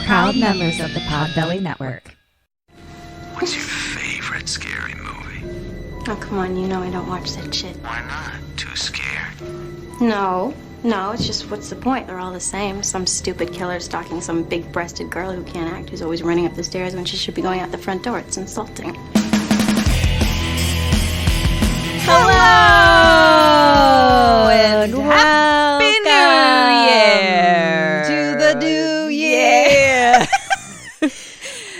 proud members of the Podbelly Network. What's your favorite scary movie? Oh, come on, you know I don't watch that shit. Why not? Too scared? No, it's just what's the point? They're all the same. Some stupid killer stalking some big-breasted girl who can't act, who's always running up the stairs when she should be going out the front door. It's insulting. Hello! And Happy New Year! To the new year!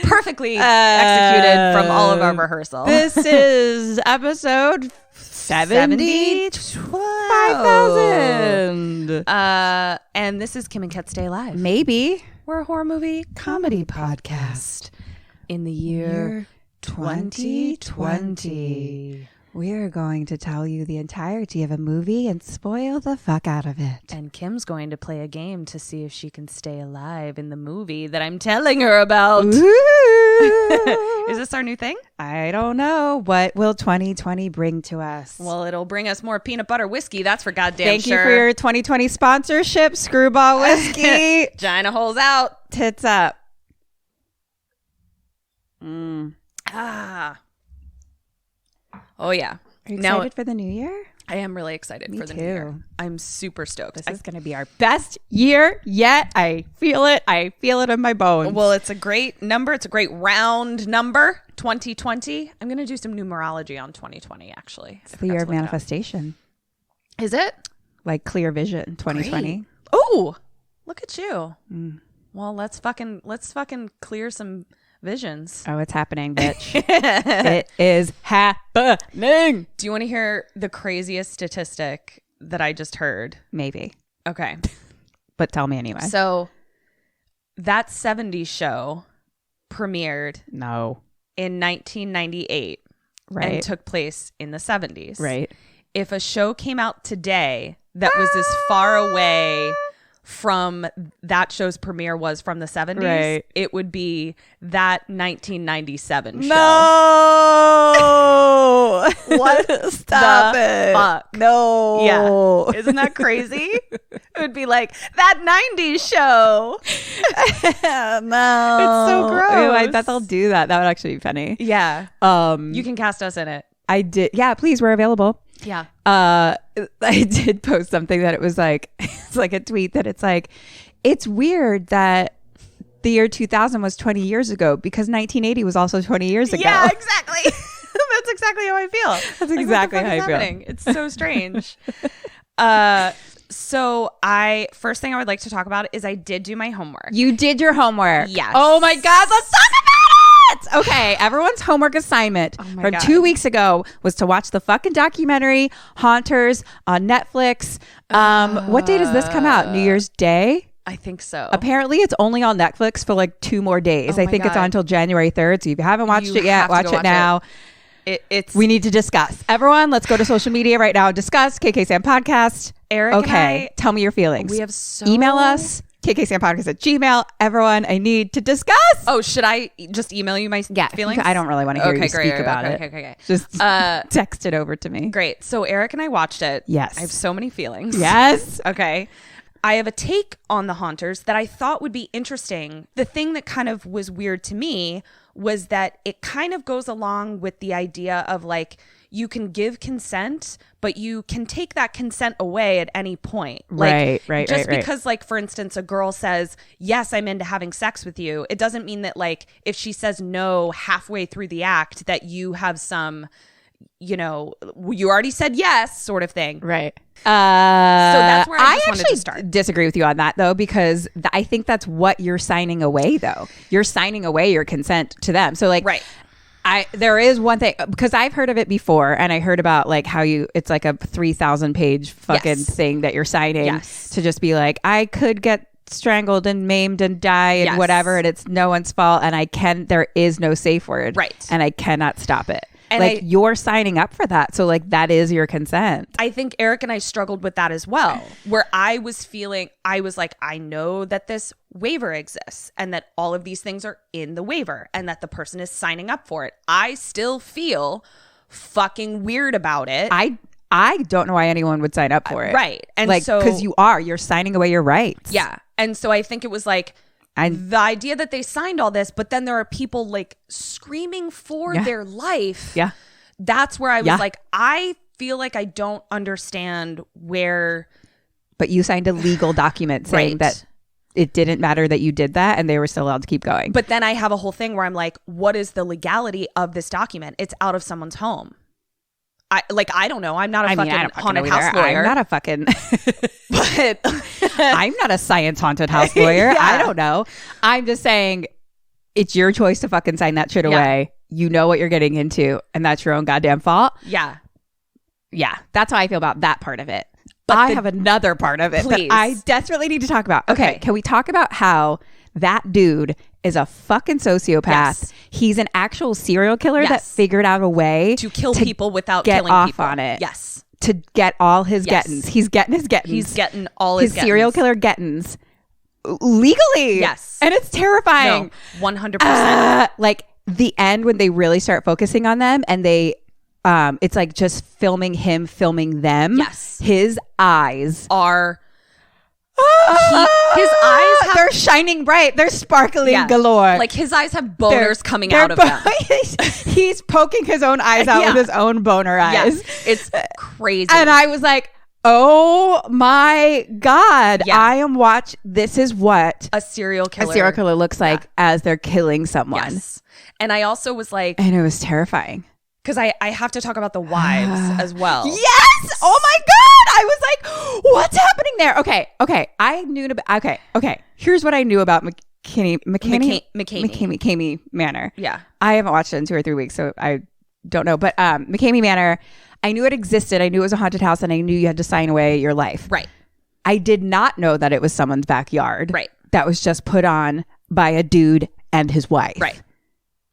Perfectly executed from all of our rehearsal. This is episode 5,000. And this is Kim and Ket Stay Alive. Maybe. We're a horror movie Comedy podcast. in the year 2020. We're going to tell you the entirety of a movie and spoil the fuck out of it. And Kim's going to play a game to see if she can stay alive in the movie that I'm telling her about. Is this our new thing? I don't know. What will 2020 bring to us? Well, it'll bring us more peanut butter whiskey. That's for goddamn Thank sure. you for your 2020 sponsorship, Screwball Whiskey. Vagina holes out. Tits up. Oh, yeah. Are you excited for the new year? I am really excited for the new year. I'm super stoked. This is going to be our best year yet. I feel it. I feel it in my bones. Well, it's a great number. It's a great round number, 2020. I'm going to do some numerology on 2020. Actually. It's the year of manifestation. Is it? Like clear vision, 2020. Oh, look at you. Well, let's fucking clear some visions. Oh, it's happening, bitch. It is happening. Do you want to hear the craziest statistic that I just heard? Maybe. Okay. But tell me anyway. So that 70s show premiered in 1998 and took place in the 70s. Right. If a show came out today that was as far away from that show's premiere was from the 70s, right, it would be that 1997 show. No! What Stop the it. fuck? No. Yeah. Isn't that crazy? It would be like that 90s show. No. It's so gross. Ew, I bet they'll do that. That would actually be funny. Yeah. You can cast us in it. I did. Yeah, please. We're available. Yeah. I did post something that it was like, it's like a tweet that it's like, it's weird that the year 2000 was 20 years ago because 1980 was also 20 years ago. Yeah, exactly. That's exactly how I feel. That's exactly how I feel. It's so strange. So first thing I would like to talk about is I did do my homework. You did your homework. Yes. Oh my God. Let's talk about it. Okay. Everyone's homework assignment from 2 weeks ago was to watch the fucking documentary Haunters on Netflix. What day does this come out? New Year's Day? I think so. Apparently it's only on Netflix for like 2 more days. I think it's on until January 3rd. So if you haven't watched it yet, watch it now. We need to discuss. Everyone, let's go to social media right now and discuss. kksampodcast. Eric and I, tell me your feelings. We have so... Email us, kksampodcast@gmail. Everyone, I need to discuss. Oh, should I just email you my feelings? I don't really want to hear you speak about it. Okay. Just text it over to me. Great. So Eric and I watched it. Yes. I have so many feelings. Yes. Okay. I have a take on the Haunters that I thought would be interesting. The thing that kind of was weird to me was that it kind of goes along with the idea of like, you can give consent, but you can take that consent away at any point. Like, right. Just because, like, for instance, a girl says, yes, I'm into having sex with you, it doesn't mean that, like, if she says no halfway through the act, that you have some, you know, you already said yes sort of thing. Right. So that's where I just wanted to start. Disagree with you on that, though, because I think that's what you're signing away, though. You're signing away your consent to them. So, like, right. There is one thing, because I've heard of it before, and I heard about like how it's like a 3,000 page fucking thing that you're signing to just be like, I could get strangled and maimed and die and whatever, and it's no one's fault, and there is no safe word, right? And I cannot stop it. And like you're signing up for that, so like that is your consent. I think Eric and I struggled with that as well, where I was like, I know that this waiver exists and that all of these things are in the waiver and that the person is signing up for it. I still feel fucking weird about it. I don't know why anyone would sign up for it. Right. And like, so, because you're signing away your rights. Yeah. And so I think it was like, the idea that they signed all this, but then there are people like screaming for their life. Yeah. That's where I was like, I feel like I don't understand where. But you signed a legal document saying that it didn't matter that you did that and they were still allowed to keep going. But then I have a whole thing where I'm like, what is the legality of this document? It's out of someone's home. I don't know. I'm not a fucking haunted house lawyer. I'm not a fucking, but I'm not a science haunted house lawyer. I don't know. I'm just saying it's your choice to fucking sign that shit away. You know what you're getting into and that's your own goddamn fault. Yeah. Yeah. That's how I feel about that part of it. But I have another part of it that I desperately need to talk about. Okay. Can we talk about how that dude is a fucking sociopath? Yes. He's an actual serial killer that figured out a way to kill people without killing off people. On it. Yes. To get all his gettins. He's getting his gettins. He's getting all his serial killer gettins legally. Yes. And it's terrifying. No, 100%. Like the end when they really start focusing on them and they it's like just filming him filming them. Yes. His eyes are his eyes they're shining bright. They're sparkling galore. Like his eyes have boners coming out of them. He's poking his own eyes out with his own boner eyes. It's crazy. And I was like, oh my God. I am this is what a serial killer looks like as they're killing someone. Yes. And I also was like, and it was terrifying. Because I have to talk about the wives as well. Yes! Oh my God! I was like, what's happening there? Okay. I knew okay. Here's what I knew about McKamey Manor. Yeah. I haven't watched it in 2 or 3 weeks, so I don't know. But McKamey Manor, I knew it existed. I knew it was a haunted house, and I knew you had to sign away your life. Right. I did not know that it was someone's backyard. Right. That was just put on by a dude and his wife. Right.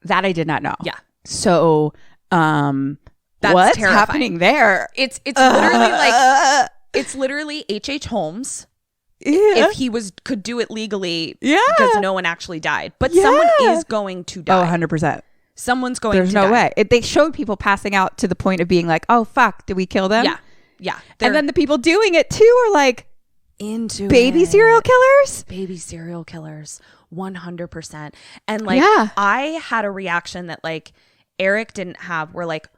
That I did not know. Yeah. So... That's what's terrifying. happening there? It's literally like it's literally H.H. Holmes if he could do it legally because no one actually died. But someone is going to die. Oh, 100%. Someone's going There's to die. no way. They showed people passing out to the point of being like, oh, fuck, did we kill them? Yeah. And then the people doing it too are like, into baby serial killers? Baby serial killers. 100%. And like, I had a reaction that like, Eric didn't have where like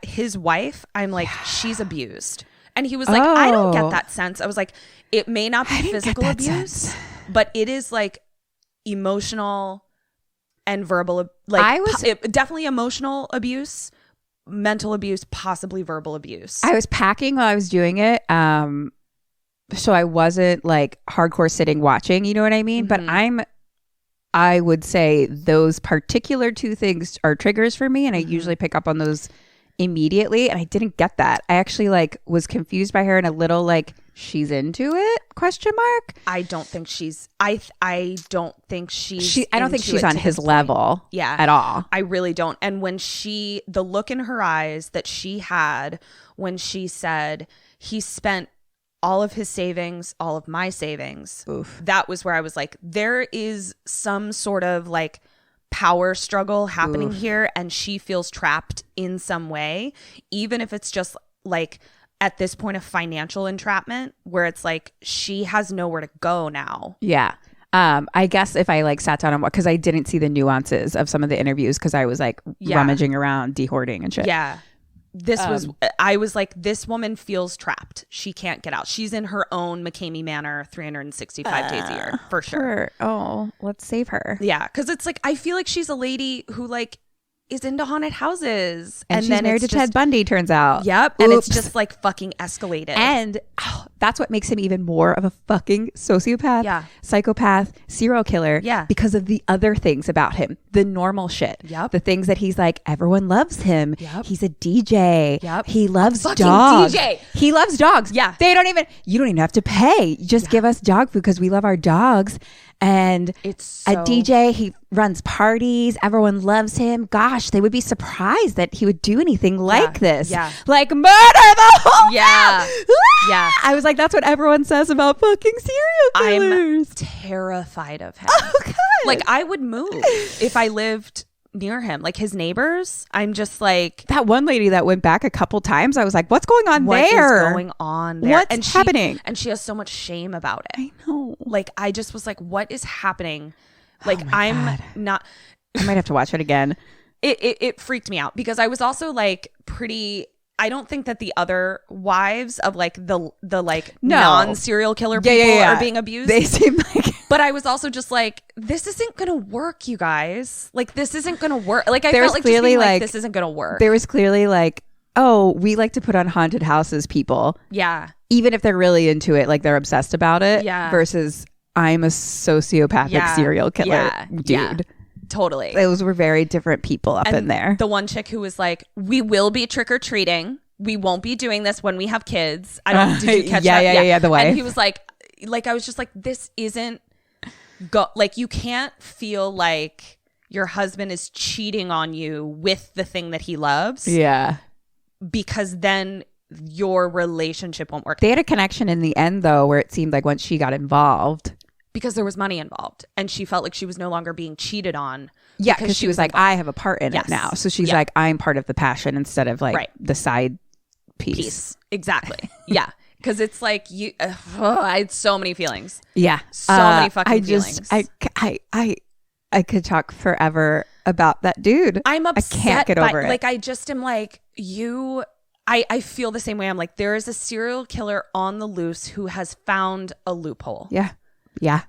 his wife, I'm like, she's abused. And he was like, I don't get that sense. I was like, it may not be physical abuse, but it is like emotional and verbal. Like definitely emotional abuse, mental abuse, possibly verbal abuse. I was packing while I was doing it. So I wasn't like hardcore sitting watching, you know what I mean? But I would say those particular 2 things are triggers for me. And I usually pick up on those immediately. And I didn't get that. I actually like was confused by her and a little like, she's into it? ? I don't think she's, I don't think she's I don't think she's on his level at all. I really don't. And when the look in her eyes that she had when she said he spent all of his savings, all of my savings. Oof. That was where I was like, there is some sort of like power struggle happening here, and she feels trapped in some way, even if it's just like at this point of financial entrapment where it's like she has nowhere to go now. Yeah. I guess if I like sat down and because I didn't see the nuances of some of the interviews because I was like rummaging around, dehoarding and shit. Yeah. I was like, this woman feels trapped. She can't get out. She's in her own McKamey Manor 365 days a year, for sure. Oh, let's save her. Yeah, because it's like, I feel like she's a lady who like is into haunted houses. And she's married to Ted Bundy, turns out. Yep. Oops. And it's just like fucking escalated. And that's what makes him even more of a fucking sociopath, psychopath, serial killer. Yeah. Because of the other things about him. The normal shit. Yep. The things that he's like, everyone loves him. Yep. He's a DJ. Yep. He loves fucking dogs. DJ. He loves dogs. Yeah. You don't even have to pay. Just give us dog food because we love our dogs. And it's a DJ, he runs parties. Everyone loves him. Gosh, they would be surprised that he would do anything like this. Yeah. Like murder the whole Yeah. town. Yeah. I was like, that's what everyone says about fucking serial killers. I'm terrified of him. Oh, God. Like, I would move if I lived near him. Like his neighbors, I'm just like, that one lady that went back a couple times, I was like, what's going on what there? is going on there? What's happening? And she has so much shame about it. I know. Like, I just was like, what is happening? Like, God. I'm not. I might have to watch it again. It freaked me out because I was also like pretty. I don't think that the other wives of like the like non-serial killer people are being abused. They seem like. But I was also just like, this isn't gonna work, you guys. Like, this isn't gonna work. Like, I felt like clearly just being like, this isn't gonna work. There was clearly like, oh, we like to put on haunted houses, people. Yeah. Even if they're really into it, like they're obsessed about it. Yeah. Versus, I'm a sociopathic serial killer dude. Yeah. Totally. Those were very different people up in there. The one chick who was like, we will be trick-or-treating. We won't be doing this when we have kids. I don't did you catch that? Yeah, the wife. And he was like I was just like, this isn't like, you can't feel like your husband is cheating on you with the thing that he loves. Yeah. Because then your relationship won't work. They had a connection in the end though, where it seemed like once she got involved, because there was money involved and she felt like she was no longer being cheated on. Yeah, because she was like, I have a part in it now. So she's like, I'm part of the passion instead of like the side piece. Exactly. Yeah. Because it's like I had so many feelings. Yeah. So many fucking feelings. I could talk forever about that dude. I'm upset. I can't get over it. Like, I just am like, I feel the same way. I'm like, there is a serial killer on the loose who has found a loophole. Yeah. Yeah.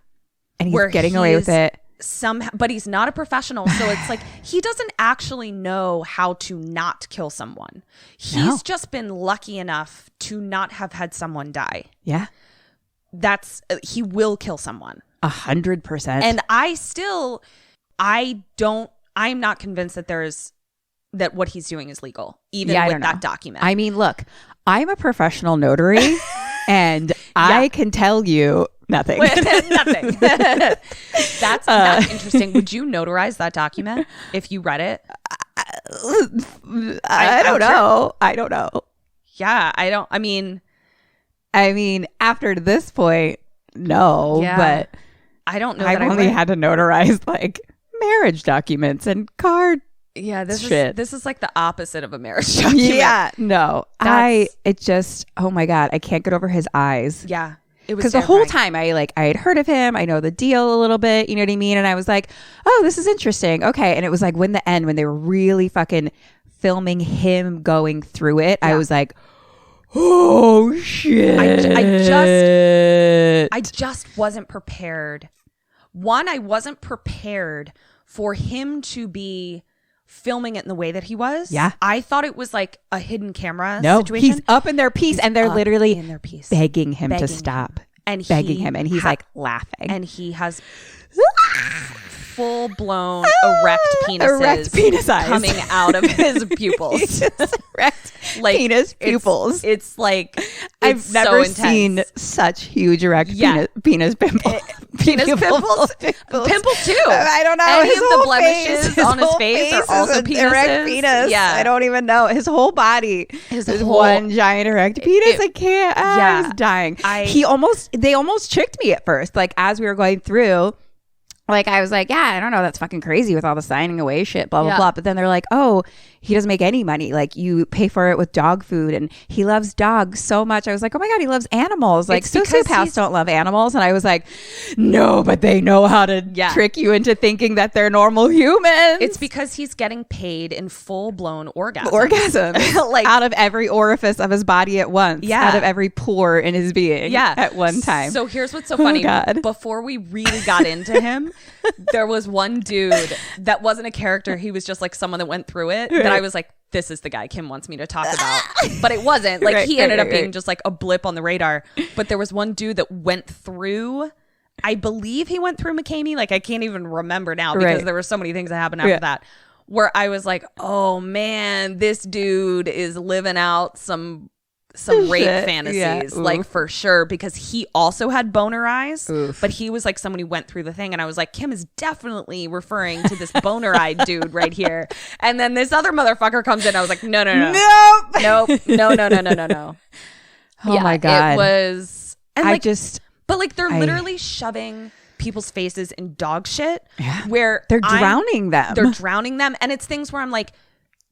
And he's getting away with it. Somehow, but he's not a professional. So it's like, he doesn't actually know how to not kill someone. He's just been lucky enough to not have had someone die. Yeah. He will kill someone. 100%. And I'm not convinced that what he's doing is legal, even with that document. I mean, look, I'm a professional notary and I can tell you nothing. Nothing. That's interesting. Would you notarize that document if you read it? I don't know. I don't know. Yeah, I mean, after this point, no. But I don't know. I've only had to notarize like marriage documents and card. Yeah, this shit. is like the opposite of a marriage document. Yeah, no. Oh my God, I can't get over his eyes. Yeah. Because the whole time I had heard of him, I know the deal a little bit, you know what I mean? And I was like, oh, this is interesting. Okay. And it was like when they were really fucking filming him going through it, I was like, oh shit. I just wasn't prepared. One, I wasn't prepared for him to be filming it in the way that he was. Yeah. I thought it was like a hidden camera situation. He's up in their piece and they're literally in their piece, begging him to stop. And begging him. And he's like laughing. And he has full-blown erect penises eyes coming out of his pupils. Erect penis pupils. It's like, I've never seen such huge erect penis pimples. Penis pimples? Pimples too. I don't know. Any of the blemishes on his face are also penises. Erect penis. Yeah. I don't even know. His whole body is one giant erect penis. I can't. I was dying. They almost tricked me at first. Like as we were going through, like I was like, yeah, I don't know, that's fucking crazy with all the signing away shit, blah, blah, blah. But then they're like, oh, he doesn't make any money. Like you pay for it with dog food and he loves dogs so much. I was like, oh my God, he loves animals. Like sociopaths don't love animals. And I was like, no, but they know how to trick you into thinking that they're normal humans. It's because he's getting paid in full-blown orgasm. Like out of every orifice of his body at once. Yeah. Out of every pore in his being at one time. So here's what's so funny. Before we really got into him, there was one dude that wasn't a character. He was just like someone that went through it that I was like, this is the guy Kim wants me to talk about. But it wasn't. Like he ended up being just like a blip on the radar. But there was one dude that went through, I believe he went through McCamey. Like I can't even remember now because there were so many things that happened after that. Where I was like, oh man, this dude is living out some rape fantasies, like for sure, because he also had boner eyes. But he was like someone who went through the thing, and I was like, Kim is definitely referring to this boner eyed dude right here. And then this other motherfucker comes in. I was like, no. Oh my God. It was, and but like they're literally shoving people's faces in dog shit. Yeah. Where they're drowning them. They're drowning them. And it's things where I'm like,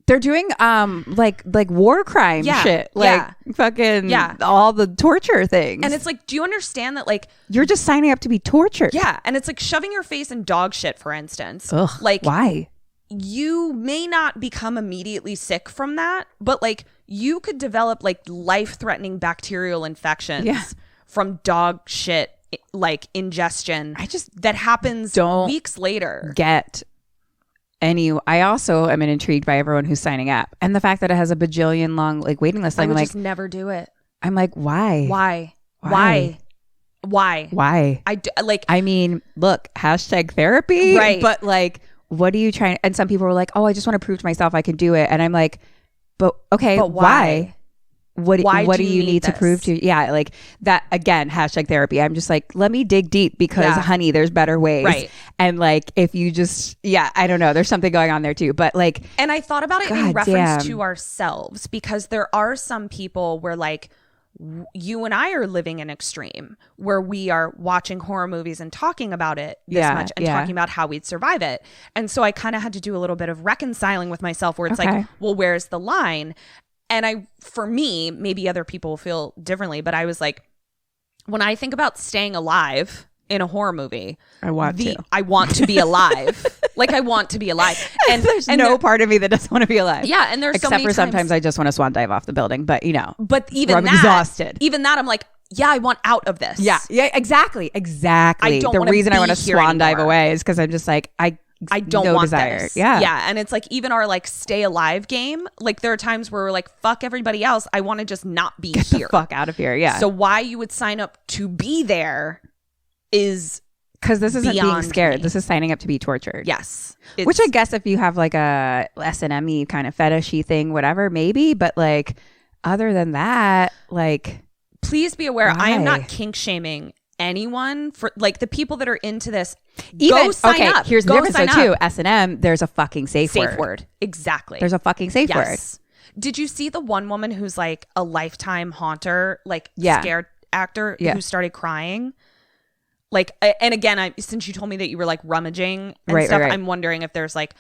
they're doing like war crime shit. Like fucking all the torture things. And it's like, do you understand that like you're just signing up to be tortured? Yeah. And it's like shoving your face in dog shit, for instance. Ugh, like why? You may not become immediately sick from that, but like you could develop like life-threatening bacterial infections from dog shit like ingestion. That happens weeks later. I also am intrigued by everyone who's signing up and the fact that it has a bajillion long like waiting list. I would just never do it. I'm like, why? I mean, look, #therapy, right? But like, what are you trying? And some people were like, oh, I just want to prove to myself I can do it. And I'm like, but why? What do you need to prove to? Yeah, like that again, #therapy. I'm just like, let me dig deep because honey, there's better ways. Right. And like, if you just, I don't know, there's something going on there too. But like, and I thought about it in reference to ourselves because there are some people where like you and I are living an extreme where we are watching horror movies and talking about it this much and talking about how we'd survive it. And so I kind of had to do a little bit of reconciling with myself where it's like, well, where's the line? And for me, maybe other people feel differently, but I was like, when I think about staying alive in a horror movie, I want to be alive. Like I want to be alive. And there's no part of me that doesn't want to be alive. Yeah. And there's except for sometimes I just want to swan dive off the building, but but even I'm exhausted. Even that I'm like, I want out of this. Yeah, exactly. I don't. The reason I want to swan dive away is because I'm just like, I don't want desire. This. Yeah. Yeah. And it's like even our like stay alive game, like there are times where we're like, fuck everybody else. I want to just not be Get here. The fuck out of here. Yeah. So why you would sign up to be there is because this isn't being scared. This is signing up to be tortured. Yes. Which I guess if you have like a S&M-y kind of fetishy thing, whatever, maybe. But like other than that, like. Please be aware, I am not kink shaming anyone for like the people that are into this. Even, go sign up. Here's the difference though too. S&M, there's a fucking safe word. Exactly. There's a fucking safe word. Did you see the one woman who's like a lifetime haunter, like scared actor who started crying? Like, and again, since you told me that you were like rummaging and stuff, I'm wondering if there's like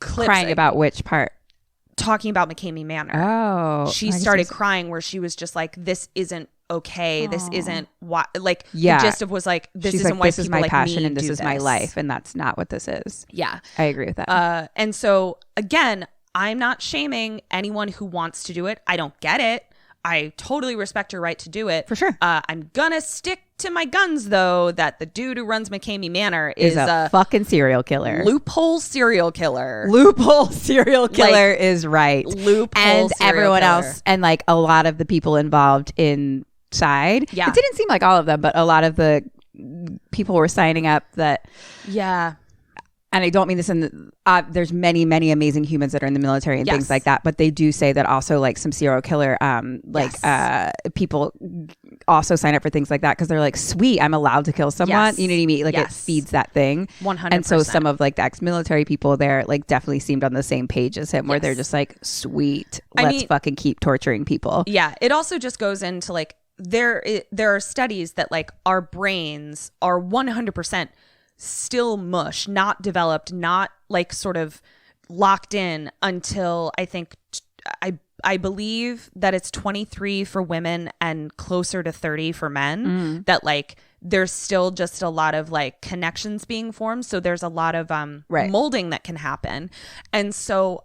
clips. Crying about which part? Talking about McCamey Manor. Oh. She started crying where she was just like, this isn't okay. This isn't what, like, the gist of was like, this isn't why this is my passion and this is my life. And that's not what this is. Yeah. I agree with that. And so, again, I'm not shaming anyone who wants to do it. I don't get it. I totally respect your right to do it. For sure. I'm gonna stick to my guns, though, that the dude who runs McCamey Manor is a fucking serial killer. Loophole serial killer. Loophole serial killer is right. Loophole and serial everyone killer. else, and like a lot of the people involved inside. Yeah. It didn't seem like all of them, but a lot of the people were signing up that. Yeah. And I don't mean this in there's many, many amazing humans that are in the military and things like that. But they do say that also like some serial killer, people also sign up for things like that because they're like, sweet, I'm allowed to kill someone. Yes. You know what I mean? Like it feeds that thing. 100%. And so some of like the ex-military people there like definitely seemed on the same page as him where they're just like, sweet, let's fucking keep torturing people. Yeah. It also just goes into like, there are studies that like our brains are 100% still mush, not developed, not like sort of locked in until I think I believe that it's 23 for women and closer to 30 for men, that like there's still just a lot of like connections being formed. So there's a lot of molding that can happen. And so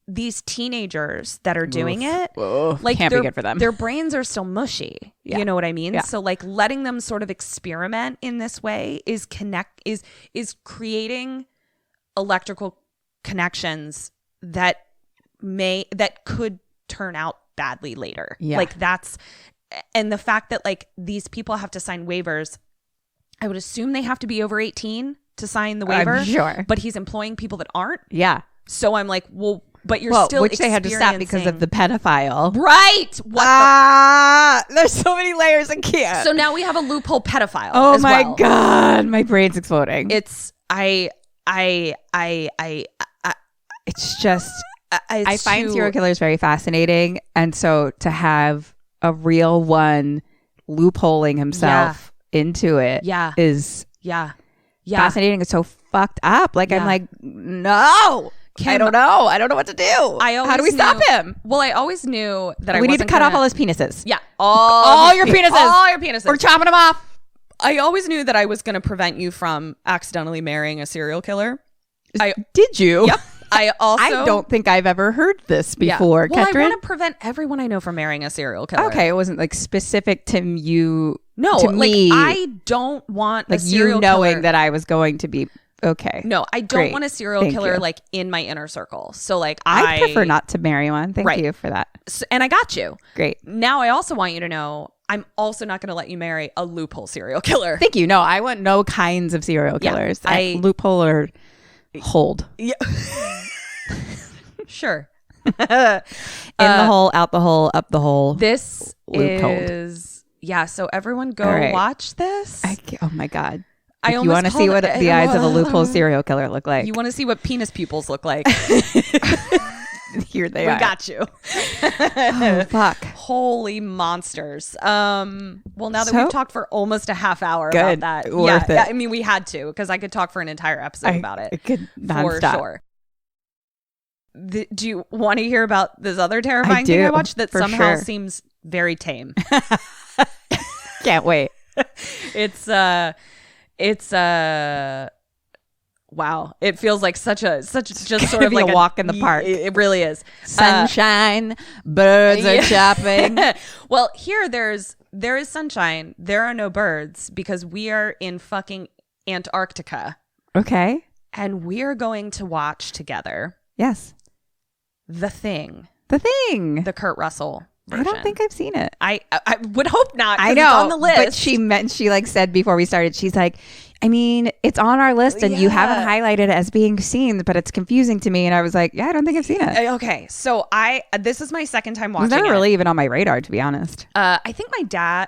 these teenagers that are doing it, like can't be good for them. Their brains are still mushy. Yeah. You know what I mean? Yeah. So like letting them sort of experiment in this way is creating electrical connections that could turn out badly later. Yeah. Like and the fact that like these people have to sign waivers, I would assume they have to be over 18 to sign the waiver. I'm sure. But he's employing people that aren't. Yeah. So I'm like, well, but you're still which they had to stop because of the pedophile. Right. There's so many layers and can't. So now we have a loophole pedophile. Oh as my well. God. My brain's exploding. It's it's just I find serial killers very fascinating. And so to have a real one loopholing himself into it is Yeah. Fascinating is so fucked up. Like, I'm like, no. I don't know. I don't know what to do. How do we stop him? Well, I always knew that we need to cut off all his penises. Yeah. All your penises. All your penises. We're chopping them off. I always knew that I was going to prevent you from accidentally marrying a serial killer. Did you? Yep. I don't think I've ever heard this before, Well, Ketryn. I want to prevent everyone I know from marrying a serial killer. Okay, it wasn't like specific to you. No, to like me. I don't want like a serial you knowing killer. that I was going to be okay. No, I don't want a serial killer like in my inner circle. So like I prefer not to marry one. Thank you for that. So, and I got you. Great. Now I also want you to know I'm also not going to let you marry a loophole serial killer. Thank you. No, I want no kinds of serial killers. I loophole or hold. Yeah. Sure. In the hole, out the hole, up the hole. This is so everyone go watch this. Oh my God. I you want to see what the eyes of a loophole serial killer look like. You want to see what penis pupils look like. Here they are. We got you. Oh, fuck. Holy monsters. Well, now that we've talked for almost a half hour about that. Worth it. Yeah, I mean, we had to because I could talk for an entire episode about it. I could nonstop. For sure. Do you want to hear about this other terrifying thing I watched that somehow seems very tame? Can't wait. It's wow. It feels like such just sort of like a walk in the park. It really is. Sunshine, birds are chopping. Well, here there is sunshine. There are no birds because we are in fucking Antarctica. Okay. And we are going to watch together. Yes. The Thing. The Kurt Russell version. I don't think I've seen it. I would hope not. I know. It's on the list. But she like said before we started, she's like, I mean, it's on our list and you haven't highlighted it as being seen, but it's confusing to me. And I was like, yeah, I don't think I've seen it. Okay. So this is my second time watching it. It was never really even on my radar, to be honest. I think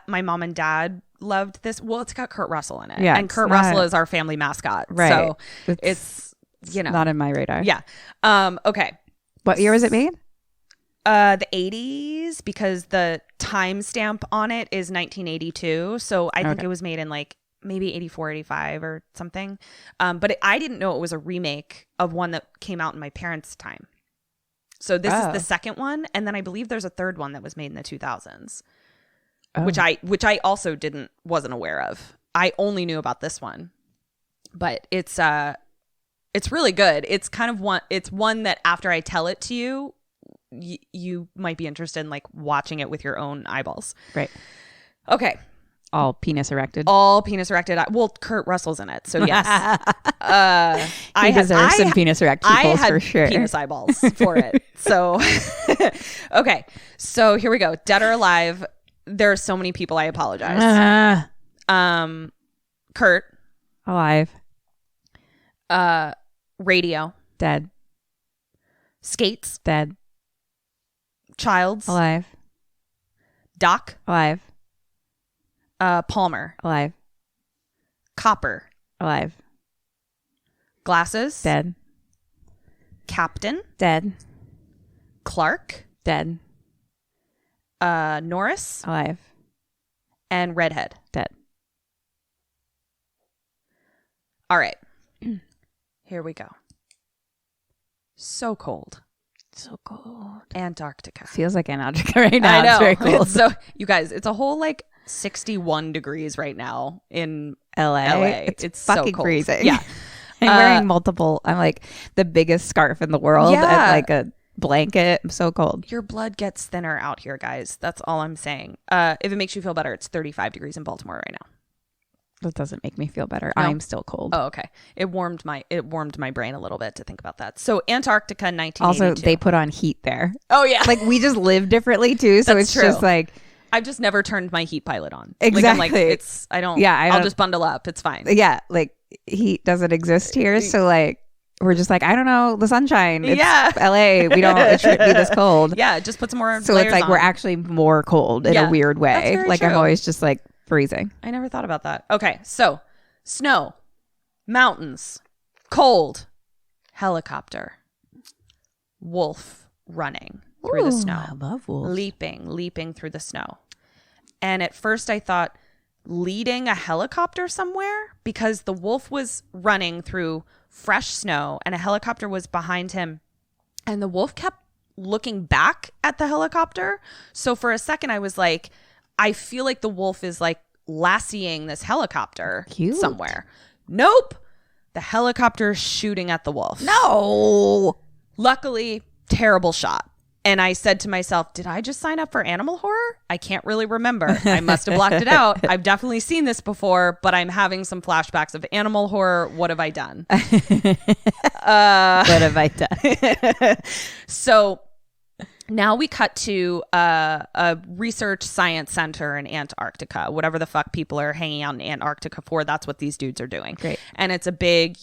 my mom and dad loved this. Well, it's got Kurt Russell in it. Yeah, and Kurt Russell is our family mascot. Right. So it's not in my radar. Yeah. Okay. What year was it made? The 80s, because the timestamp on it is 1982. So I think it was made in like maybe 84, 85 or something. But I didn't know it was a remake of one that came out in my parents' time. So this is the second one. And then I believe there's a third one that was made in the 2000s, which I also wasn't aware of. I only knew about this one, but it's really good. It's kind of one that after I tell it to you, you might be interested in like watching it with your own eyeballs. Right. Okay. All penis erected. Well, Kurt Russell's in it, so yes. He deserves some penis erect peoples for sure. Penis eyeballs for it. So, okay. So here we go. Dead or Alive. There are so many people. I apologize. Kurt. Alive. Radio. Dead. Skates. Dead. Childs. Alive. Doc. Alive. Palmer. Alive. Copper. Alive. Glasses. Dead. Captain. Dead. Clark. Dead. Norris. Alive. And Redhead. Dead. All right. Here we go. So cold. So cold. Antarctica. Feels like Antarctica right now. I know. It's very cold. So you guys, it's a whole like 61 degrees right now in LA. It's fucking so cold. freezing. Yeah. I'm wearing multiple. I'm like the biggest scarf in the world. Yeah. And like a blanket. I'm so cold. Your blood gets thinner out here, guys. That's all I'm saying. If it makes you feel better, it's 35 degrees in Baltimore right now. That doesn't make me feel better. No? I'm still cold. Oh, okay. It warmed my brain a little bit to think about that. So Antarctica, 1982. Also, they put on heat there. Oh yeah. Like we just live differently too. So it's true. just like I've just never turned my heat pilot on. Exactly. Like, I'll just bundle up. It's fine. Yeah. Like heat doesn't exist here. So like we're just like, I don't know, the sunshine. It's LA. It shouldn't be this cold. Yeah. Just put some more So it's like we're actually more cold in a weird way. That's like true. I'm always just like freezing. I never thought about that. Okay. So snow, mountains, cold, helicopter, wolf running through the snow. I love wolves. Leaping through the snow. And at first I thought leading a helicopter somewhere, because the wolf was running through fresh snow and a helicopter was behind him, and the wolf kept looking back at the helicopter. So for a second I was like, I feel like the wolf is like lassying this helicopter somewhere. Nope. The helicopter is shooting at the wolf. No. Luckily, terrible shot. And I said to myself, did I just sign up for animal horror? I can't really remember. I must have blocked it out. I've definitely seen this before, but I'm having some flashbacks of animal horror. What have I done? What have I done? So now we cut to a research science center in Antarctica. Whatever the fuck people are hanging out in Antarctica for, that's what these dudes are doing. Great. And it's a big,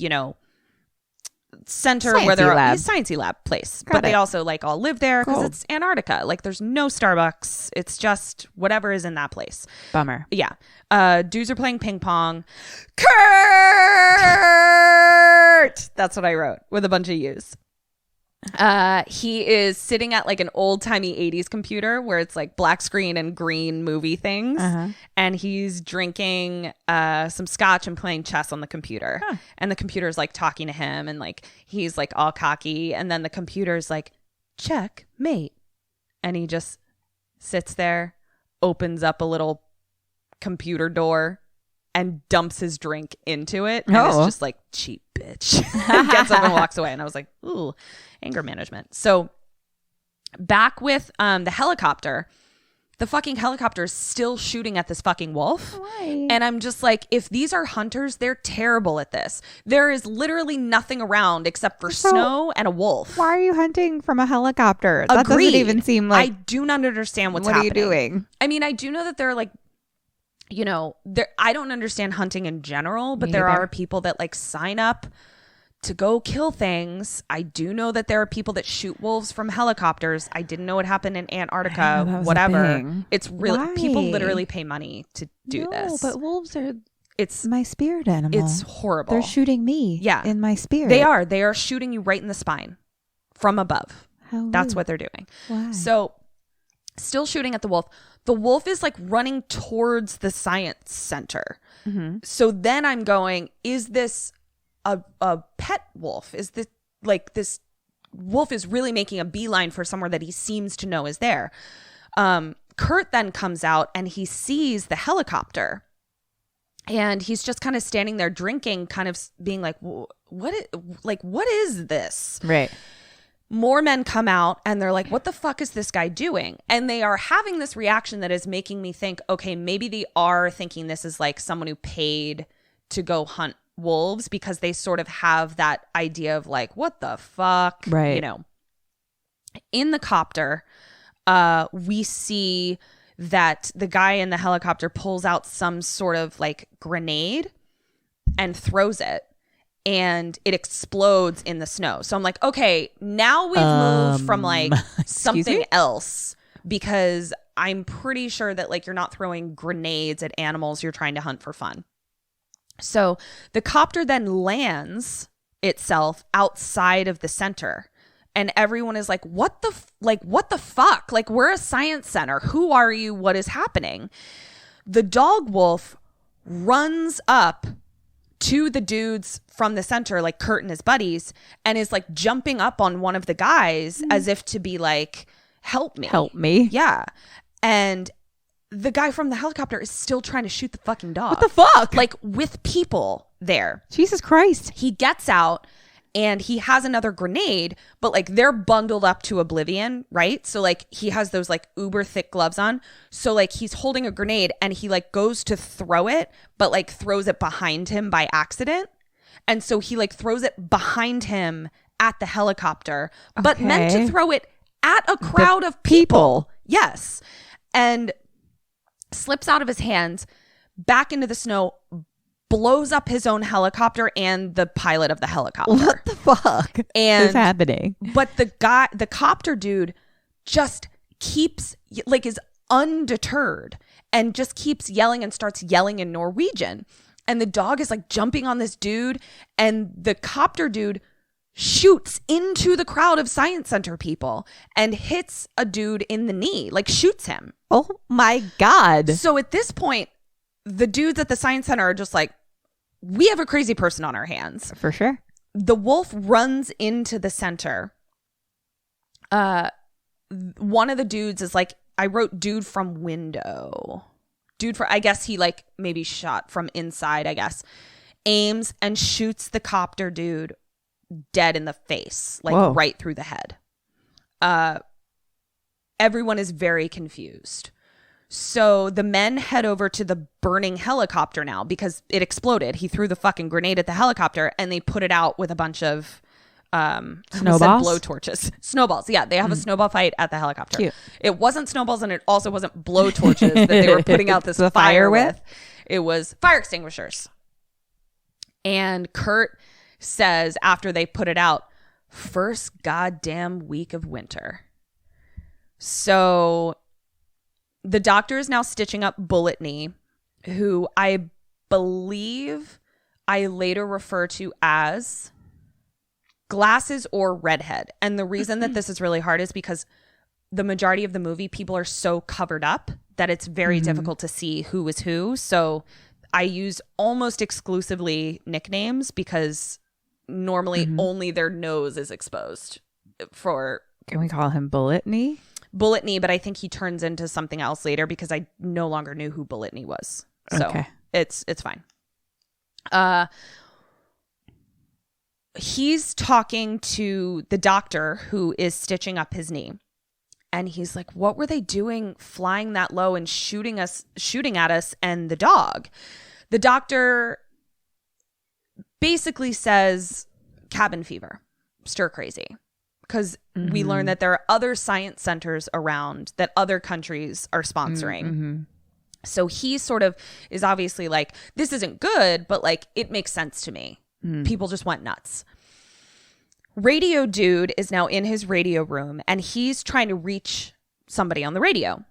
center Sciencey where they're lab. sciencey lab place. Got But they it. also like all live there because Cool. it's Antarctica. Like there's no Starbucks. It's just whatever is in that place. Bummer. Yeah. Dudes are playing ping pong. Kurt! That's what I wrote with a bunch of U's. He is sitting at like an old timey 80s computer where it's like black screen and green movie things. And he's drinking some scotch and playing chess on the computer. And the computer's like talking to him and like he's like all cocky. And then the computer's like, checkmate. And he just sits there, opens up a little computer door and dumps his drink into it. And it's just like, cheap bitch. And gets up and walks away. And I was like, ooh, anger management. So back with the helicopter, the fucking helicopter is still shooting at this fucking wolf. Why? And I'm just like, if these are hunters, they're terrible at this. There is literally nothing around except for snow and a wolf. Why are you hunting from a helicopter? That Agreed. doesn't even seem like. I do not understand what's what happening. are you doing? I mean, I do know that they're like, I don't understand hunting in general, but Me there either. are people that like sign up to go kill things. I do know that there are people that shoot wolves from helicopters. I didn't know it happened in Antarctica, that was a whatever. thing. It's really, Why? people literally pay money to do this. But wolves are It's my spirit animal. it's horrible. They're shooting me. Yeah. in my spirit. They are shooting you right in the spine from above. How That's rude. what they're doing. Why? So still shooting at the wolf. The wolf is like running towards the science center. So then I'm going, is this a pet wolf? Is this like this wolf is really making a beeline for somewhere that he seems to know is there? Kurt then comes out and he sees the helicopter. And he's just kind of standing there drinking, kind of being like, what is this? Right. More men come out and they're like, what the fuck is this guy doing? And they are having this reaction that is making me think, okay, maybe they are thinking this is like someone who paid to go hunt wolves, because they sort of have that idea of like, what the fuck? Right. In the copter, we see that the guy in the helicopter pulls out some sort of like grenade and throws it. And it explodes in the snow. So I'm like, okay, now we've moved from like something else, because I'm pretty sure that like you're not throwing grenades at animals you're trying to hunt for fun. So the copter then lands itself outside of the center. And everyone is like, what the fuck? Like, we're a science center. Who are you? What is happening? The dog wolf runs up to the dudes from the center, like Kurt and his buddies, and is like jumping up on one of the guys as if to be like, help me. Help me. Yeah. And the guy from the helicopter is still trying to shoot the fucking dog. What the fuck? Like, with people there. Jesus Christ. He gets out and he has another grenade, but like they're bundled up to oblivion, right? So like he has those like uber thick gloves on. So like he's holding a grenade and he like goes to throw it, but like throws it behind him by accident. And so he like throws it behind him at the helicopter, but meant to throw it at a crowd of people. Yes. And slips out of his hands back into the snow, blows up his own helicopter and the pilot of the helicopter. What the fuck is happening? But the copter dude just keeps, like, is undeterred and just keeps yelling and starts yelling in Norwegian. And the dog is like jumping on this dude, and the copter dude shoots into the crowd of science center people and hits a dude in the knee, like shoots him. Oh my God. So at this point, the dudes at the science center are just like, we have a crazy person on our hands. For sure. The wolf runs into the center. One of the dudes is like, I wrote dude from window. I guess he like maybe shot from inside, I guess. Aims and shoots the copter dude dead in the face, like Whoa. right through the head. Everyone is very confused. So the men head over to the burning helicopter now because it exploded. He threw the fucking grenade at the helicopter and they put it out with a bunch of snowballs, blowtorches. Snowballs. Yeah, they have a snowball fight at the helicopter. Cute. It wasn't snowballs and it also wasn't blowtorches that they were putting out this The fire with. It was fire extinguishers. And Kurt says after they put it out, first goddamn week of winter. So the doctor is now stitching up Bullet Knee, who I believe I later refer to as glasses or redhead. And the reason that this is really hard is because the majority of the movie, people are so covered up that it's very difficult to see who is who. So I use almost exclusively nicknames because normally only their nose is exposed for... Can we call him Bullet Knee? Bullet Knee, but I think he turns into something else later because I no longer knew who Bullet Knee was. So okay. It's fine. He's talking to the doctor who is stitching up his knee. And he's like, what were they doing flying that low and shooting at us and the dog? The doctor basically says cabin fever, stir crazy. Because we learn that there are other science centers around that other countries are sponsoring. So he sort of is obviously like, this isn't good, but like, it makes sense to me. People just went nuts. Radio dude is now in his radio room and he's trying to reach somebody on the radio.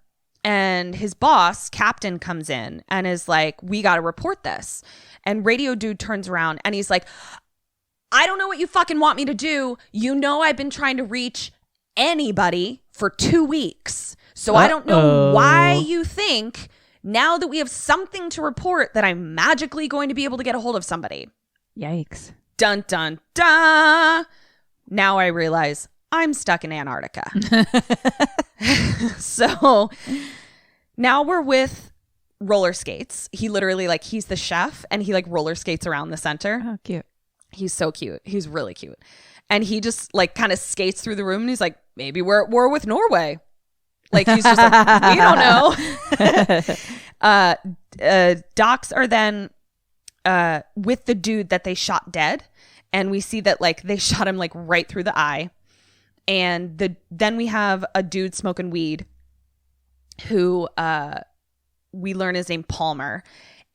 And his boss, Captain, comes in and is like, we got to report this. And radio dude turns around and he's like, I don't know what you fucking want me to do. You know, I've been trying to reach anybody for 2 weeks. So I don't know why you think now that we have something to report that I'm magically going to be able to get a hold of somebody. Yikes. Dun, dun, dun. Now I realize I'm stuck in Antarctica. So now we're with roller skates. He literally like, he's the chef and he like roller skates around the center. Oh, cute. He's so cute. He's really cute. And he just like kind of skates through the room and he's like, maybe we're at war with Norway. Like he's just like, we don't know. Docs are then with the dude that they shot dead. And we see that like they shot him like right through the eye. And then we have a dude smoking weed who we learn his name Palmer.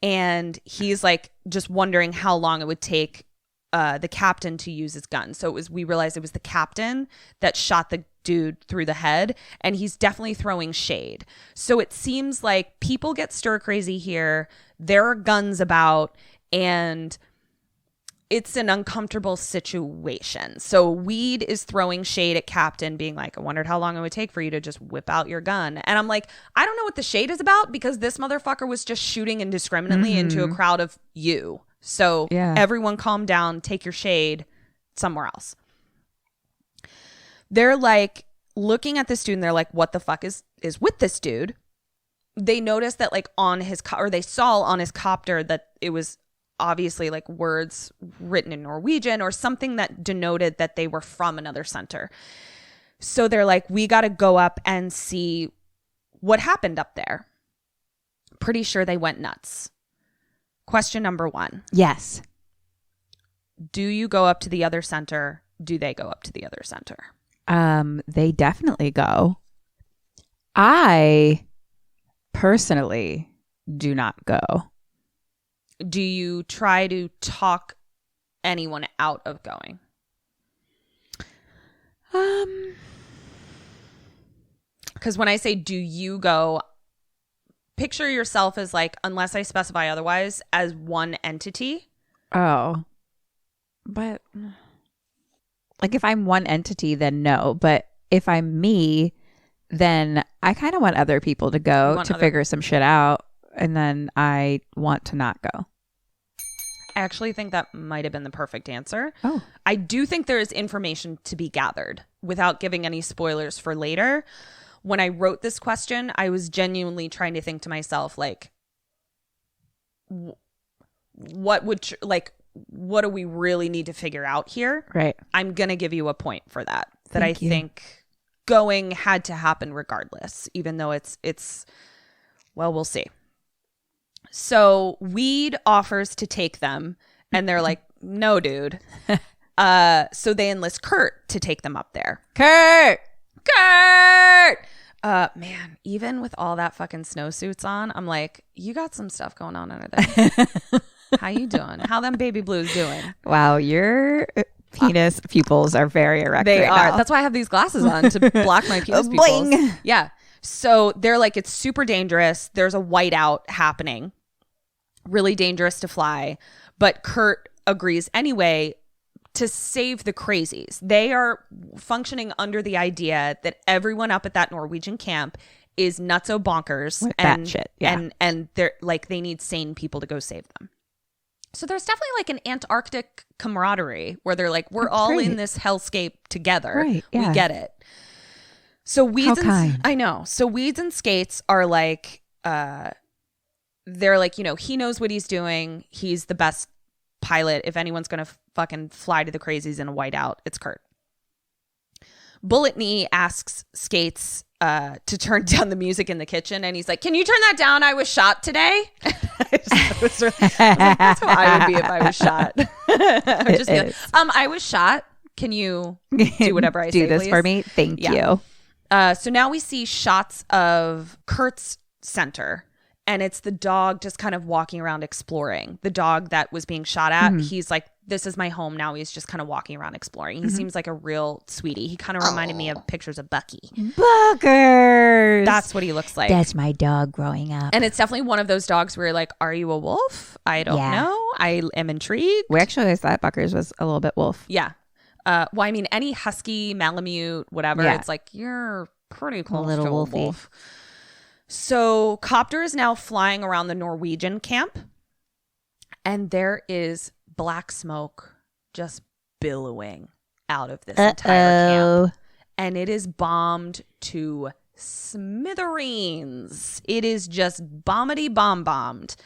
And he's like just wondering how long it would take the captain to use his gun. So we realized it was the captain that shot the dude through the head, and he's definitely throwing shade. So it seems like people get stir crazy here. There are guns about, and it's an uncomfortable situation. So Weed is throwing shade at Captain, being like, I wondered how long it would take for you to just whip out your gun. And I'm like, I don't know what the shade is about because this motherfucker was just shooting indiscriminately into a crowd of you. So everyone calm down, take your shade somewhere else. They're like looking at this dude and they're like, what the fuck is with this dude? They noticed that like on his, or they saw on his copter that it was obviously like words written in Norwegian or something that denoted that they were from another center. So they're like, we got to go up and see what happened up there. Pretty sure they went nuts. Question number 1. Yes. Do you go up to the other center? Do they go up to the other center? They definitely go. I personally do not go. Do you try to talk anyone out of going? Because when I say do you go, picture yourself as like, unless I specify otherwise, as one entity. Oh. But like if I'm one entity, then no. But if I'm me, then I kind of want other people to go to figure some shit out. and then I want to not go. I actually think that might have been the perfect answer. Oh. I do think there is information to be gathered without giving any spoilers for later. When I wrote this question, I was genuinely trying to think to myself, like, what do we really need to figure out here? Right. I'm going to give you a point for that. Thank you. Think going had to happen regardless, even though it's well, we'll see. So Weed offers to take them, and they're like, no, dude. So they enlist Kurt to take them up there. Kurt! Man, even with all that fucking snowsuits on, I'm like, you got some stuff going on under there. How you doing? How them baby blues doing? Wow, your penis pupils are very erect. They right are. now. That's why I have these glasses on, to block my penis pupils. Bling. Yeah. So they're like, it's super dangerous. There's a whiteout happening. Really dangerous to fly. But Kurt agrees anyway to save the crazies. They are functioning under the idea that everyone up at that Norwegian camp is nutso bonkers and batshit, yeah. and they're like, they need sane people to go save them. So there's definitely like an Antarctic camaraderie where they're like, we're all in this hellscape together. Right, yeah. We get it. So Weeds kind. I know. So Weeds and Skates are like, they're like, you know, he knows what he's doing. He's the best pilot. If anyone's going to fucking fly to the crazies in a whiteout, it's Kurt. Bullet Knee asks Skates to turn down the music in the kitchen, and he's like, can you turn that down? I was shot today. I was like, that's how I would be if I was shot. I would just be like, I was shot. Can you do whatever I say, do this please? for me? Thank you. So now we see shots of Kurt's center, and it's the dog just kind of walking around exploring. The dog that was being shot at, he's like, this is my home now. He's just kind of walking around exploring. He seems like a real sweetie. He kind of reminded me of pictures of Bucky. Buggers. That's what he looks like. That's my dog growing up. And it's definitely one of those dogs where you're like, are you a wolf? I don't know. I am intrigued. We actually always thought Buckers was a little bit wolf. Yeah. Well, I mean, any husky, Malamute, whatever, it's like, you're pretty close little to a wolfy. wolf. So Copter is now flying around the Norwegian camp, and there is black smoke just billowing out of this entire camp. And it is bombed to smithereens. It is just bombity bombed.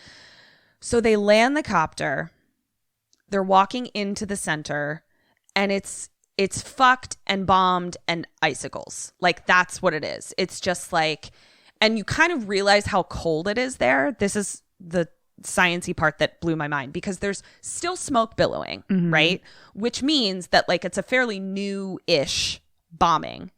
So they land the copter. They're walking into the center, and it's fucked and bombed and icicles. Like, that's what it is. It's just like, and you kind of realize how cold it is there. This is the sciencey part that blew my mind, because there's still smoke billowing, right? Which means that like it's a fairly new-ish bombing.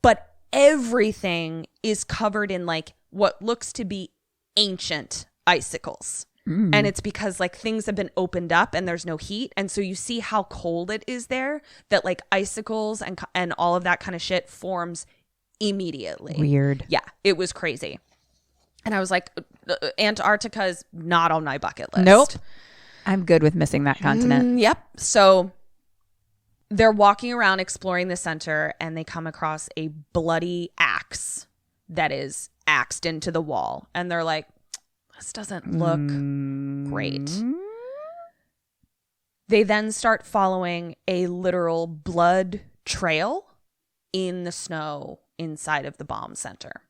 But everything is covered in like what looks to be ancient icicles. And it's because like things have been opened up and there's no heat. And so you see how cold it is there, that like icicles and all of that kind of shit forms immediately. Weird. Yeah, it was crazy. And I was like, Antarctica is not on my bucket list. Nope. I'm good with missing that continent. Yep. So they're walking around exploring the center, and they come across a bloody axe that is axed into the wall. And they're like, this doesn't look great. They then start following a literal blood trail in the snow inside of the bomb center.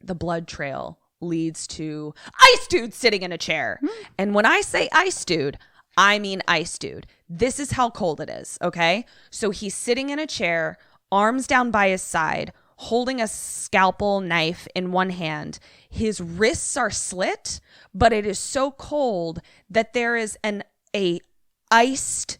The blood trail leads to Ice Dude sitting in a chair. And when I say Ice Dude, I mean Ice Dude. This is how cold it is, okay? So he's sitting in a chair, arms down by his side, holding a scalpel knife in one hand. His wrists are slit, but it is so cold that there is a iced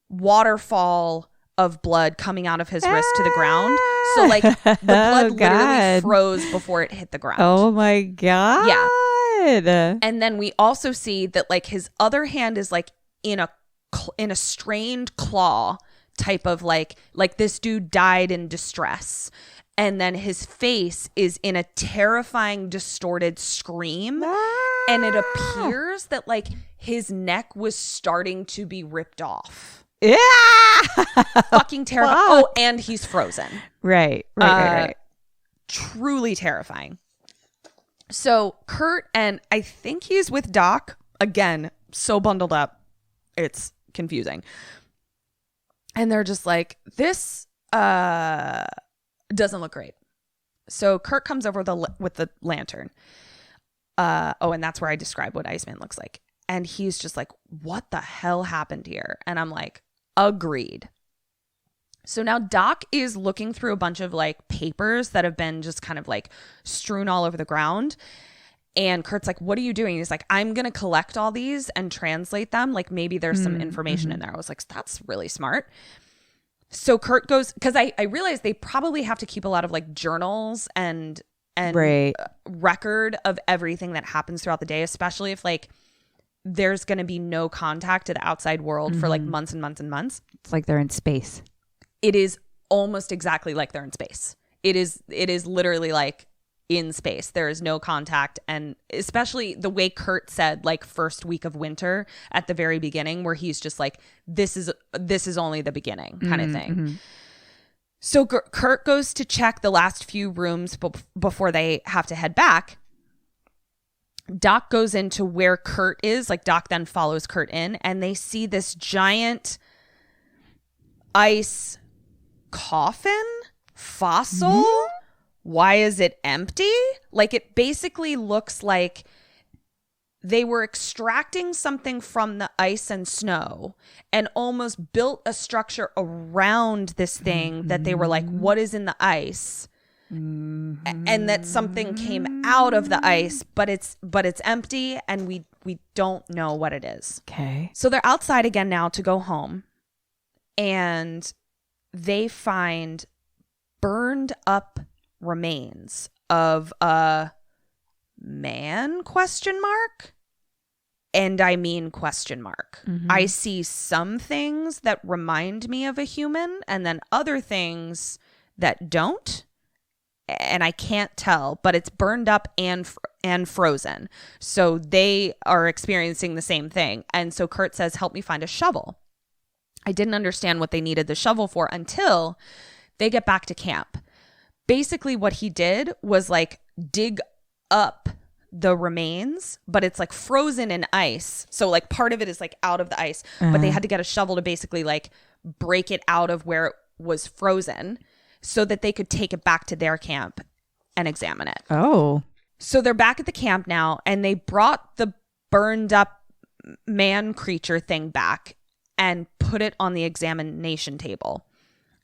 waterfall of blood coming out of his wrist to the ground. So like the blood literally froze before it hit the ground. Oh my God. Yeah. And then we also see that like his other hand is like in a strained claw type of like this dude died in distress. And then his face is in a terrifying, distorted scream. And it appears that like his neck was starting to be ripped off. Yeah. Fucking terrifying. Oh, and he's frozen. Right. Truly terrifying. So Kurt, and I think he's with Doc, again, so bundled up. It's confusing. And they're just like, this doesn't look great. So Kurt comes over with the lantern. And that's where I describe what Iceman looks like. And he's just like, what the hell happened here? And I'm like, agreed. So now Doc is looking through a bunch of like papers that have been just kind of like strewn all over the ground. And Kurt's like, what are you doing? He's like, I'm going to collect all these and translate them. Like maybe there's some information in there. I was like, that's really smart. So Kurt goes, because I realized they probably have to keep a lot of like journals and record of everything that happens throughout the day, especially if like there's going to be no contact to the outside world for like months and months and months. It's like they're in space. It is almost exactly like they're in space. It is literally like in space. There is no contact. And especially the way Kurt said, like first week of winter at the very beginning, where he's just like, this is only the beginning kind of thing. Mm-hmm. So Kurt goes to check the last few rooms before they have to head back. Doc goes into where Kurt is. Like Doc then follows Kurt in, and they see this giant ice coffin fossil. Mm-hmm. Why is it empty? Like it basically looks like they were extracting something from the ice and snow and almost built a structure around this thing that they were like, what is in the ice? And that something came out of the ice, but it's empty, and we don't know what it is. Okay. So they're outside again now to go home, and they find burned up remains of a man ? And I mean ? Mm-hmm. I see some things that remind me of a human, and then other things that don't. And I can't tell, but it's burned up and frozen. So they are experiencing the same thing. And so Kurt says, help me find a shovel. I didn't understand what they needed the shovel for until they get back to camp. Basically what he did was like dig up the remains, but it's like frozen in ice. So like part of it is like out of the ice, but they had to get a shovel to basically like break it out of where it was frozen, so that they could take it back to their camp and examine it. Oh. So they're back at the camp now, and they brought the burned up man creature thing back and put it on the examination table.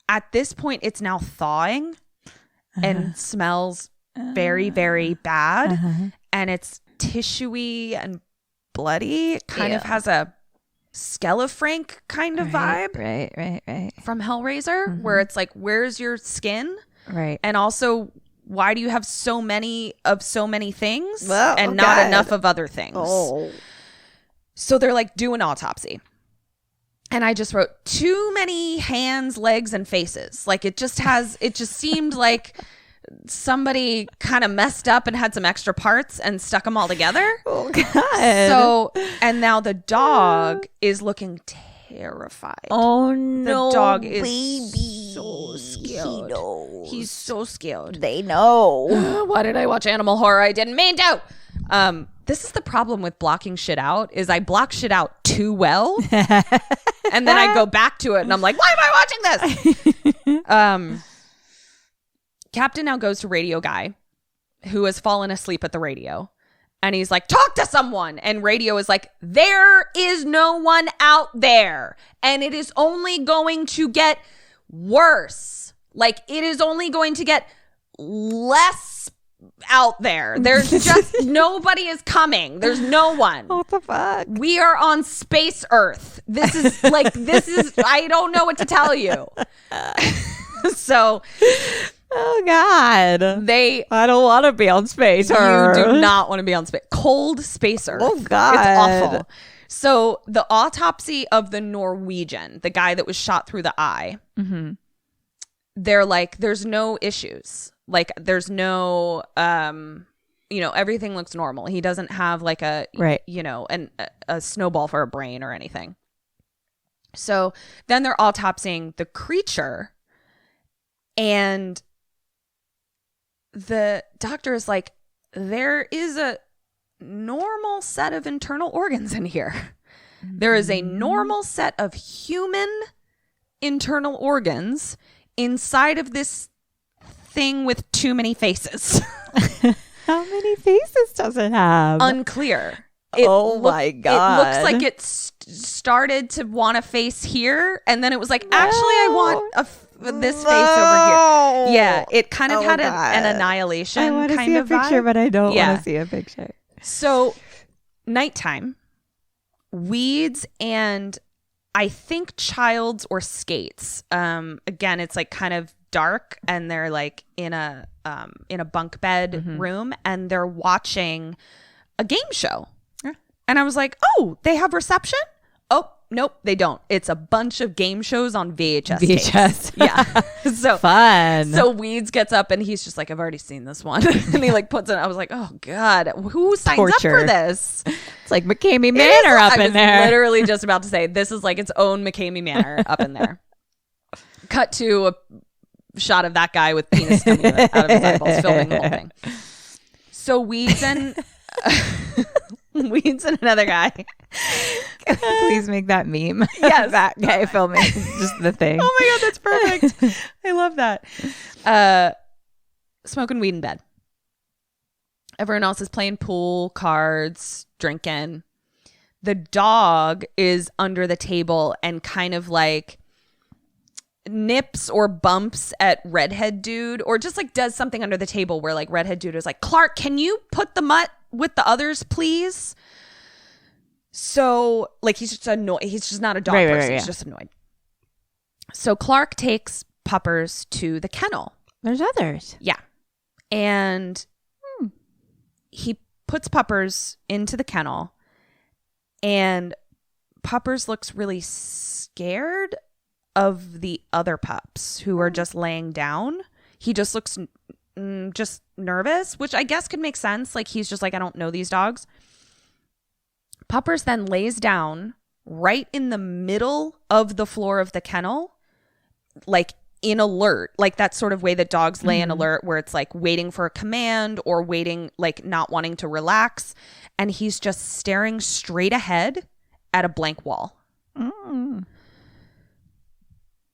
At this point, it's now thawing and smells very, very bad. And it's tissuey and bloody. It kind of has a Skellefrank kind of vibe. Right. From Hellraiser, where it's like, where's your skin? Right. And also, why do you have so many things and not enough of other things? Oh. So they're like, do an autopsy. And I just wrote, too many hands, legs, and faces. Like it just seemed like somebody kind of messed up and had some extra parts and stuck them all together. Oh, God. So, and now the dog is looking terrified. Oh, no. The dog is baby. so scared. He knows. He's so scared. They know. Why did I watch animal horror? I didn't mean to. This is the problem with blocking shit out, is I block shit out too well. And then I go back to it and I'm like, why am I watching this? Captain now goes to radio guy, who has fallen asleep at the radio. And he's like, talk to someone. And radio is like, there is no one out there. And it is only going to get worse. Like, it is only going to get less out there. There's just nobody is coming. There's no one. What the fuck? We are on space Earth. This is I don't know what to tell you. So... Oh, God. I don't want to be on space Earth. You do not want to be on space. Cold space Earth. Oh, God. It's awful. So the autopsy of the Norwegian, the guy that was shot through the eye, they're like, there's no issues. Like, there's no, everything looks normal. He doesn't have like a snowball for a brain or anything. So then they're autopsying the creature, and the doctor is like, there is a normal set of internal organs in here. There is a normal set of human internal organs inside of this thing with too many faces. How many faces does it have? Unclear. My God. It looks like it started to want a face here, and then it was like, actually, I want this face over here. Yeah, it kind of had an annihilation kind of vibe. I want to see a picture, but I don't want to see a picture. So, nighttime, weeds and I think childs or skates. Again, it's like kind of dark, and they're like in a bunk bed room, and they're watching a game show. And I was like, oh, they have reception? Oh, nope, they don't. It's a bunch of game shows on VHS. VHS. Yeah. So fun. So Weeds gets up and he's just like, I've already seen this one. And he like puts it, I was like, oh God, who signs up for this? It's like McCamey Manor up in there. I was literally just about to say, this is like its own McCamey Manor up in there. Cut to a shot of that guy with penis coming out of his eyeballs, filming the whole thing. So Weeds and another guy. Please make that meme. Yes. That guy filming just the thing. Oh my God, that's perfect. I love that. Smoking weed in bed. Everyone else is playing pool, cards, drinking. The dog is under the table and kind of like nips or bumps at redhead dude, or just like does something under the table where like redhead dude is like, Clark, can you put the mutt with the others, please? So like he's just annoyed. He's just not a dog person. He's just annoyed. So Clark takes Puppers to the kennel. There's others. Yeah. And he puts Puppers into the kennel, and Puppers looks really scared of the other pups who are just laying down. He just looks just nervous, which I guess could make sense. Like he's just like, I don't know these dogs. Puppers then lays down right in the middle of the floor of the kennel, like in alert, like that sort of way that dogs lay in alert, where it's like waiting for a command or waiting, like not wanting to relax. And he's just staring straight ahead at a blank wall.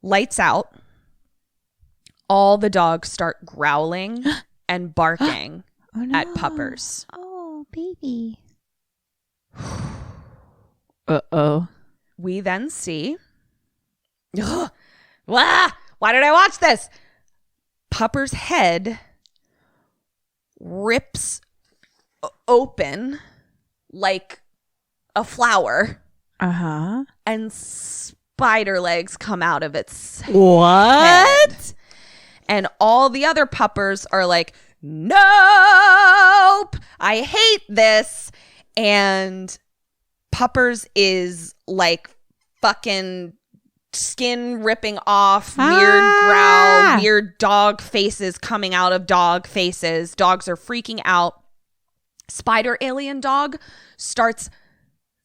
Lights out. All the dogs start growling and barking at Puppers. Oh, baby. Uh-oh. We then see... Ugh, why did I watch this? Puppers' head rips open like a flower. Uh-huh. And spider legs come out of its What? head. And all the other puppers are like, nope, I hate this. And Puppers is like fucking skin ripping off, weird growl, weird dog faces coming out of dog faces. Dogs are freaking out. Spider alien dog starts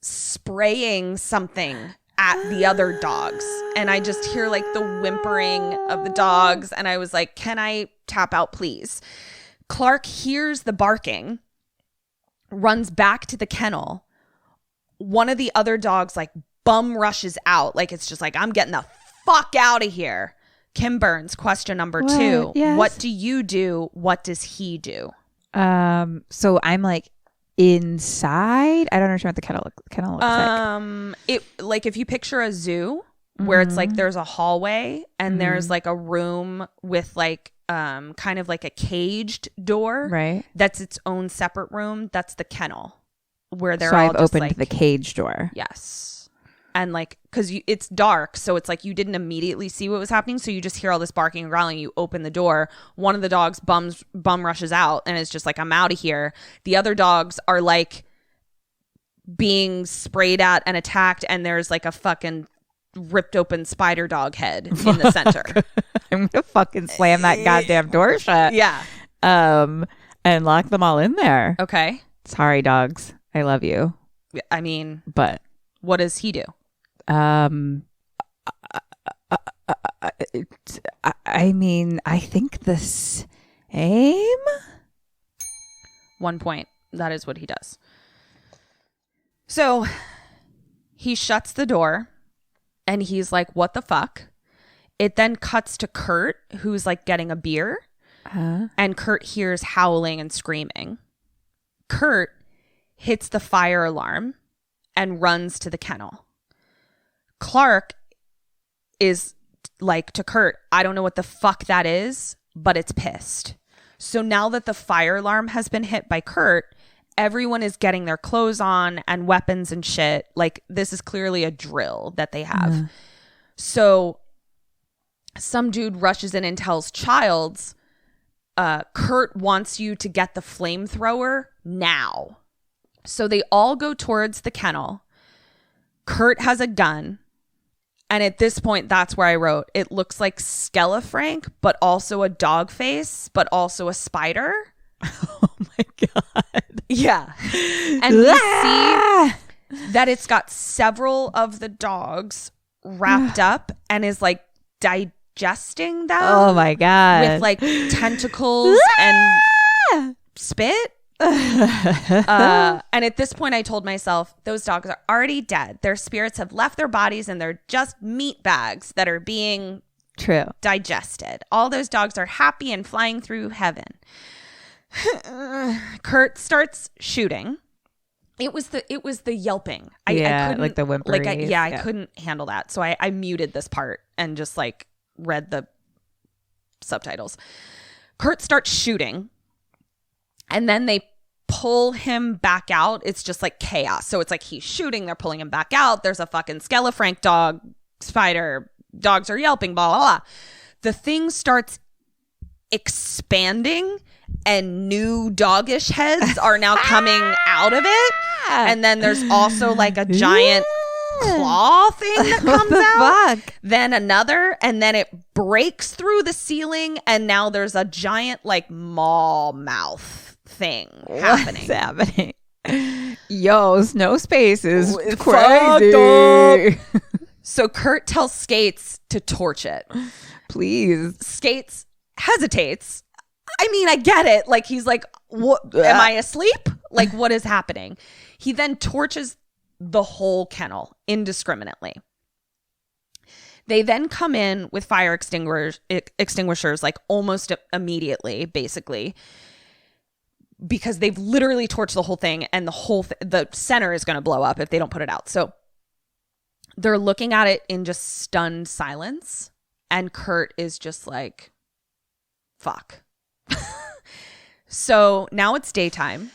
spraying something at the other dogs, and I just hear like the whimpering of the dogs, and I was like, can I tap out, please? Clark hears the barking, runs back to the kennel. One of the other dogs like bum rushes out, like it's just like, I'm getting the fuck out of here. Kim Burns, question number 2. Yes. What do you do? What does he do? So I'm like inside. I don't understand what the kennel looks like. It like if you picture a zoo where it's like there's a hallway and there's like a room with like kind of like a caged door, right? That's its own separate room. That's the kennel where they're so all I've just opened like, the cage door. Yes. And like, because it's dark, so it's like you didn't immediately see what was happening, so you just hear all this barking and growling. You open the door, one of the dogs bum rushes out, and it's just like, I'm out of here. The other dogs are like being sprayed at and attacked, and there's like a fucking ripped open spider dog head in the center. I'm gonna fucking slam that goddamn door shut. Yeah. And lock them all in there. Okay. Sorry, dogs. I love you. I mean, but what does he do? I mean, I think the same. one point. That is what he does. So he shuts the door and he's like, what the fuck? It then cuts to Kurt, who's like getting a beer. And Kurt hears howling and screaming. Kurt hits the fire alarm and runs to the kennel. Clark is like to Kurt, I don't know what the fuck that is, but it's pissed. So now that the fire alarm has been hit by Kurt, everyone is getting their clothes on and weapons and shit. Like, this is clearly a drill that they have. So some dude rushes in and tells Childs, Kurt wants you to get the flamethrower now. So they all go towards the kennel. Kurt has a gun. And at this point, that's where I wrote, it looks like Skellefrank, but also a dog face, but also a spider. Oh my God. Yeah. And we see that it's got several of the dogs wrapped up and is like digesting them. Oh my God. With like tentacles and spit. And at this point I told myself, those dogs are already dead. Their spirits have left their bodies and they're just meat bags that are being digested. All those dogs are happy and flying through heaven. Kurt starts shooting. It was the yelping. I couldn't, like the whimpering. I couldn't handle that. So I muted this part and just like read the subtitles. Kurt starts shooting. And then they pull him back out. It's just like chaos. So it's like he's shooting. They're pulling him back out. There's a fucking Skellefrank dog, spider. Dogs are yelping, blah, blah, blah. The thing starts expanding and new doggish heads are now coming out of it. And then there's also like a giant claw thing that comes out. Fuck? Then another, and then it breaks through the ceiling. And now there's a giant like maw mouth thing happening. What's happening? Yo, Snow Space is It's crazy. So Kurt tells Skates to torch it. Please. Skates hesitates. I mean, I get it. Like, he's like, what? Am I asleep? Like, what is happening? He then torches the whole kennel indiscriminately. They then come in with fire extinguishers like almost immediately, basically, because they've literally torched the whole thing, and the center is going to blow up if they don't put it out. So they're looking at it in just stunned silence, and Kurt is just like, fuck. So now it's daytime,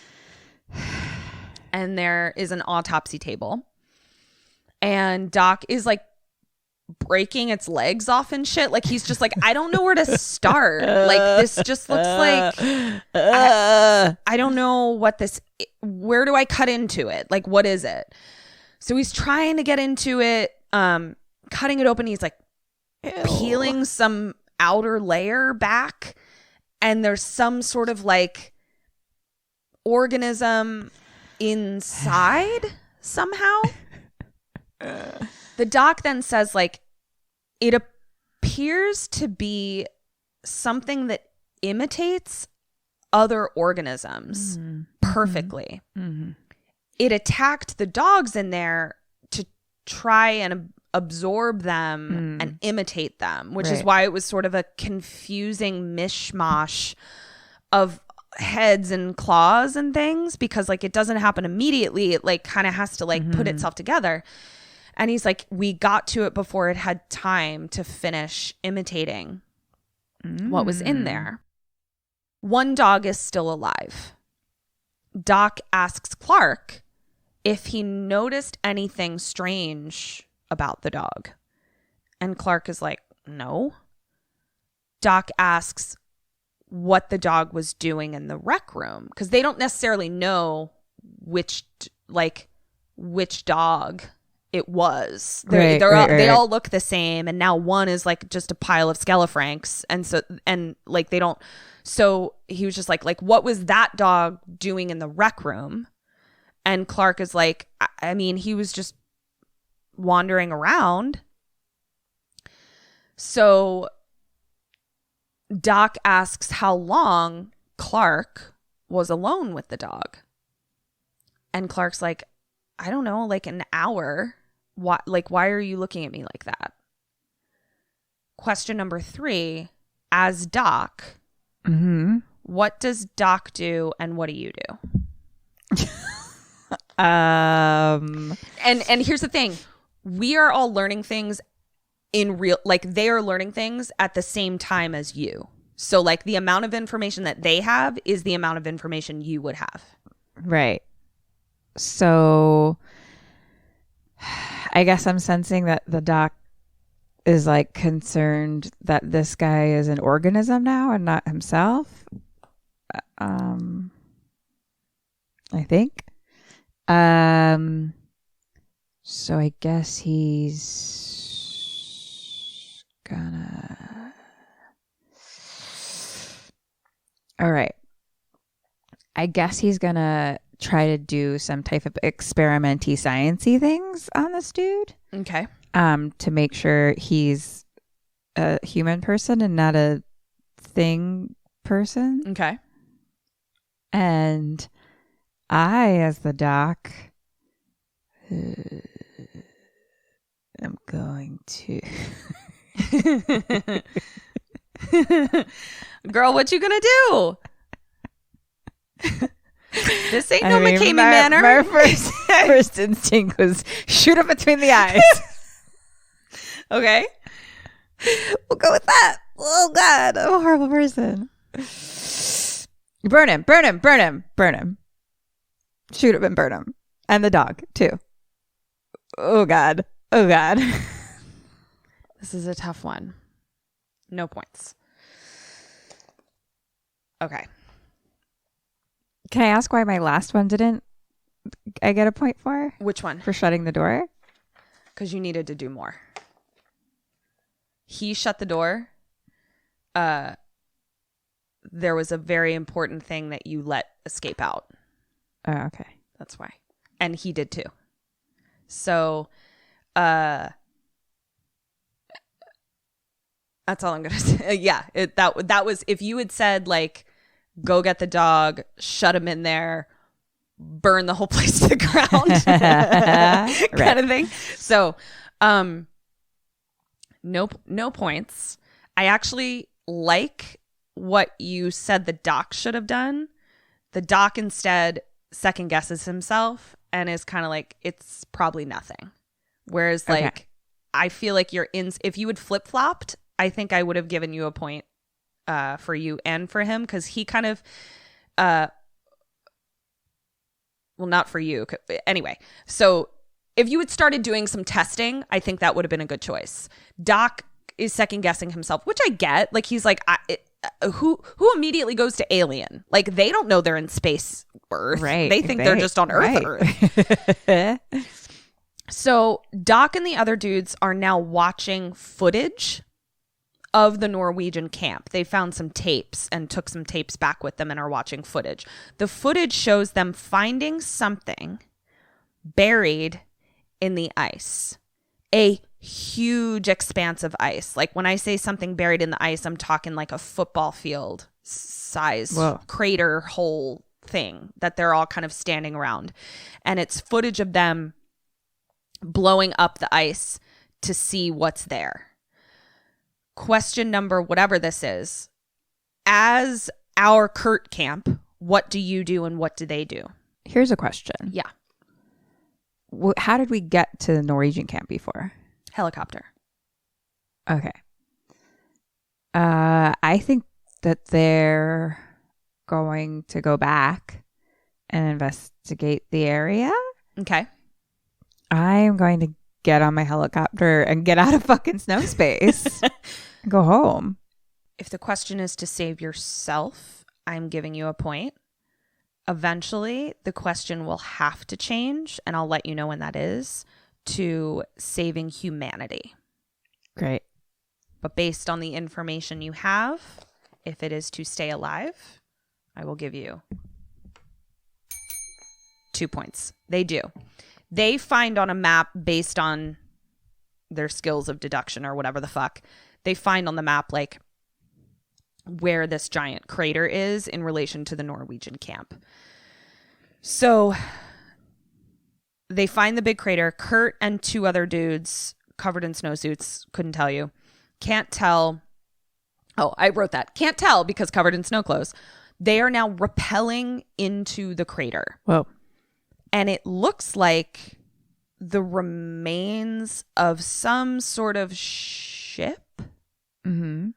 and there is an autopsy table, and Doc is like breaking its legs off and shit. Like, he's just like, I don't know where to start. Like, this just looks like I don't know where do I cut into it? Like, what is it? So he's trying to get into it, cutting it open. He's like peeling some outer layer back, and there's some sort of like organism inside somehow. The doc then says, like, it appears to be something that imitates other organisms perfectly. Mm-hmm. It attacked the dogs in there to try and absorb them and imitate them, which is why it was sort of a confusing mishmash of heads and claws and things, because like it doesn't happen immediately. It like kind of has to like put itself together. And he's like, we got to it before it had time to finish imitating what was in there. One dog is still alive. Doc asks Clark if he noticed anything strange about the dog. And Clark is like, no. Doc asks what the dog was doing in the rec room, because they don't necessarily know which dog it was. They all look the same, and now one is like just a pile of Skellefranks, and like they don't. So he was just like what was that dog doing in the rec room? And Clark is like, I mean, he was just wandering around. So Doc asks how long Clark was alone with the dog. And Clark's like, I don't know, like an hour. Why are you looking at me like that? Question number 3, as Doc, what does Doc do and what do you do? And here's the thing. We are all learning things in real, like they are learning things at the same time as you. So like the amount of information that they have is the amount of information you would have. Right. So I guess I'm sensing that the doc is like concerned that this guy is an organism now and not himself. I think. So I guess he's gonna. All right. I guess he's gonna try to do some type of experimenty sciencey things on this dude. Okay. To make sure he's a human person and not a thing person. Okay. And I, as the doc, am going to. Girl, what you gonna do? This ain't no McCamey Manor. My first instinct was shoot him between the eyes. Okay. We'll go with that. Oh, God. I'm a horrible person. Burn him. Burn him. Burn him. Burn him. Shoot him and burn him. And the dog, too. Oh, God. Oh, God. This is a tough one. No points. Okay. Can I ask why my last one didn't I get a point for? Which one? For shutting the door? Because you needed to do more. He shut the door. There was a very important thing that you let escape out. Oh, okay. That's why. And he did too. So, that's all I'm going to say. Yeah. That was, if you had said like, go get the dog, shut him in there, burn the whole place to the ground kind of thing. So, no points. I actually like what you said the doc should have done. The doc instead second guesses himself and is kind of like, it's probably nothing. Whereas like, I feel like if you had flip-flopped, I think I would have given you a point for you and for him, because he kind of well, not for you anyway. So if you had started doing some testing, I think that would have been a good choice. Doc is second guessing himself, which I get. Like he's like, who immediately goes to Alien? Like they don't know they're in space Earth. Right. They think they're just on Earth. So Doc and the other dudes are now watching footage of the Norwegian camp. They found some tapes and took some tapes back with them and are watching footage. The footage shows them finding something buried in the ice. A huge expanse of ice. Like when I say something buried in the ice, I'm talking like a football field size crater hole thing that they're all kind of standing around. And it's footage of them blowing up the ice to see what's there. Question number, whatever this is, as our Kurt camp, what do you do and what do they do? Here's a question. Yeah. How did we get to the Norwegian camp before? Helicopter. Okay. I think that they're going to go back and investigate the area. Okay. I am going to get on my helicopter and get out of fucking snow space. Go home. If the question is to save yourself, I'm giving you a point. Eventually, the question will have to change, and I'll let you know when that is, to saving humanity. Great. But based on the information you have, if it is to stay alive, I will give you 2 points. They do. They find on a map based on their skills of deduction or whatever the fuck. They find on the map like where this giant crater is in relation to the Norwegian camp. So they find the big crater. Kurt and 2 other dudes covered in snowsuits, couldn't tell you. Can't tell. Oh, I wrote that. Can't tell because covered in snow clothes. They are now rappelling into the crater. Whoa. And it looks like the remains of some sort of ship. Mm-hmm.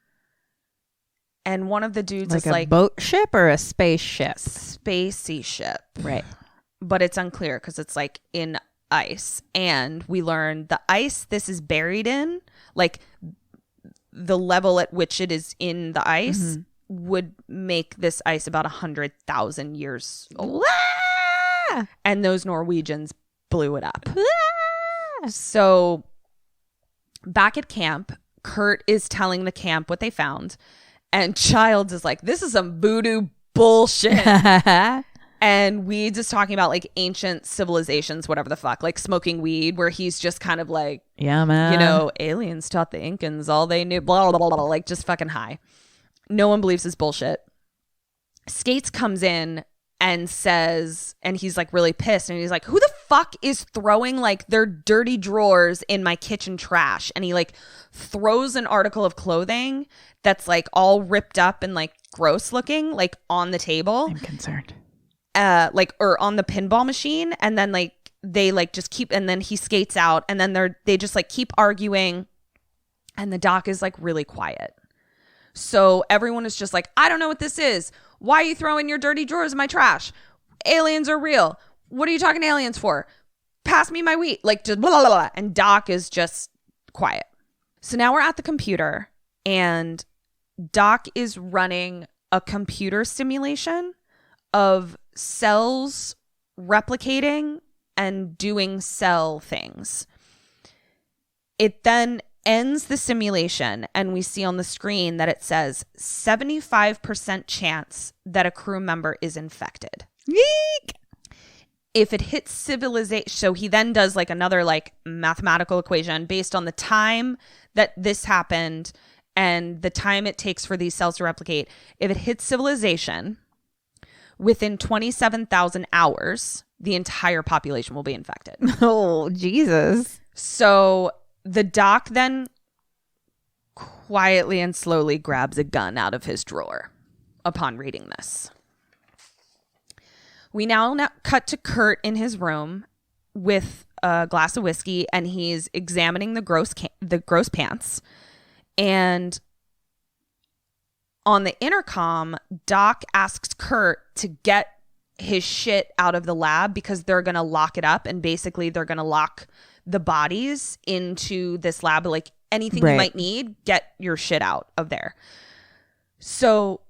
And one of the dudes like is a like... boat ship or a spaceship? Spacey ship. Right. But it's unclear because it's like in ice. And we learned the ice this is buried in, like the level at which it is in the ice would make this ice about 100,000 years old. And those Norwegians blew it up. So back at camp, Kurt is telling the camp what they found. And Childs is like, this is some voodoo bullshit. And Weeds is talking about like ancient civilizations, whatever the fuck, like smoking weed, where he's just kind of like, yeah, man. You know, aliens taught the Incans all they knew, blah, blah, blah, blah, like just fucking high. No one believes his bullshit. Skates comes in and says, and he's like really pissed. And he's like, who the fuck is throwing like their dirty drawers in my kitchen trash? And he like throws an article of clothing that's like all ripped up and like gross looking, like on the table. I'm concerned. Like, or on the pinball machine. And then like, they like just keep, and then he skates out and then they just like keep arguing. And the doc is like really quiet. So everyone is just like, I don't know what this is. Why are you throwing your dirty drawers in my trash? Aliens are real. What are you talking to aliens for? Pass me my wheat. Like just blah, blah, blah. And Doc is just quiet. So now we're at the computer and Doc is running a computer simulation of cells replicating and doing cell things. It then ends the simulation and we see on the screen that it says 75% chance that a crew member is infected. Yeek! If it hits civilization, so he then does like another like mathematical equation based on the time that this happened and the time it takes for these cells to replicate. If it hits civilization within 27,000 hours, the entire population will be infected. Oh, Jesus. So the doc then quietly and slowly grabs a gun out of his drawer upon reading this. We now cut to Kurt in his room with a glass of whiskey, and he's examining the gross pants. And on the intercom, Doc asks Kurt to get his shit out of the lab because they're going to lock it up, and basically they're going to lock the bodies into this lab. Like anything you might need, get your shit out of there. So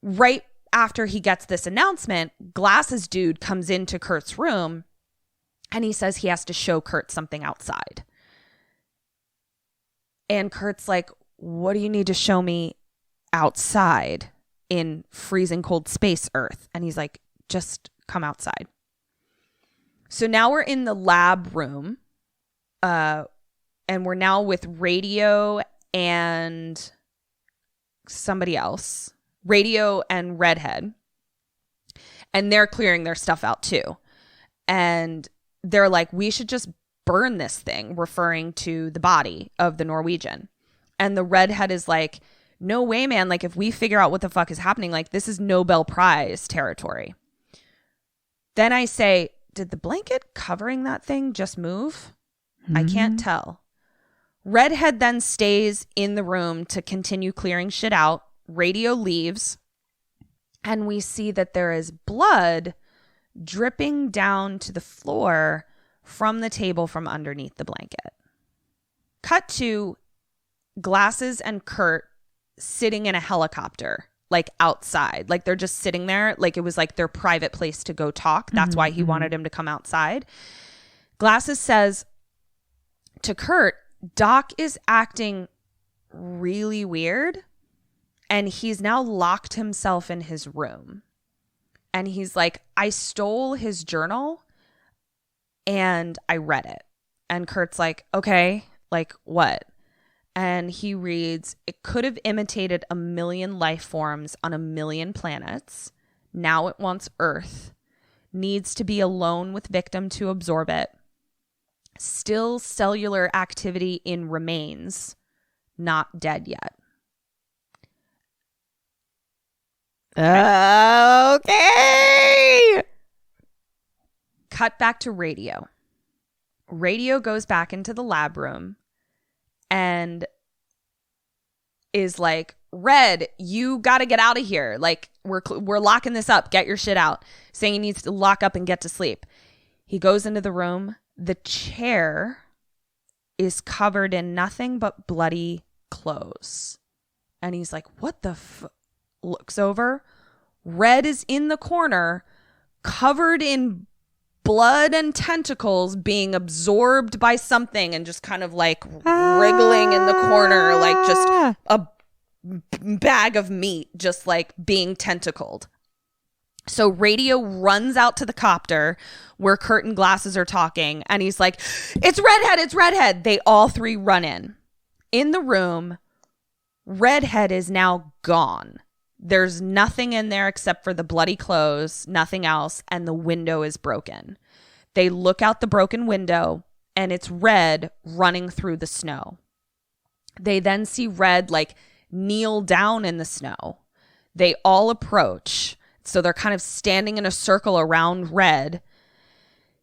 right after he gets this announcement, Glasses dude comes into Kurt's room and he says he has to show Kurt something outside. And Kurt's like, what do you need to show me outside in freezing cold space Earth? And he's like, just come outside. So now we're in the lab room, and we're now with Radio and somebody else, Radio and Redhead, and they're clearing their stuff out too. And they're like, we should just burn this thing, referring to the body of the Norwegian. And the Redhead is like, no way, man. Like, if we figure out what the fuck is happening, like, this is Nobel Prize territory. Then I say, did the blanket covering that thing just move? I can't tell. Redhead then stays in the room to continue clearing shit out. Radio leaves. And we see that there is blood dripping down to the floor from the table from underneath the blanket. Cut to Glasses and Kurt sitting in a helicopter, like outside. Like they're just sitting there. Like it was like their private place to go talk. That's why he wanted him to come outside. Glasses says to Kurt, Doc is acting really weird. And he's now locked himself in his room. And he's like, I stole his journal and I read it. And Kurt's like, okay, like what? And he reads, it could have imitated 1 million life forms on 1 million planets. Now it wants Earth. Needs to be alone with victim to absorb it. Still cellular activity in remains. Not dead yet. Okay. Cut back to radio. Radio goes back into the lab room and is like, Red, you got to get out of here. Like, we're locking this up. Get your shit out. Saying he needs to lock up and get to sleep. He goes into the room. The chair is covered in nothing but bloody clothes. And he's like, what the looks over. Red is in the corner, covered in blood and tentacles, being absorbed by something and just kind of like wriggling in the corner, like just a bag of meat, just like being tentacled. So Radio runs out to the copter where Kurt and Glasses are talking, and he's like, it's Redhead, it's Redhead. They all three run in. In the room, Redhead is now gone. There's nothing in there except for the bloody clothes, nothing else, and the window is broken. They look out the broken window, and it's Red running through the snow. They then see Red like kneel down in the snow. They all approach. So they're kind of standing in a circle around Red.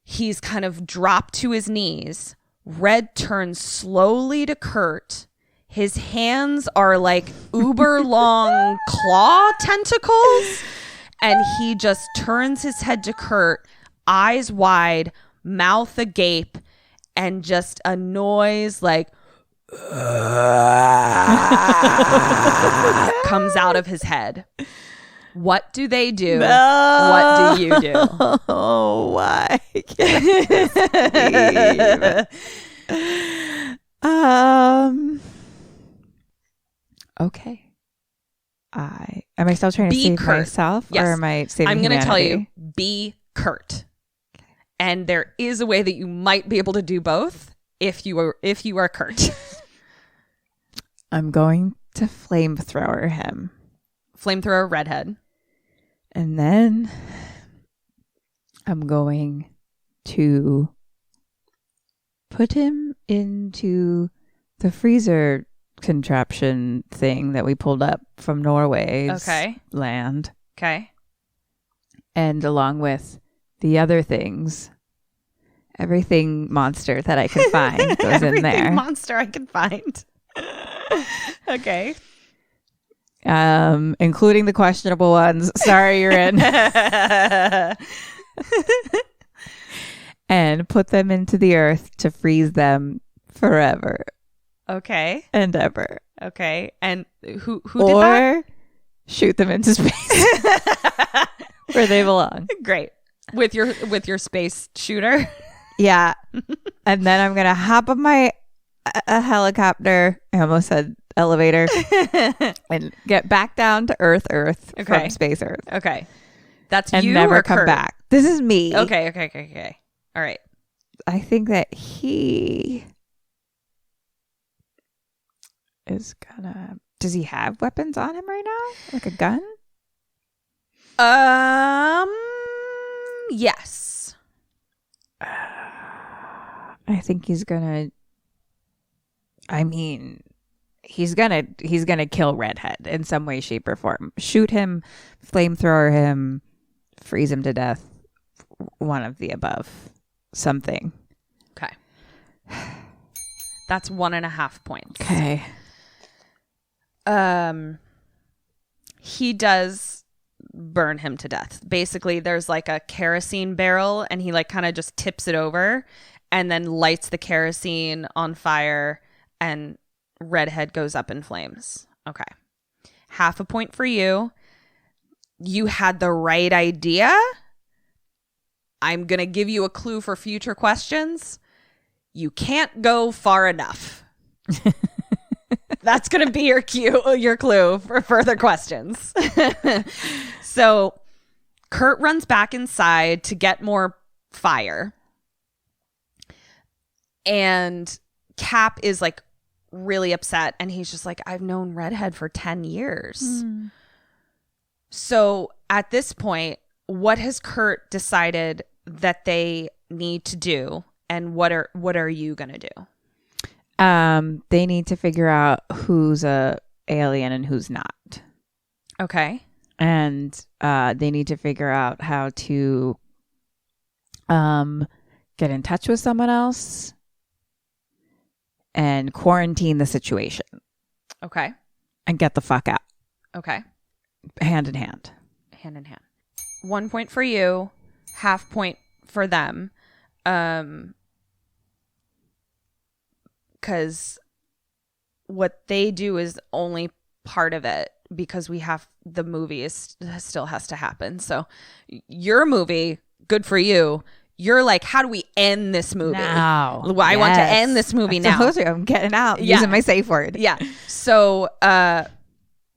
He's kind of dropped to his knees. Red turns slowly to Kurt. His hands are like uber long claw tentacles. And he just turns his head to Kurt, eyes wide, mouth agape, and just a noise like comes out of his head. What do they do? No. What do you do? Oh, why? Okay. Am I still trying to save Kurt. myself, yes. or am I saving I'm going to tell you, humanity? be Kurt. Okay. And there is a way that you might be able to do both if you are Kurt. I'm going to flamethrower him. Flamethrower Redhead. And then I'm going to put him into the freezer contraption thing that we pulled up from Norway's land. Okay. And along with the other things, everything monster that I can find goes in there. Everything monster I can find. Okay. Including the questionable ones. Sorry, you're in. And put them into the earth to freeze them forever. Okay. And ever. Okay. And who did that? Or shoot them into space where they belong. Great. With your space shooter. Yeah. And then I'm gonna hop on a helicopter. I almost said elevator. And get back down to Earth from space Earth. Okay. That's and you never or come Kurt? back. This is me. Okay. All right. I think that he is gonna. Does he have weapons on him right now? Like a gun? Yes. I think he's gonna. I mean, he's gonna kill Redhead in some way, shape, or form. Shoot him, flamethrower him, freeze him to death. One of the above. Something. Okay. That's 1.5 points. Okay. He does burn him to death. Basically, there's like a kerosene barrel, and he like kind of just tips it over, and then lights the kerosene on fire, and Redhead goes up in flames. Okay. 0.5 point for you. You had the right idea. I'm going to give you a clue for future questions. You can't go far enough. That's going to be your clue for further questions. So Kurt runs back inside to get more fire. And Cap is like really upset. And he's just like, I've known Redhead for 10 years. So at this point, what has Kurt decided that they need to do? And what are you going to do? They need to figure out who's a alien and who's not. Okay. And they need to figure out how to get in touch with someone else and quarantine the situation. Okay. And get the fuck out. Okay. Hand in hand. Hand in hand. 1 point for you, half point for them. Because what they do is only part of it, because the movie still has to happen. So your movie, good for you. You're like, how do we end this movie? Now. I want to end this movie now. I'm getting out using my safe word. Yeah. So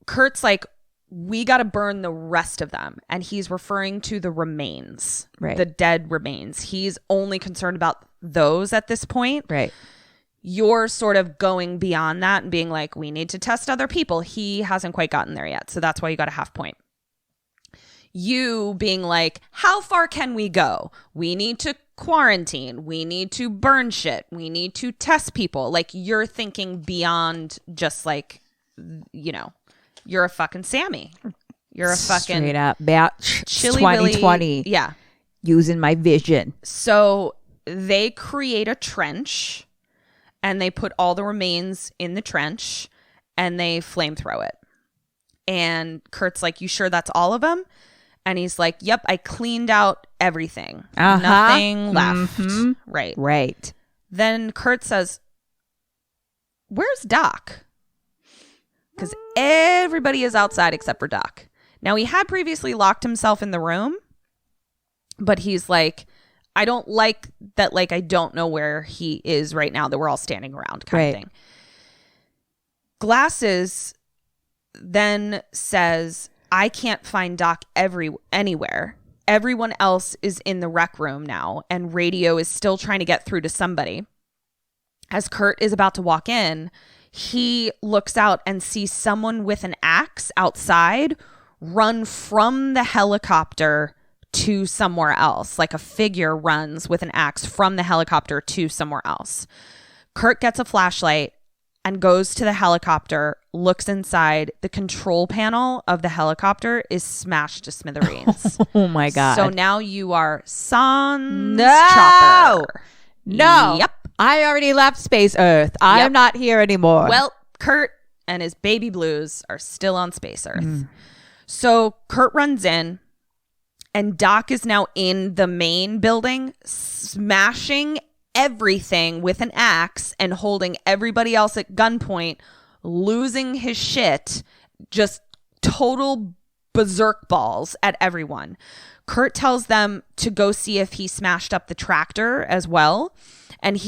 Kurt's like, we got to burn the rest of them. And he's referring to the remains, right? The dead remains. He's only concerned about those at this point. Right. You're sort of going beyond that and being like, we need to test other people. He hasn't quite gotten there yet. So that's why you got a half point. You being like, how far can we go? We need to quarantine. We need to burn shit. We need to test people. Like, you're thinking beyond just like, you know, you're a fucking Sammy. You're a fucking straight up batch chilly 2020. Willy. Yeah. Using my vision. So they create a trench and they put all the remains in the trench and they flamethrow it. And Kurt's like, you sure that's all of them? And he's like, yep, I cleaned out everything. Nothing left. Mm-hmm. Right. Then Kurt says, where's Doc? Because everybody is outside except for Doc. Now, he had previously locked himself in the room, but he's like, I don't like that, like, I don't know where he is right now, that we're all standing around kind of thing. Glasses then says, I can't find Doc anywhere. Everyone else is in the rec room now, and radio is still trying to get through to somebody. As Kurt is about to walk in, he looks out and sees someone with an axe outside run from the helicopter to somewhere else. Like a figure runs with an axe from the helicopter to somewhere else. Kurt gets a flashlight and goes to the helicopter, looks inside. The control panel of the helicopter is smashed to smithereens. Oh my God. So now you are sans chopper. No. Yep. I already left Space Earth. I am not here anymore. Well, Kurt and his baby blues are still on Space Earth. So Kurt runs in, and Doc is now in the main building, smashing everything with an axe and holding everybody else at gunpoint, losing his shit, just total berserk balls at everyone. Kurt tells them to go see if he smashed up the tractor as well. And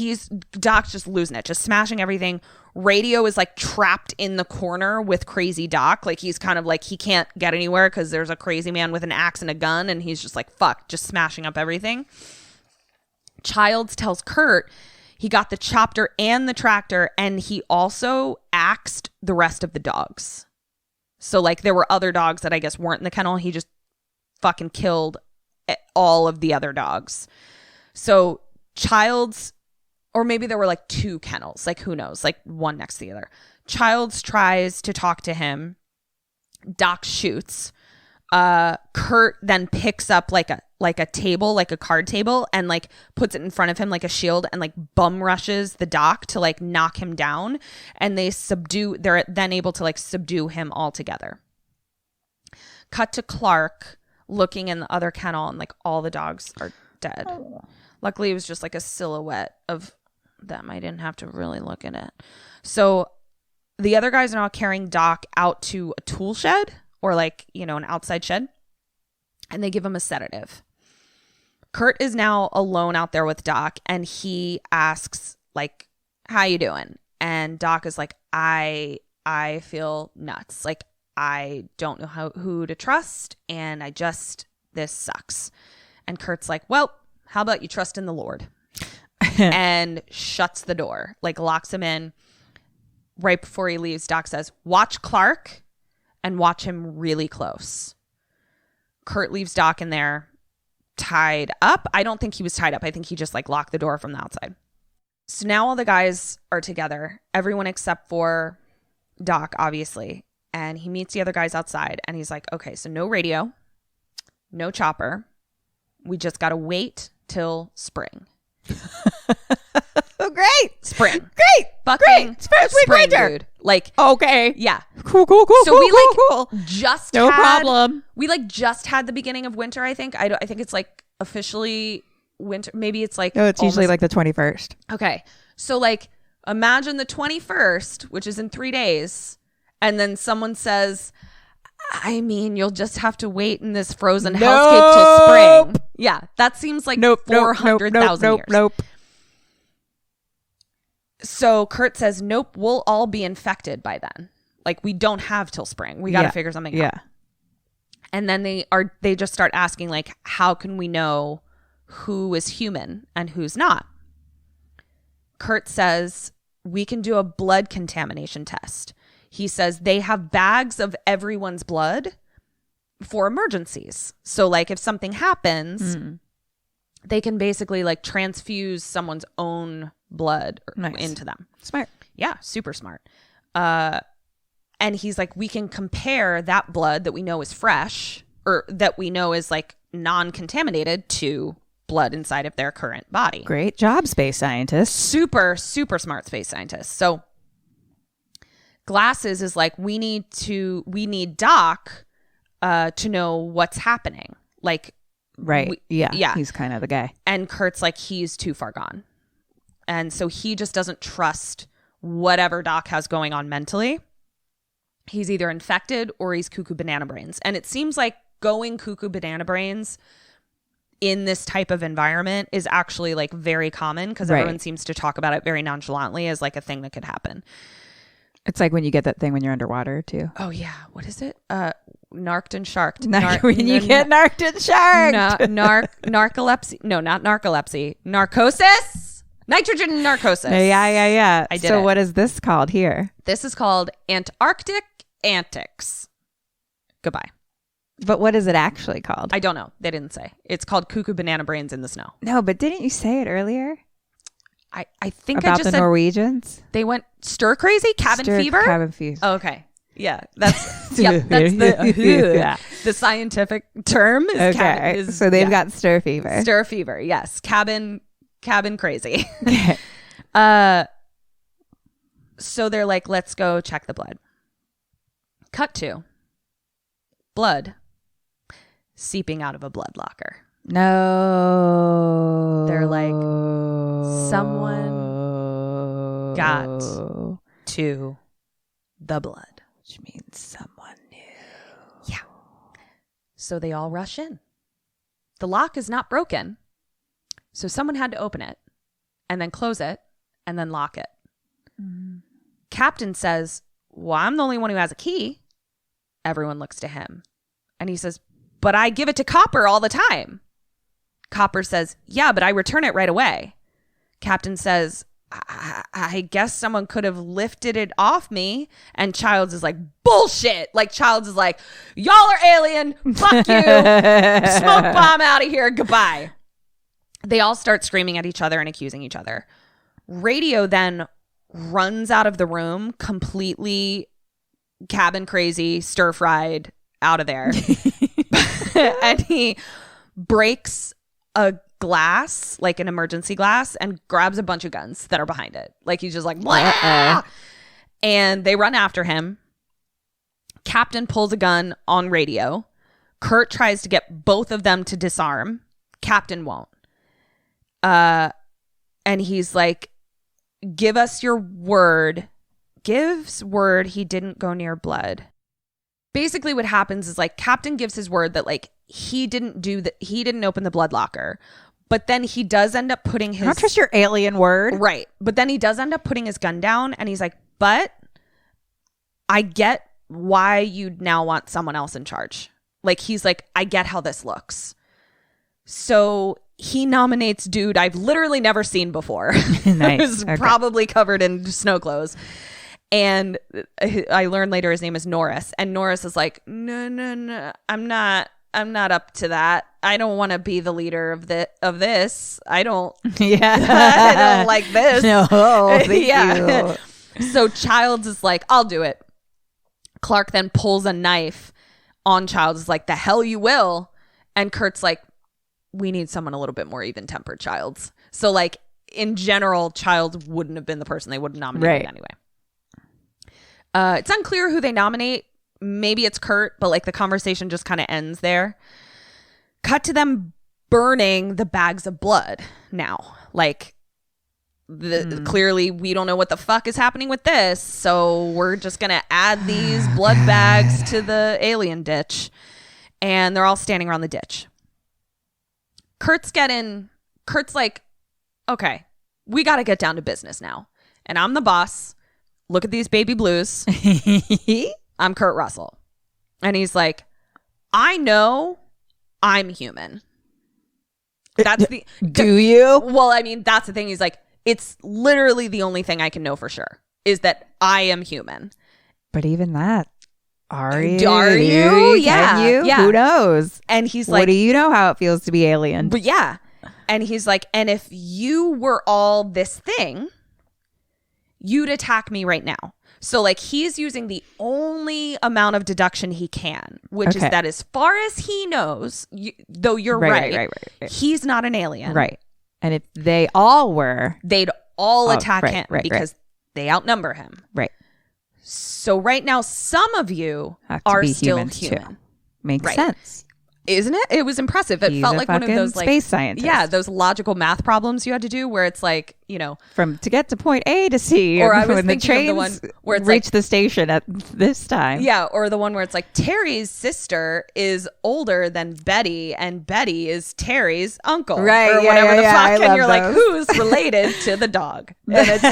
Doc's just losing it, just smashing everything. Radio is like trapped in the corner with crazy Doc. Like, he's kind of like, he can't get anywhere because there's a crazy man with an axe and a gun. And he's just like, fuck, just smashing up everything. Childs tells Kurt he got the chopper and the tractor, and he also axed the rest of the dogs. So, like, there were other dogs that I guess weren't in the kennel. He just fucking killed all of the other dogs. So Childs, or maybe there were like two kennels, like who knows, like one next to the other. Childs tries to talk to him. Doc shoots. Kurt then picks up like a table, like a card table, and like puts it in front of him like a shield, and like bum rushes the Doc to like knock him down. And they're then able to like subdue him altogether. Cut to Clark looking in the other kennel, and like all the dogs are dead. Oh. Luckily, it was just like a silhouette of them. I didn't have to really look at it. So the other guys are now carrying Doc out to a tool shed, or like, you know, an outside shed, and they give him a sedative. Kurt is now alone out there with Doc, and he asks like, how you doing? And Doc is like, I feel nuts. Like, I don't know who to trust, and this sucks. And Kurt's like, well, how about you trust in the Lord? And shuts the door, like locks him in. right before he leaves, Doc says, watch Clark and watch him really close. Kurt leaves Doc in there tied up. I don't think he was tied up. I think he just like locked the door from the outside. So now all the guys are together, everyone except for Doc, obviously. And he meets the other guys outside and he's like, okay, so no radio, no chopper. We just got to wait till spring. Oh, great. Spring. Great. Fucking spring, dude. Like, okay. yeah. Cool. So we like just no had, problem. We like just had the beginning of winter, I think. I think it's like officially winter. Maybe it's like. No, it's usually like the 21st. Okay. So like imagine the 21st, which is in 3 days. And then someone says, I mean, you'll just have to wait in this frozen hellscape till spring. Yeah. That seems like 400,000 years. Nope. So Kurt says, nope, we'll all be infected by then. Like, we don't have till spring. We got to figure something out. And then they just start asking, like, how can we know who is human and who's not? Kurt says, we can do a blood contamination test. He says they have bags of everyone's blood for emergencies. So, like, if something happens, they can basically, like, transfuse someone's own blood into them. Smart. Yeah, super smart. And he's like, we can compare that blood that we know is fresh or that we know is like non-contaminated to blood inside of their current body. Great job, space scientists. Super, super smart space scientists. So Glasses is like, we need Doc to know what's happening. Like, right. Yeah. He's kind of the guy. And Kurt's like, he's too far gone. And so he just doesn't trust whatever Doc has going on mentally. He's either infected or he's cuckoo banana brains. And it seems like going cuckoo banana brains in this type of environment is actually like very common because everyone seems to talk about it very nonchalantly as like a thing that could happen. It's like when you get that thing when you're underwater too. Oh yeah. What is it? Narked and sharked. When you get narked and sharked. Narcolepsy. No, not narcolepsy. Narcosis. Nitrogen narcosis. Yeah. I did So it. what is this called here? This is called Antarctic Antics. Goodbye. But what is it actually called? I don't know. They didn't say. It's called cuckoo banana brains in the snow. No, but didn't you say it earlier? I think about I just the said Norwegians. they went stir crazy cabin fever. Cabin fever. Oh, okay. Yeah, that's the the scientific term. Is okay, so they've got stir fever. Stir fever. Yes, cabin crazy. So they're like, let's go check the blood. Cut to blood seeping out of a blood locker. No. They're like, someone got to the blood. Which means someone knew. Yeah. So they all rush in. The lock is not broken. So someone had to open it and then close it and then lock it. Mm. Captain says, well, I'm the only one who has a key. Everyone looks to him. And he says, but I give it to Copper all the time. Copper says, yeah, but I return it right away. Captain says, I guess someone could have lifted it off me. And Childs is like, bullshit. Like, Childs is like, y'all are alien. Fuck you. Smoke bomb out of here. Goodbye. They all start screaming at each other and accusing each other. Radio then runs out of the room completely cabin crazy, stir-fried, out of there. And he breaks a glass, like an emergency glass, and grabs a bunch of guns that are behind it. Like, he's just like, blah! And they run after him. Captain pulls a gun on radio. Kurt tries to get both of them to disarm. Captain won't. And he's like, give us your word. Gives word he didn't go near blood. Basically what happens is like Captain gives his word that like he didn't open the blood locker, but then he does end up putting his... I don't trust your alien word. Right. But then he does end up putting his gun down and he's like, but I get why you'd now want someone else in charge. Like, he's like, I get how this looks. So he nominates dude I've literally never seen before. Nice. Who's probably covered in snow clothes. And I learned later his name is Norris. And Norris is like, no, I'm not up to that. I don't want to be the leader of this. I don't I don't like this. No, thank you. So Childs is like, I'll do it. Clark then pulls a knife on Childs, is like, the hell you will. And Kurt's like, we need someone a little bit more even-tempered, Childs. So like in general, Childs wouldn't have been the person they would have nominated anyway. It's unclear who they nominate. Maybe it's Kurt, but like the conversation just kind of ends there. Cut to them burning the bags of blood now. Like clearly we don't know what the fuck is happening with this, so we're just gonna add these blood bags to the alien ditch. And they're all standing around the ditch. Kurt's like, okay, we gotta get down to business now. And I'm the boss. Look at these baby blues. I'm Kurt Russell. And he's like, I know I'm human. That's the Do you? Well, I mean, that's the thing. He's like, it's literally the only thing I can know for sure is that I am human. But even that, are you? Yeah. Can you? Yeah. Who knows? And he's like, what do you know how it feels to be alien? But yeah. And he's like, and if you were all this thing, you'd attack me right now. So like he's using the only amount of deduction he can, which is that as far as he knows, though you're right, he's not an alien. Right. And if they all were, they'd all attack him because they outnumber him. Right. So right now, some of you are still human. Too. Makes sense. Isn't it? It was impressive. It felt like one of those like space scientists. Yeah, those logical math problems you had to do where it's like, you know, from to get to point A to C. Or I was when the thinking trains of the one where it's reach like, the station at this time. Yeah, or the one where it's like Terry's sister is older than Betty and Betty is Terry's uncle. Right. Or whatever the fuck. And you're like, who's related to the dog? And it's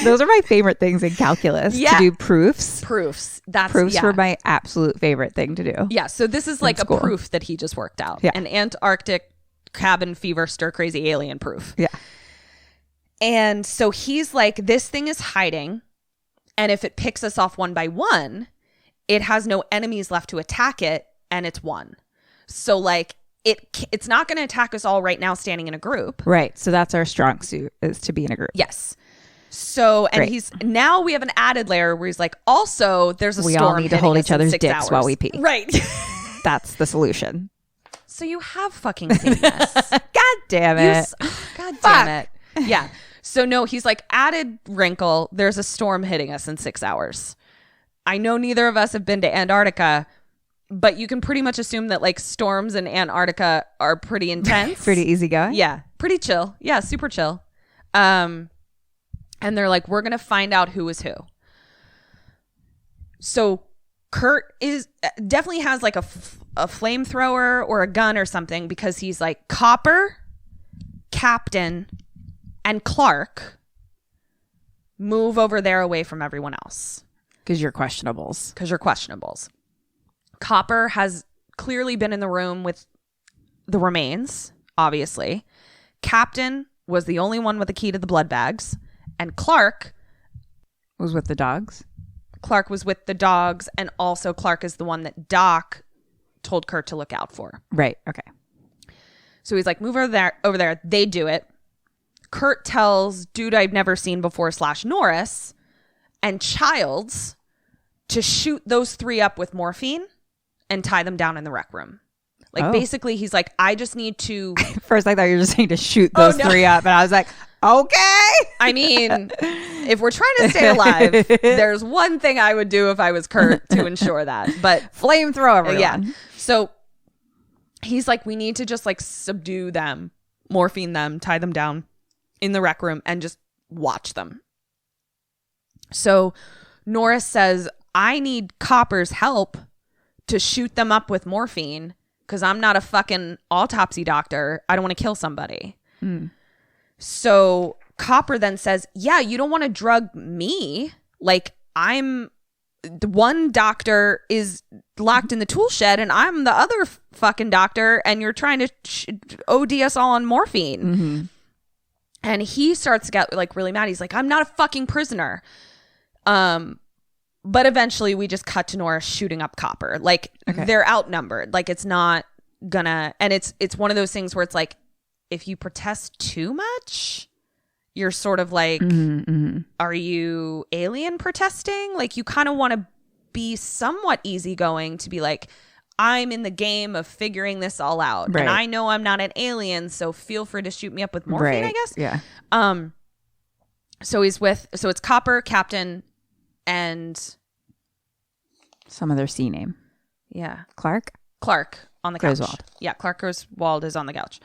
those are my favorite things in calculus to do proofs. Proofs Were my absolute favorite thing to do. Yeah. So this is like a proof that he just worked out. Yeah. An Antarctic cabin fever stir crazy alien proof. Yeah. And so he's like, this thing is hiding. And if it picks us off one by one, it has no enemies left to attack it. And it's one. So like it's not going to attack us all right now standing in a group. Right. So that's our strong suit, is to be in a group. Yes. So, and now we have an added layer where he's like, also there's a storm. We all need to hold each other's dicks hours. while we pee. Right. That's the solution. So you have fucking seen this. God damn it. God damn it. Yeah. So no, he's like, added wrinkle. There's a storm hitting us in 6 hours. I know neither of us have been to Antarctica, but you can pretty much assume that like storms in Antarctica are pretty intense. Pretty easygoing. Yeah. Pretty chill. Yeah. Super chill. And they're like, we're going to find out who is who. So Kurt definitely has like a flamethrower or a gun or something, because he's like, Copper, Captain, and Clark, move over there away from everyone else. Because you're questionables. Copper has clearly been in the room with the remains, obviously. Captain was the only one with the key to the blood bags. And Clark was with the dogs. Clark was with the dogs. And also Clark is the one that Doc told Kurt to look out for. Right. Okay. So he's like, move over there. They do it. Kurt tells dude I've never seen before / Norris and Childs to shoot those three up with morphine and tie them down in the rec room. Like, basically, he's like, I just need to... First, I thought you were just saying to shoot those three up. And I was like, okay. I mean, if we're trying to stay alive, there's one thing I would do if I was Kurt to ensure that. But flamethrower everyone. Yeah. So he's like, we need to just like subdue them, morphine them, tie them down in the rec room and just watch them. So Norris says, I need Copper's help to shoot them up with morphine, because I'm not a fucking autopsy doctor. I don't want to kill somebody. So Copper then says, yeah, you don't want to drug me. Like, the one doctor is locked in the tool shed and I'm the other fucking doctor, and you're trying to OD us all on morphine. And he starts to get like really mad. He's like, I'm not a fucking prisoner. But eventually we just cut to Norris shooting up Copper. Like they're outnumbered. Like it's not gonna, and it's one of those things where it's like, if you protest too much, you're sort of like, are you alien protesting? Like you kind of want to be somewhat easygoing to be like, I'm in the game of figuring this all out. Right. And I know I'm not an alien, so feel free to shoot me up with morphine, I guess. Yeah. So it's Copper, Captain, and some other C name. Yeah. Clark on the couch. Griswold. Yeah, Clark Griswold is on the couch.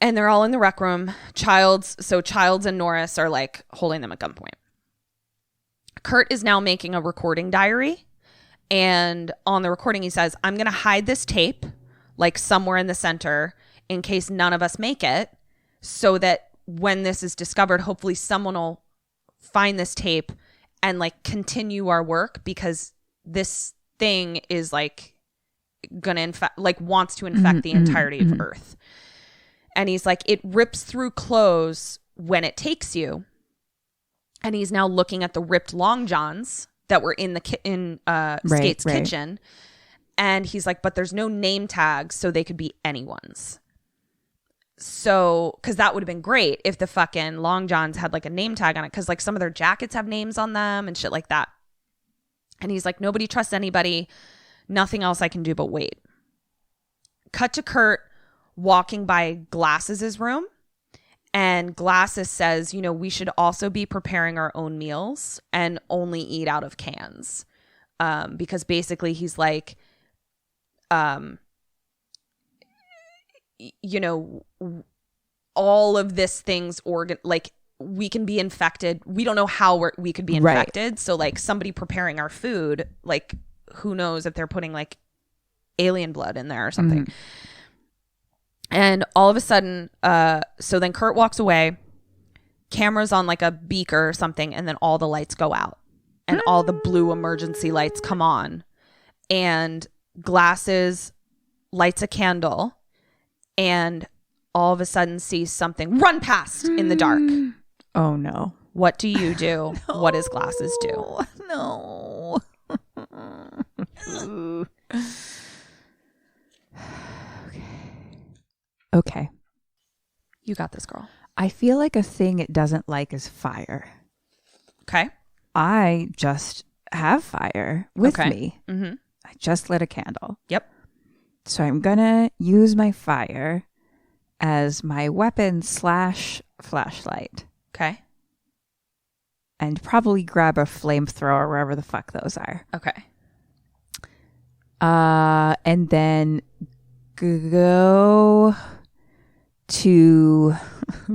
And they're all in the rec room. Childs and Norris are like holding them at gunpoint. Kurt is now making a recording diary. And on the recording, he says, I'm going to hide this tape like somewhere in the center in case none of us make it, so that when this is discovered, hopefully someone will find this tape and like continue our work, because this thing is like going to infect, like wants to infect the entirety of Earth. And he's like, it rips through clothes when it takes you. And he's now looking at the ripped long johns that were in Skate's kitchen. And he's like, but there's no name tags, so they could be anyone's. So, because that would have been great if the fucking long johns had like a name tag on it, because like some of their jackets have names on them and shit like that. And he's like, nobody trusts anybody. Nothing else I can do but wait. Cut to Kurt walking by Glasses' room. And Glasses says, you know, we should also be preparing our own meals and only eat out of cans. Because basically he's like, you know, all of this things, like we can be infected. We don't know how we could be infected. Right. So like somebody preparing our food, like who knows if they're putting like alien blood in there or something. Mm-hmm. And all of a sudden, so then Kurt walks away, camera's on like a beaker or something, and then all the lights go out and all the blue emergency lights come on, and Glasses lights a candle and all of a sudden sees something run past in the dark. Oh no. What do you do? No. What does Glasses do? No. Okay. You got this, girl. I feel like a thing it doesn't like is fire. Okay. I just have fire with me. Mm-hmm. I just lit a candle. Yep. So I'm going to use my fire as my weapon / flashlight. Okay. And probably grab a flamethrower wherever the fuck those are. Okay. And then go to I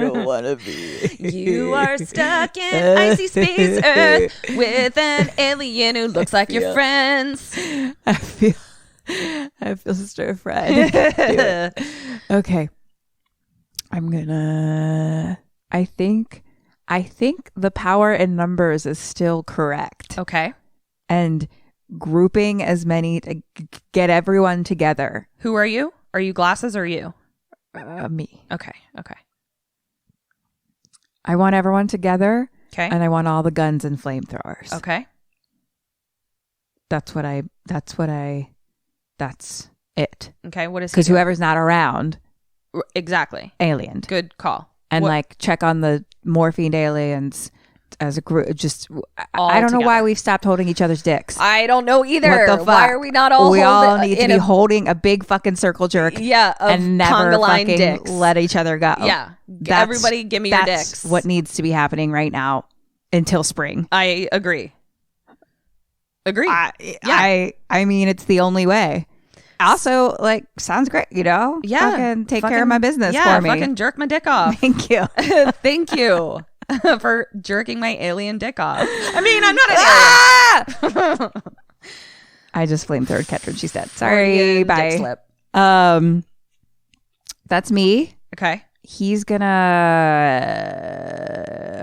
don't want to be. You are stuck in icy space Earth with an alien who looks like your friends. I feel stir fried. Okay. I'm gonna. I think the power in numbers is still correct. Okay. And grouping as many to get everyone together. Who are you? Are you Glasses or you? Me. Okay. I want everyone together. Okay. And I want all the guns and flamethrowers. Okay. That's it. Okay. What is he? Because whoever's not around. Exactly. Aliened. Good call. And like check on the morphine aliens as a group. Just I don't know why we've stopped holding each other's dicks. I don't know either. What the fuck? Why are we not all? We all need to be holding a big fucking circle jerk. Yeah, and never fucking dicks. let each other go. Yeah, everybody, give me your dicks. That's what needs to be happening right now until spring. I agree. I mean, it's the only way. Also, like, sounds great, you know? Yeah. Fucking take care of my business for me. Yeah, fucking jerk my dick off. Thank you. Thank you for jerking my alien dick off. I mean, I'm not an alien. I just flamethrowed Ketryn. She's dead. Sorry. Bye. Dick slip. That's me. Okay. He's gonna...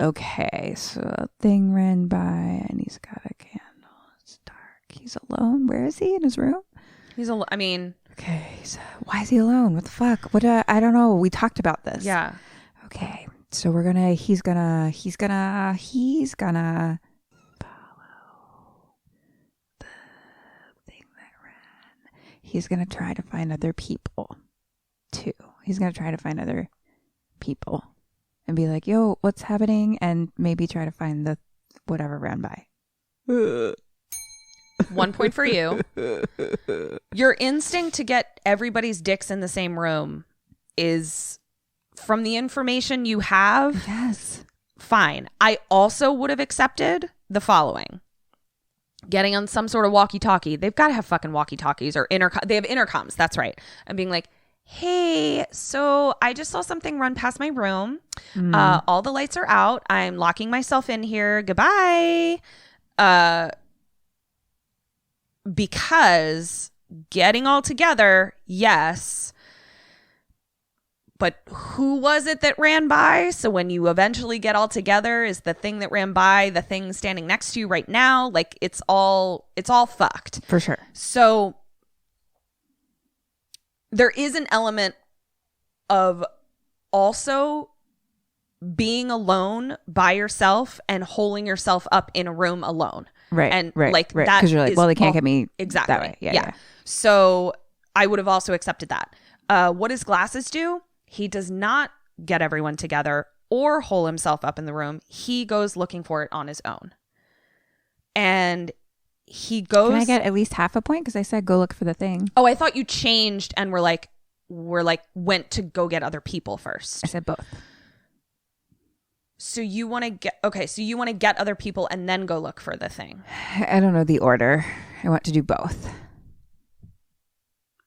Okay, so a thing ran by and he's got a candle. It's dark. He's alone. Where is he? In his room? I mean, Okay, so why is he alone? What the fuck? What? I don't know. We talked about this. Yeah. Okay, so he's gonna follow the thing that ran. He's gonna try to find other people too. He's gonna try to find other people and be like, yo, what's happening? And maybe try to find the whatever ran by. 1 point for you. Your instinct to get everybody's dicks in the same room is, from the information you have, Yes. fine. I also would have accepted the following. Getting on some sort of walkie-talkie. They've got to have fucking walkie-talkies or they have intercoms. That's right. And being like, hey, so I just saw something run past my room. All the lights are out. I'm locking myself in here. Goodbye. Because getting all together, yes. But who was it that ran by? So when you eventually get all together, is the thing that ran by the thing standing next to you right now? Like, it's all fucked. For sure. So there is an element of also being alone by yourself and holding yourself up in a room alone. Right. And right. like right. that, because you're like, well, they can't get me exactly that way. Yeah. So I would have also accepted that. What does Glasses do? He does not get everyone together or hole himself up in the room. He goes looking for it on his own. And he goes... Can I get at least half a point? Because I said go look for the thing. Oh, I thought you changed and went to go get other people first. I said both. So you want to get... Okay, so you want to get other people and then go look for the thing. I don't know the order. I want to do both.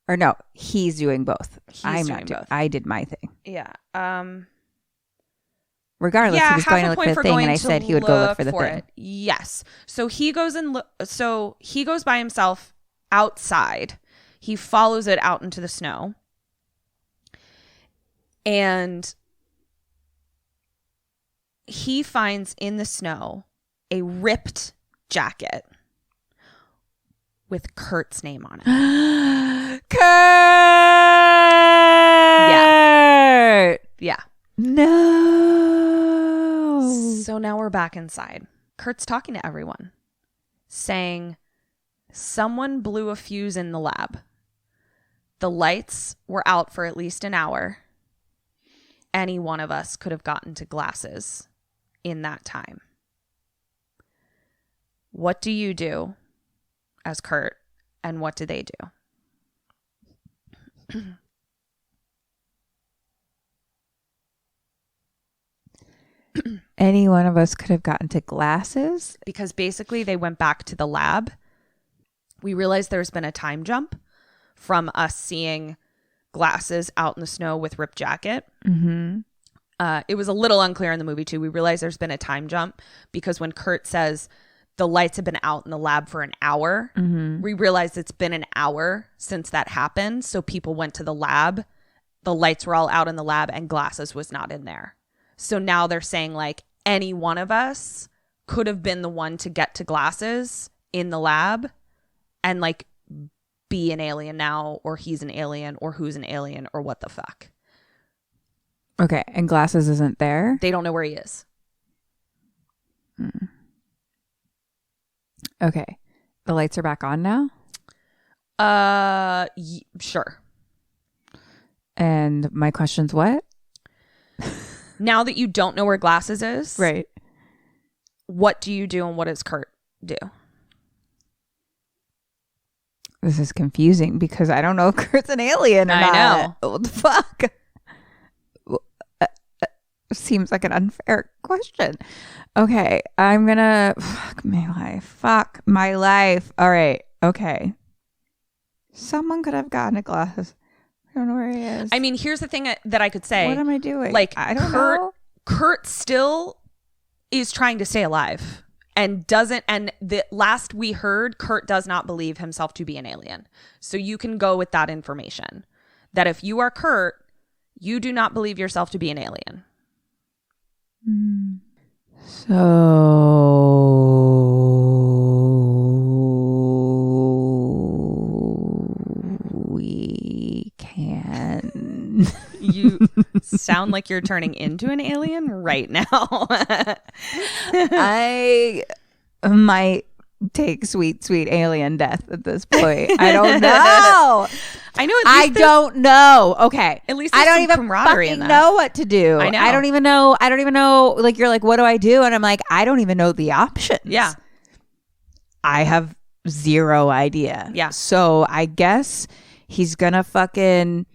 Or no, he's doing both. I'm not doing both. I did my thing. Yeah. Regardless, he was going to look for the thing, and I said he would go look for the thing. Yes. So he goes so he goes by himself outside. He follows it out into the snow. And he finds in the snow a ripped jacket with Kurt's name on it. Kurt! Yeah. Yeah. No. So now we're back inside. Kurt's talking to everyone, saying, someone blew a fuse in the lab. The lights were out for at least an hour. Any one of us could have gotten to Glasses in that time. What do you do as Kurt, and what do they do? Any one of us could have gotten to Glasses? Because basically they went back to the lab. We realized there's been a time jump from us seeing Glasses out in the snow with ripped jacket. Mm-hmm. It was a little unclear in the movie too. We realized there's been a time jump because when Kurt says the lights have been out in the lab for an hour, we realized it's been an hour since that happened. So people went to the lab. The lights were all out in the lab and Glasses was not in there. So now they're saying like any one of us could have been the one to get to Glasses in the lab and like be an alien now, or he's an alien, or who's an alien, or what the fuck. Okay, and Glasses isn't there? They don't know where he is. Okay. The lights are back on now? Sure. And my question's what? Now that you don't know where Glasses is, right? What do you do, and what does Kurt do? This is confusing because I don't know if Kurt's an alien or not. I know. What the fuck? Seems like an unfair question. Okay, I'm gonna... Fuck my life. All right, okay. Someone could have gotten a Glasses. I don't know where he is. I mean, here's the thing that I could say. What am I doing? Like, I don't know. Kurt still is trying to stay alive and doesn't. And the last we heard, Kurt does not believe himself to be an alien. So you can go with that information. That if you are Kurt, you do not believe yourself to be an alien. So we sound like you're turning into an alien right now. I might take sweet alien death at this point. I don't know. I know. I don't know. Okay. At least I don't even camaraderie fucking in that. know what to do. I know. I don't even know. Like, you're like, what do I do? And I'm like, I don't even know the options. Yeah. I have zero idea. Yeah. So I guess he's gonna fucking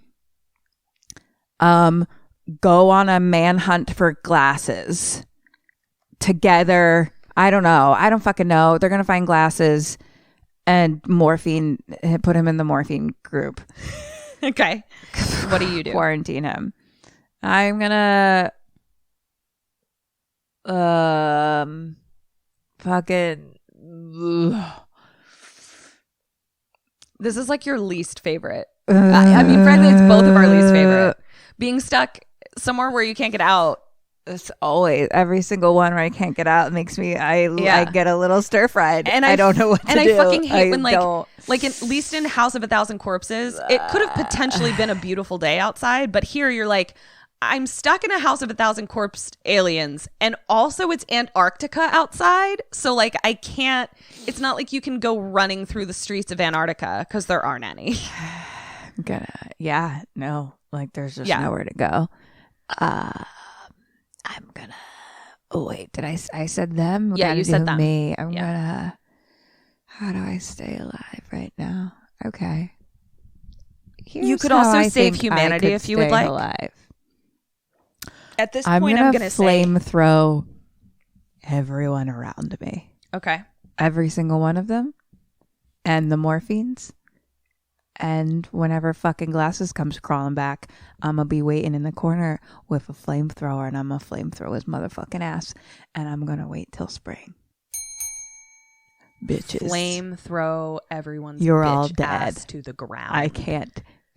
go on a manhunt for glasses together. I don't know. I don't fucking know. They're gonna find glasses and morphine, put him in the morphine group. Okay. What do you do? Quarantine him. I'm gonna fucking This is like your least favorite. I mean, frankly, it's both of our least favorite. Being stuck somewhere where you can't get out. It's always every single one where I can't get out makes me I get a little stir fried and I don't know what to do. And I fucking hate when like at least in House of a Thousand Corpses, it could have potentially been a beautiful day outside, but here you're like, I'm stuck in a House of a Thousand Corpsed aliens, and also it's Antarctica outside, so like I can't. It's not like you can go running through the streets of Antarctica because there aren't any. Like there's just nowhere to go. I'm gonna. Oh wait, did I said them? Yeah, you said them. Me. I'm gonna. How do I stay alive right now? Okay. You could also save humanity if you would like. Alive. At this point, I'm gonna flame throw everyone around me. Okay. Every single one of them, and the morphines. And whenever fucking glasses comes crawling back, I'm gonna be waiting in the corner with a flamethrower, and I'm gonna flamethrow his motherfucking ass, and I'm gonna wait till spring. Bitches, flamethrow everyone's. You're bitch all dead ass to the ground. I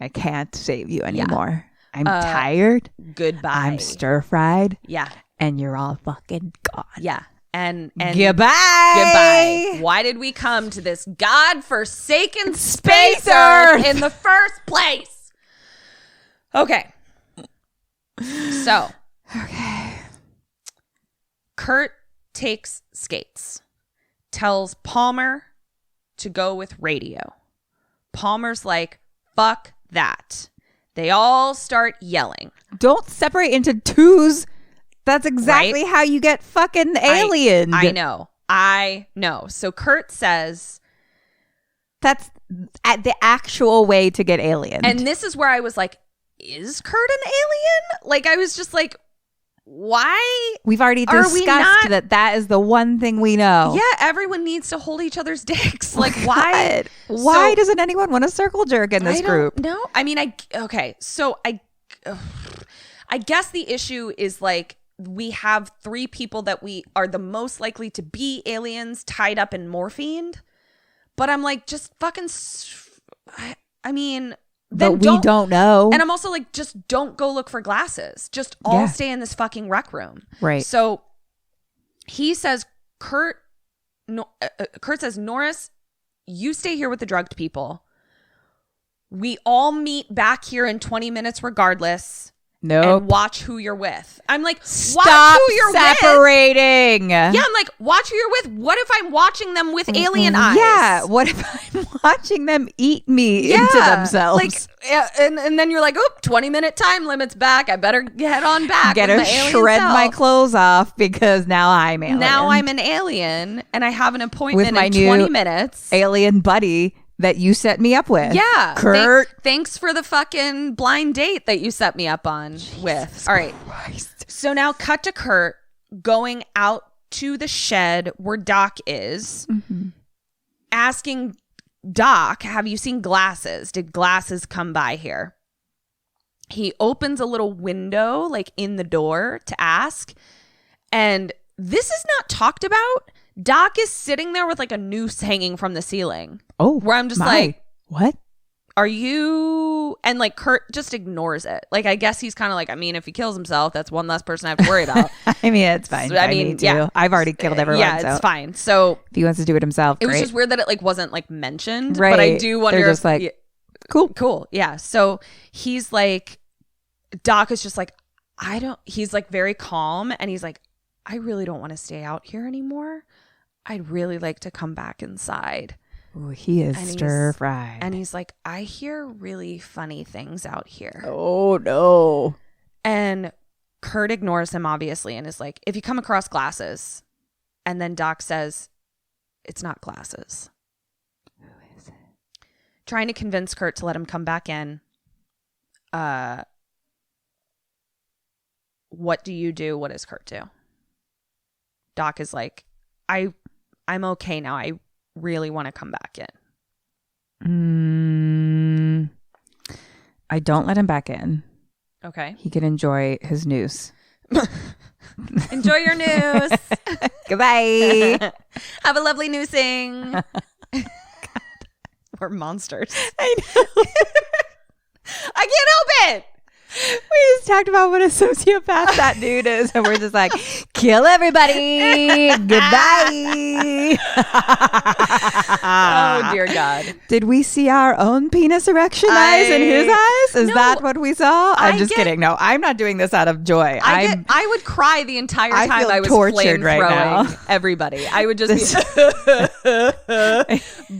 can't save you anymore. I'm tired. Goodbye. I'm stir fried. Yeah, and you're all fucking gone. Yeah. And goodbye. Why did we come to this godforsaken space Earth in the first place? Okay. So. Okay. Kurt takes skates. Tells Palmer to go with radio. Palmer's like, fuck that. They all start yelling. Don't separate into twos. That's exactly how you get fucking aliens. I know. So Kurt says that's the actual way to get aliens. And this is where I was like, is Kurt an alien? Like, I was just like, why? We've already discussed that is the one thing we know. Yeah, everyone needs to hold each other's dicks. Like, why? Why doesn't anyone want a circle jerk in this group? No, I mean, I guess the issue is like, we have 3 people that we are the most likely to be aliens tied up in morphine. But I'm like, just fucking, I mean, but we don't know. And I'm also like, just don't go look for glasses. Just all stay in this fucking rec room. Right. So he says, Kurt says, Norris, you stay here with the drugged people. We all meet back here in 20 minutes regardless. Nope. And watch who you're with. I'm like, stop watch who you're separating. With. Yeah, I'm like, watch who you're with. What if I'm watching them with alien eyes? Yeah. What if I'm watching them eat me into themselves? Like, and then you're like, oh, 20-minute time limit's back. I better head on back. Gotta shred my clothes off because now I'm alien. Now I'm an alien and I have an appointment with my in new 20 minutes. Alien buddy that you set me up with. Yeah. Kurt. Thanks for the fucking blind date that you set me up on with. All right. Christ. So now cut to Kurt going out to the shed where Doc is, asking Doc, have you seen glasses? Did glasses come by here? He opens a little window like in the door to ask. And this is not talked about. Doc is sitting there with like a noose hanging from the ceiling. Oh, where I'm just like, what? Are you? And like Kurt just ignores it. Like, I guess he's kind of like, I mean, if he kills himself, that's one less person I have to worry about. I mean, it's fine. So, I mean, too. I've already killed everyone. Yeah, it's fine. So if he wants to do it himself, it was just weird that it like wasn't like mentioned. Right. But I do wonder. They're just like, cool. Yeah. So he's like, Doc is just like, he's like very calm and he's like, I really don't want to stay out here anymore. I'd really like to come back inside. Ooh, he is stir-fried. And he's like, I hear really funny things out here. Oh, no. And Kurt ignores him, obviously, and is like, if you come across glasses. And then Doc says, it's not glasses. Who is it? Trying to convince Kurt to let him come back in. What do you do? What does Kurt do? Doc is like, I'm okay now. I really want to come back in. I don't let him back in. Okay. He can enjoy his noose. Enjoy your noose. Goodbye. Have a lovely noosing. We're monsters. I know. I can't help it. We just talked about what a sociopath that dude is, and we're just like, kill everybody. Goodbye. Oh, dear God. Did we see our own penis erection eyes in his eyes? Is that what we saw? I'm just kidding. No, I'm not doing this out of joy. I would cry the entire time I was tortured right now. Everybody. I would just be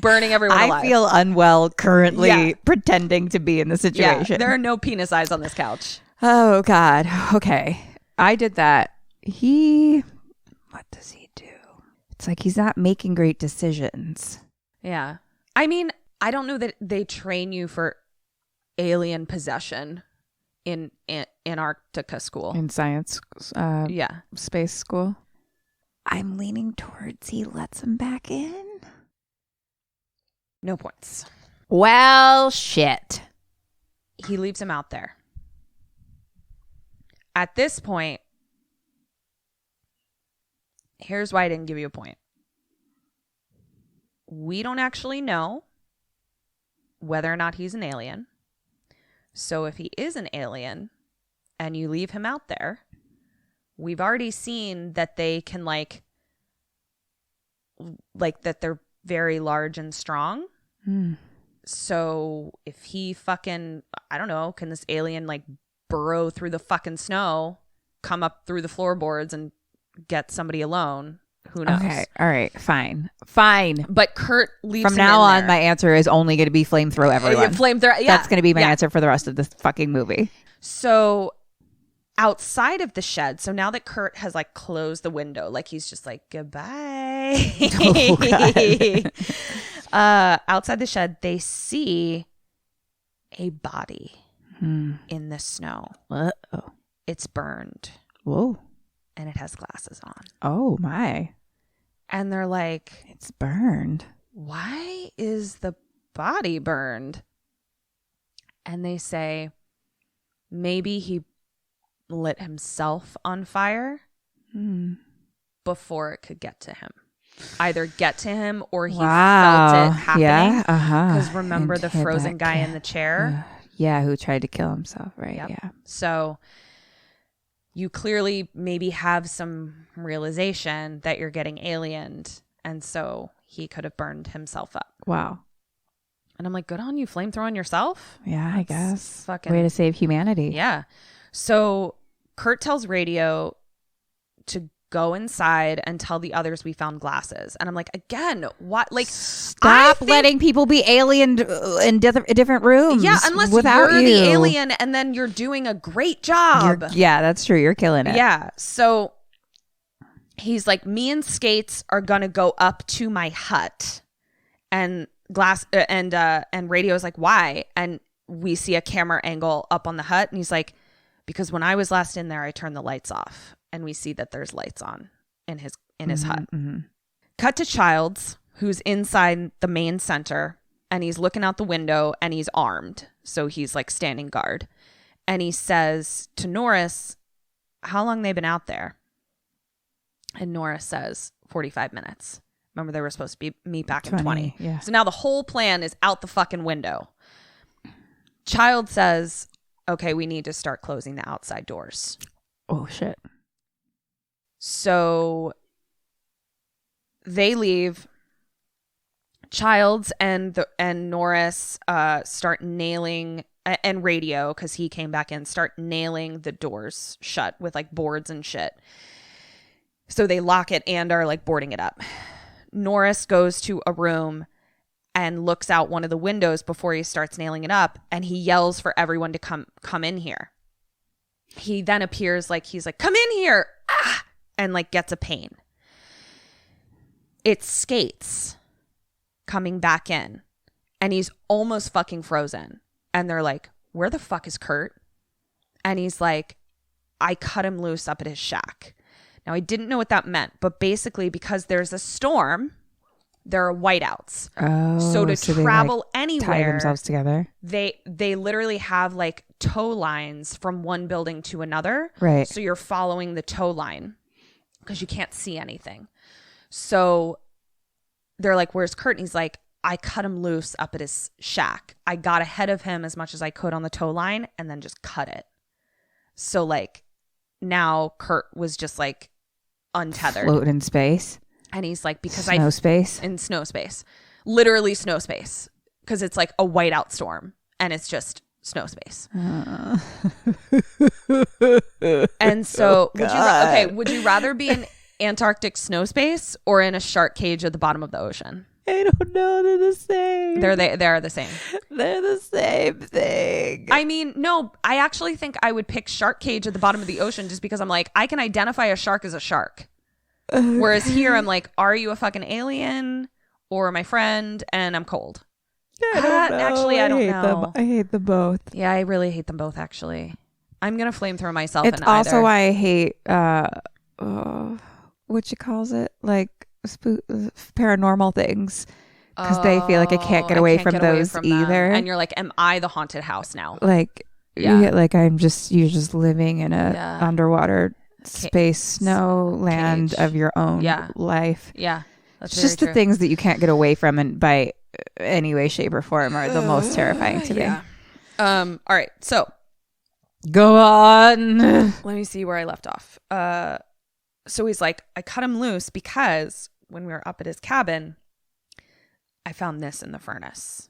burning everyone alive. I feel unwell currently pretending to be in the situation. Yeah, there are no penis eyes on this couch. Oh, God. Okay. I did that. What does he do? It's like he's not making great decisions. Yeah. I mean, I don't know that they train you for alien possession in Antarctica school. In science, space school. I'm leaning towards he lets him back in. No points. Well, shit. He leaves him out there. At this point, here's why I didn't give you a point. We don't actually know whether or not he's an alien. So if he is an alien and you leave him out there, we've already seen that they can like that they're very large and strong. So if he fucking, I don't know, can this alien like burrow through the fucking snow, come up through the floorboards and get somebody alone? Who knows? Okay. All right. Fine. But Kurt leaves From him now in on, there. my answer is only going to be flamethrow everyone. Flamethrow. Yeah. That's going to be my answer for the rest of this fucking movie. So outside of the shed, so now that Kurt has like closed the window, like he's just like, goodbye. Outside the shed, they see a body in the snow. Uh-oh. It's burned. Whoa. And it has glasses on. Oh, my. And they're like, it's burned. Why is the body burned? And they say, maybe he lit himself on fire before it could get to him. Either get to him or he felt it happening. Yeah. Because remember the frozen guy in the chair? Who tried to kill himself, right? Yep. Yeah. So you clearly maybe have some realization that you're getting aliened. And so he could have burned himself up. Wow. And I'm like, good on you, flamethrowing yourself. Yeah, I guess. Fucking way to save humanity. Yeah. So Kurt tells Radio to go inside and tell the others we found glasses. And I'm like, again, what? Like, stop letting people be aliened in different rooms. Yeah, unless you're the alien and then you're doing a great job. Yeah, that's true. You're killing it. Yeah. So he's like, me and Skates are going to go up to my hut. And Radio's like, why? And we see a camera angle up on the hut. And he's like, because when I was last in there, I turned the lights off. And we see that there's lights on in his hut. Mm-hmm. Cut to Childs, who's inside the main center, and he's looking out the window and he's armed. So he's like standing guard. And he says to Norris, how long they been out there? And Norris says 45 minutes. Remember, they were supposed to meet back in 20. Yeah. So now the whole plan is out the fucking window. Child says, okay, we need to start closing the outside doors. Oh, shit. So they leave. Childs and Norris start nailing and radio, because he came back in, start nailing the doors shut with like boards and shit. So they lock it and are like boarding it up. Norris goes to a room and looks out one of the windows before he starts nailing it up, and he yells for everyone to come in here. He then appears like he's like, come in here, and like gets a pain. It skates coming back in, and he's almost fucking frozen. And they're like, where the fuck is Kurt? And he's like, I cut him loose up at his shack. Now, I didn't know what that meant, but basically because there's a storm, there are whiteouts. Oh, so to travel they, like, anywhere, tie themselves together. They literally have like tow lines from one building to another. Right. So you're following the tow line because you can't see anything. So they're like, where's Kurt? And he's like, I cut him loose up at his shack. I got ahead of him as much as I could on the tow line and then just cut it. So like now Kurt was just like untethered. Floating in space. And he's like, because snow space. In snow space. Literally snow space. Because it's like a whiteout storm and it's just snow space. And so would you rather be in Antarctic snow space or in a shark cage at the bottom of the ocean? I don't know. They're the same. They're the same. They're the same thing. I mean, no, I actually think I would pick shark cage at the bottom of the ocean just because I'm like, I can identify a shark as a shark. Whereas here I'm like, are you a fucking alien or my friend? And I'm cold. I don't know. Actually, I don't know. I hate them both. Yeah, I really hate them both, actually. I'm going to flamethrow myself It's in also either. why I hate, what you calls it? Like paranormal things. Because they feel like I can't get away from those either. And you're like, am I the haunted house now? Like, Yeah. Like you're just living in a underwater space snow land of your own life. Yeah. That's just the things that you can't get away from and by any way, shape, or form are the most terrifying to me. All right. So go on. Let me see where I left off. So he's like, I cut him loose because when we were up at his cabin, I found this in the furnace.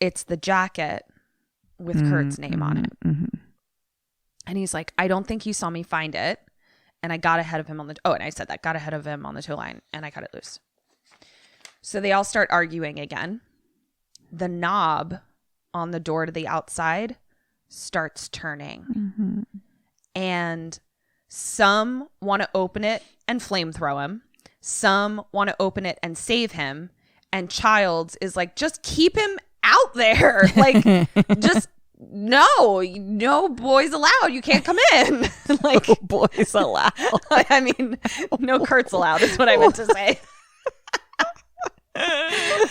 It's the jacket with Kurt's name on it. Mm-hmm. And he's like, I don't think he saw me find it. And I got ahead of him and I said that, got ahead of him on the tow line and I cut it loose. So they all start arguing again. The knob on the door to the outside starts turning. Mm-hmm. And some want to open it and flamethrow him. Some want to open it and save him. And Childs is like, just keep him out there. Like, just no boys allowed. You can't come in. Like, no boys allowed. I mean, no Kurt's allowed is what I meant to say.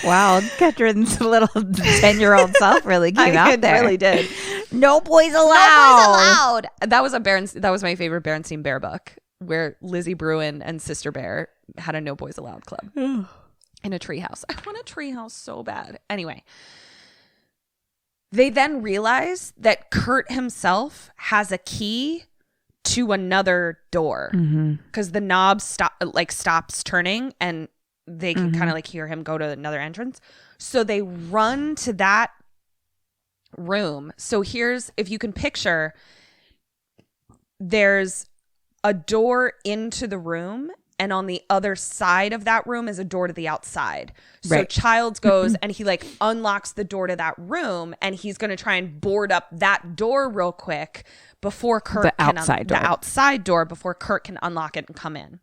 Wow, Ketryn's little 10-year-old self really came out there. Really did. No boys allowed. No boys allowed. That was my favorite Berenstain Bear book, where Lizzie Bruin and Sister Bear had a No Boys Allowed club in a treehouse. I want a treehouse so bad. Anyway, they then realize that Kurt himself has a key to another door because the knob stops turning and they can kind of like hear him go to another entrance. So they run to that room. So here's, if you can picture, there's a door into the room and on the other side of that room is a door to the outside. So right. Childs goes and he like unlocks the door to that room and he's going to try and board up that door real quick before Kurt the outside door before Kurt can unlock it and come in.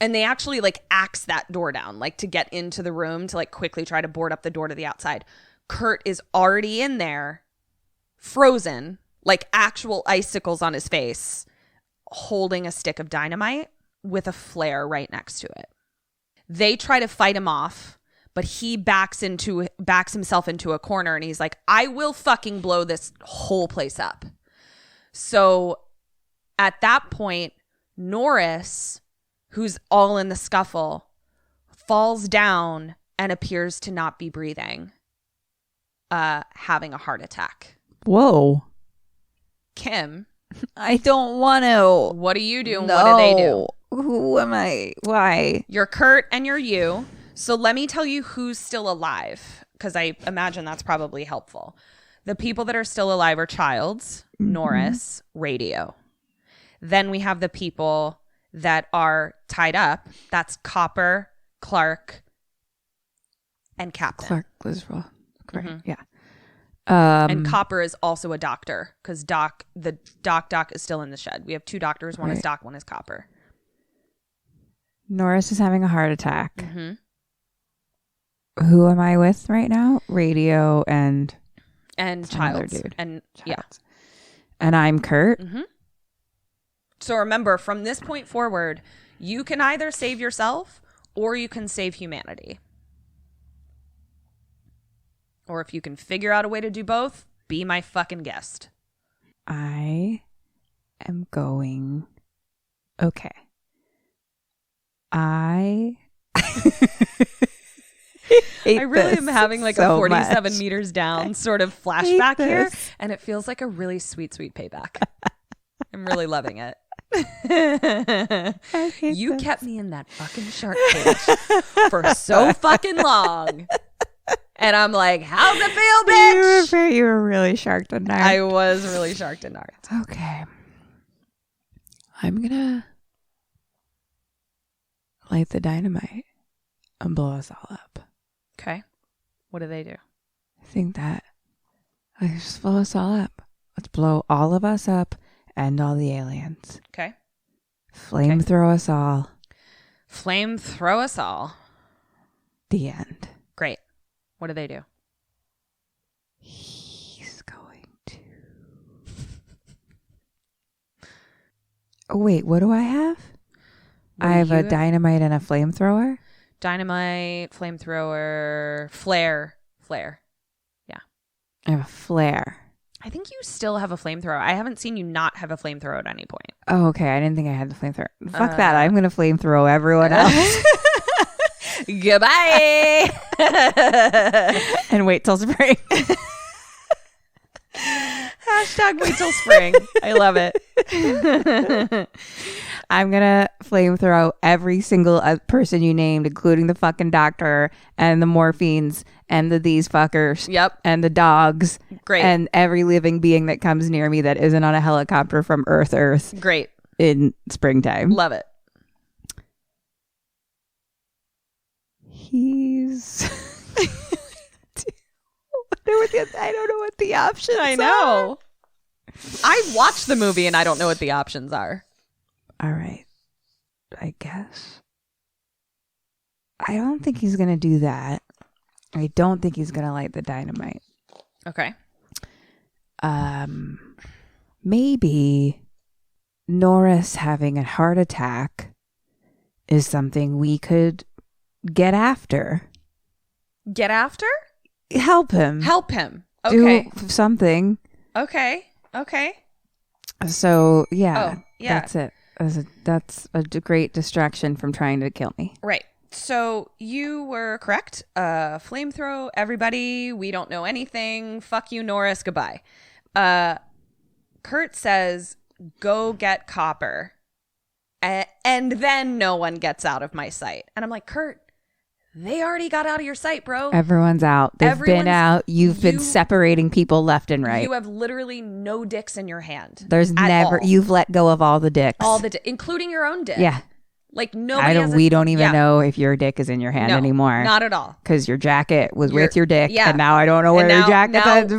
And they actually like axe that door down, like to get into the room to like quickly try to board up the door to the outside. Kurt is already in there, frozen, like actual icicles on his face, holding a stick of dynamite with a flare right next to it. They try to fight him off, but he backs himself into a corner and he's like, I will fucking blow this whole place up. So at that point, Norris, who's all in the scuffle, falls down and appears to not be breathing, having a heart attack. Whoa. Kim, I don't want to. what do you do and what do they do? Who am I? Why? You're Kurt and you're you. So let me tell you who's still alive, because I imagine that's probably helpful. The people that are still alive are Childs, Norris, radio. Then we have the people that are tied up. That's Copper, Clark, and Captain. Clark Griswold. Yeah. And Copper is also a doctor because the Doc is still in the shed. We have 2 doctors. One is Doc, one is Copper. Norris is having a heart attack. Who am I with right now? Radio and Childs. Dude. And Childs. yeah. And I'm Kurt. So remember, from this point forward, you can either save yourself or you can save humanity. Or if you can figure out a way to do both, be my fucking guest. I am going. Okay. I really am having like a 47 much. meters down sort of flashback here. And it feels like a really sweet, sweet payback. I'm really loving it. You kept me in that fucking shark cage for so fucking long. And I'm like, how's it feel, bitch? You were really sharked and narked. I was really sharked and narked. Okay. I'm gonna light the dynamite and blow us all up. Okay. What do they do? I think that just blow us all up. Let's blow all of us up and all the aliens. Okay. Flamethrow us all. Flamethrow us all. The end. Great. What do they do? He's going to... Oh, wait, what do I have? I have a dynamite and a flamethrower. Dynamite, flamethrower, flare. Yeah. I have a flare. I think you still have a flamethrower. I haven't seen you not have a flamethrower at any point. Oh, okay. I didn't think I had the flamethrower. Fuck that. I'm going to flamethrow everyone else. Goodbye. And wait till spring. Hashtag wait till spring. I love it. I'm going to flamethrow every single person you named, including the fucking doctor and the morphines and these fuckers. Yep. And the dogs. Great. And every living being that comes near me that isn't on a helicopter from Earth. Great. In springtime. Love it. He's... I don't know what the options I know. I watched the movie and I don't know what the options are. All right. I guess. I don't think he's going to do that. I don't think he's going to light the dynamite. Okay. Maybe Norris having a heart attack is something we could get after. Get after? Help him. Okay. Do something. Okay. So, yeah. Oh, yeah. That's it. That's a great distraction from trying to kill me. Right. So you were correct. Flamethrow, everybody. We don't know anything. Fuck you, Norris. Goodbye. Kurt says, go get Copper. And then no one gets out of my sight. And I'm like, Kurt, they already got out of your sight, bro. Everyone's out. They've been out. You've been separating people left and right. You have literally no dicks in your hand. There's never. All. You've let go of all the dicks. Including your own dick. Yeah. Like nobody. We don't even know if your dick is in your hand anymore. Not at all. Because your jacket was with your dick, and now I don't know where your jacket is.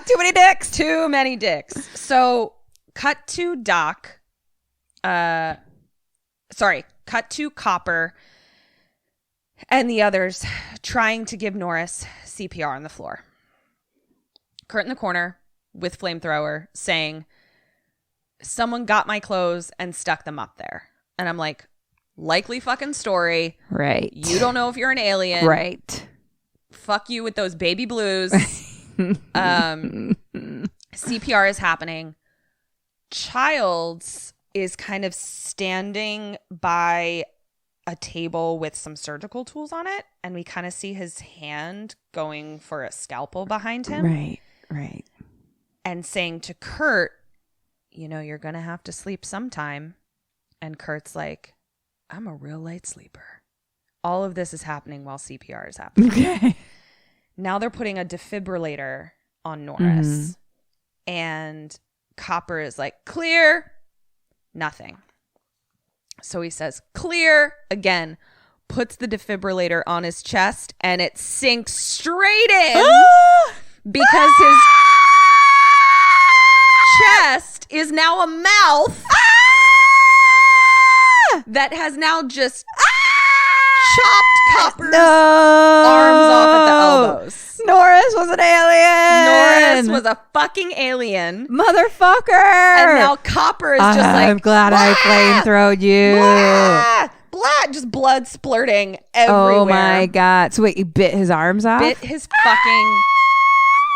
Too many dicks. Too many dicks. So cut to Doc. Cut to Copper and the others trying to give Norris CPR on the floor. Kurt in the corner with flamethrower saying, someone got my clothes and stuck them up there. And I'm like, likely fucking story. Right. You don't know if you're an alien. Right. Fuck you with those baby blues. CPR is happening. Childs is kind of standing by a table with some surgical tools on it, and we kind of see his hand going for a scalpel behind him. Right. And saying to Kurt, you're going to have to sleep sometime. And Kurt's like, I'm a real light sleeper. All of this is happening while CPR is happening. Okay. Now they're putting a defibrillator on Norris. And Copper is like, clear. Nothing. So he says, clear. Again, puts the defibrillator on his chest, and it sinks straight in because his chest is now a mouth that has now just chopped Copper's arms off at the elbows. Norris was an alien. Norris was a fucking alien. Motherfucker. And now Copper is just like, I'm glad I flamethrowed you. Just blood splurting everywhere. Oh my God. So wait, he bit his arms off? Bit his fucking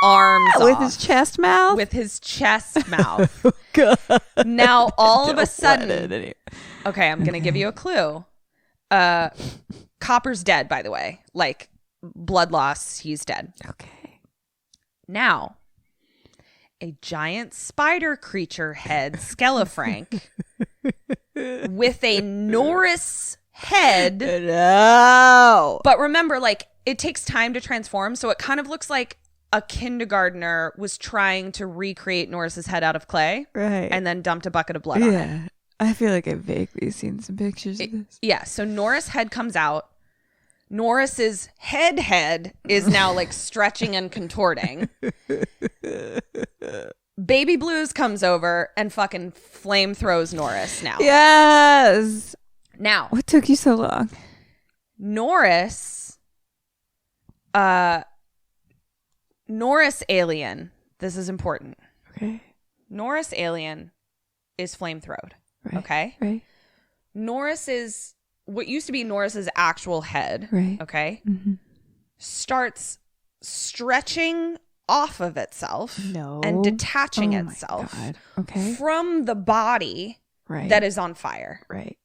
arms off. With his chest mouth? With his chest mouth. God. Now all of a sudden, okay, I'm going to give you a clue. Copper's dead, by the way. Like, blood loss, he's dead. Okay. Now, a giant spider creature head, Skelefrank, with a Norris head. No. But remember, like, it takes time to transform, so it kind of looks like a kindergartner was trying to recreate Norris's head out of clay. Right. And then dumped a bucket of blood on it. I feel like I've vaguely seen some pictures of this. Yeah, so Norris' head comes out. Norris's head is now like stretching and contorting. Baby Blues comes over and fucking flame throws Norris now. Yes. Now. What took you so long? Norris alien. This is important. Okay. Norris alien is flame throwed. Right. Okay. Right. Norris is what used to be Norris's actual head. Right. Okay. Starts stretching off of itself and detaching itself from the body that is on fire. Right.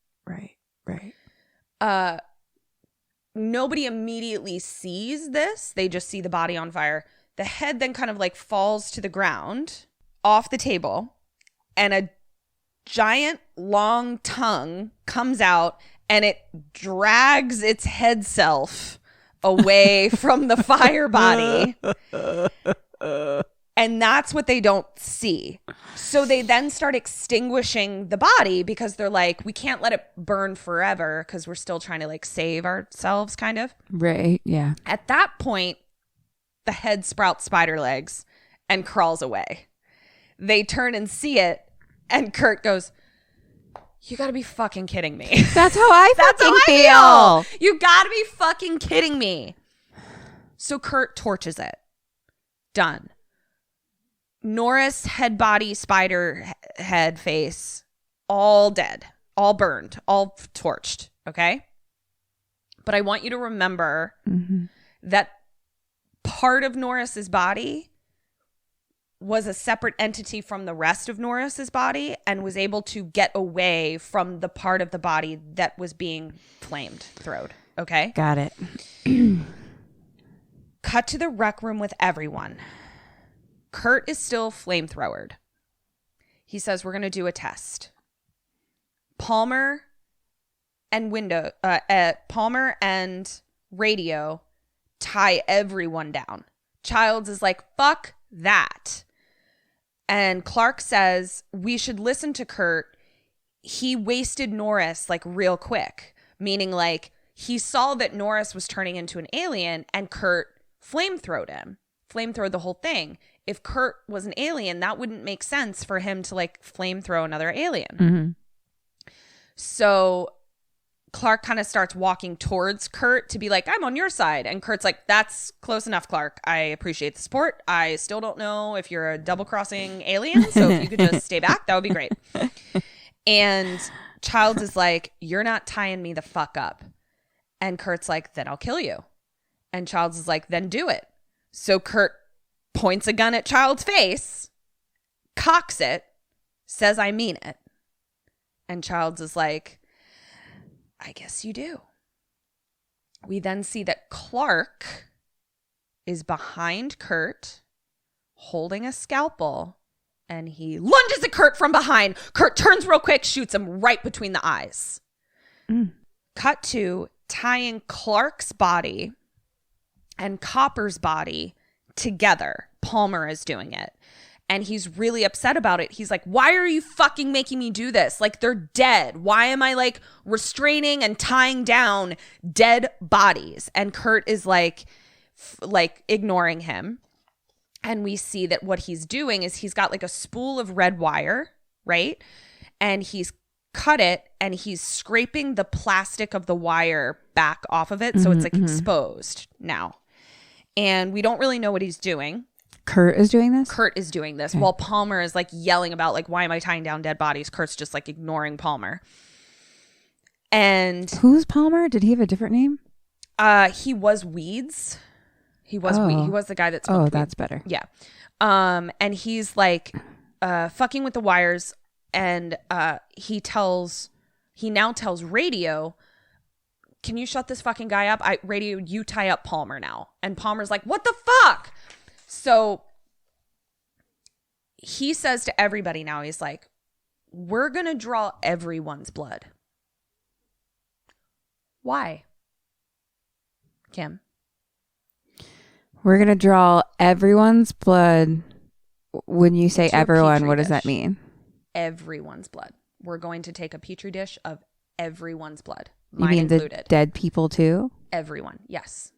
Nobody immediately sees this. They just see the body on fire. The head then kind of like falls to the ground off the table, and a giant long tongue comes out and it drags its head self away from the fire body. And that's what they don't see. So they then start extinguishing the body because they're like, we can't let it burn forever because we're still trying to like save ourselves, kind of. Right. Yeah. At that point, the head sprouts spider legs and crawls away. They turn and see it, and Kurt goes, you gotta be fucking kidding me. That's how I feel. You gotta be fucking kidding me. So Kurt torches it. Done. Norris, head, body, spider, head, face, all dead, all burned, all torched. Okay? But I want you to remember that part of Norris's body was a separate entity from the rest of Norris's body and was able to get away from the part of the body that was being flamed throwed. Okay? Got it. Cut to the rec room with everyone. Kurt is still flamethrowered. He says, we're going to do a test. Palmer and Radio tie everyone down. Childs is like, fuck that. And Clark says, we should listen to Kurt. He wasted Norris like real quick. Meaning like he saw that Norris was turning into an alien and Kurt flamethrowed him. Flamethrowed the whole thing. If Kurt was an alien, that wouldn't make sense for him to like flamethrow another alien. So Clark kind of starts walking towards Kurt to be like, I'm on your side. And Kurt's like, that's close enough, Clark. I appreciate the support. I still don't know if you're a double-crossing alien. So if you could just stay back, that would be great. And Childs is like, you're not tying me the fuck up. And Kurt's like, then I'll kill you. And Childs is like, then do it. So Kurt points a gun at Child's face, cocks it, says, I mean it. And Childs is like, I guess you do. We then see that Clark is behind Kurt, holding a scalpel, and he lunges at Kurt from behind. Kurt turns real quick, shoots him right between the eyes. Cut to tying Clark's body and Copper's body together. Palmer is doing it. And he's really upset about it. He's like, why are you fucking making me do this? Like, they're dead. Why am I like restraining and tying down dead bodies? And Kurt is like ignoring him. And we see that what he's doing is he's got like a spool of red wire, right? And he's cut it and he's scraping the plastic of the wire back off of it. So it's like exposed now. And we don't really know what he's doing. Kurt is doing this? Kurt is doing this while Palmer is like yelling about like, why am I tying down dead bodies? Kurt's just like ignoring Palmer. And who's Palmer? Did he have a different name? He was Weeds. He was He was the guy that smoked weed. That's better. Yeah. And he's like fucking with the wires, and he now tells Radio, can you shut this fucking guy up? Radio, you tie up Palmer now. And Palmer's like, what the fuck? So he says to everybody now, he's like, we're going to draw everyone's blood. Why? Kim? We're going to draw everyone's blood. When you say everyone, what does that mean? Everyone's blood. We're going to take a petri dish of everyone's blood. You mean included. The dead people too? Everyone, yes.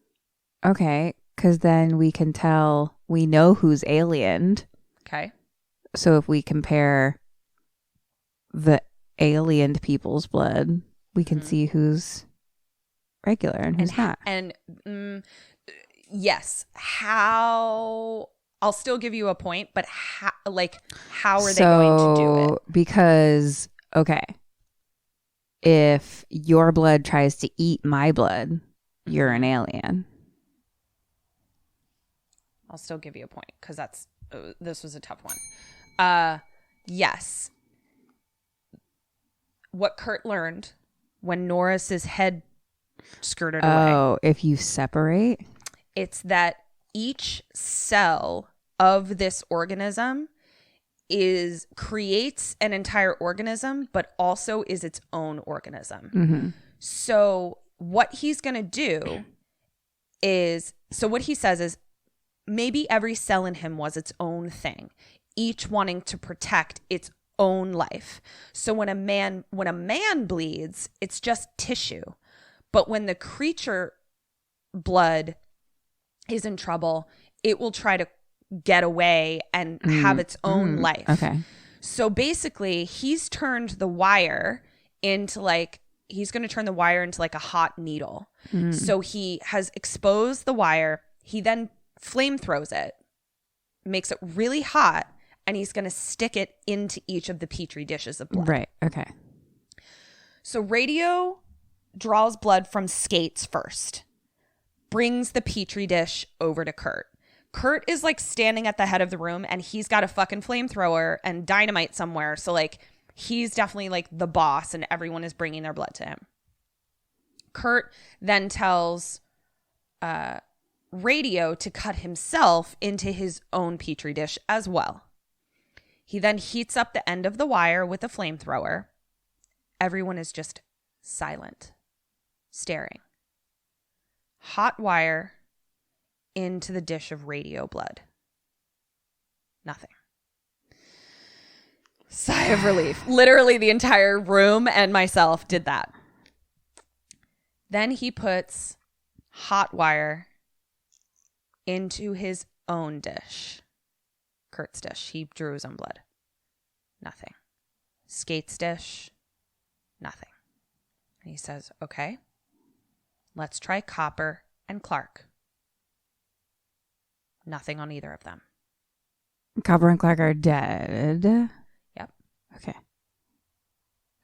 Okay, because then we can tell, we know who's aliened. Okay. So if we compare the aliened people's blood, we can see who's regular and who's not. And yes, how... I'll still give you a point, but how are they going to do it? Because, okay, if your blood tries to eat my blood, you're an alien. I'll still give you a point because this was a tough one. Yes. What Kurt learned when Norris's head skirted away. Oh, if you separate? It's that each cell of this organism creates an entire organism, but also is its own organism. Mm-hmm. So what he's going to do is, so what he says is maybe every cell in him was its own thing, each wanting to protect its own life. So when a man bleeds, it's just tissue. But when the creature blood is in trouble, it will try to get away and have its own life. Okay. So basically, he's turned the wire into he's going to turn the wire into like a hot needle. So he has exposed the wire. He then flame throws it, makes it really hot, and he's going to stick it into each of the petri dishes of blood. Right. Okay. So Radio draws blood from Skates first, brings the petri dish over to Kurt. Kurt is like standing at the head of the room and he's got a fucking flamethrower and dynamite somewhere. So like he's definitely like the boss and everyone is bringing their blood to him. Kurt then tells Radio to cut himself into his own petri dish as well. He then heats up the end of the wire with a flamethrower. Everyone is just silent, staring. Hot wire into the dish of Radio blood. Nothing. Sigh of relief. Literally the entire room and myself did that. Then he puts hot wire into his own dish. Kurt's dish. He drew his own blood. Nothing. Skate's dish. Nothing. And he says, okay, let's try Copper and Clark. Nothing on either of them. Copper and Clark are dead. Yep. Okay.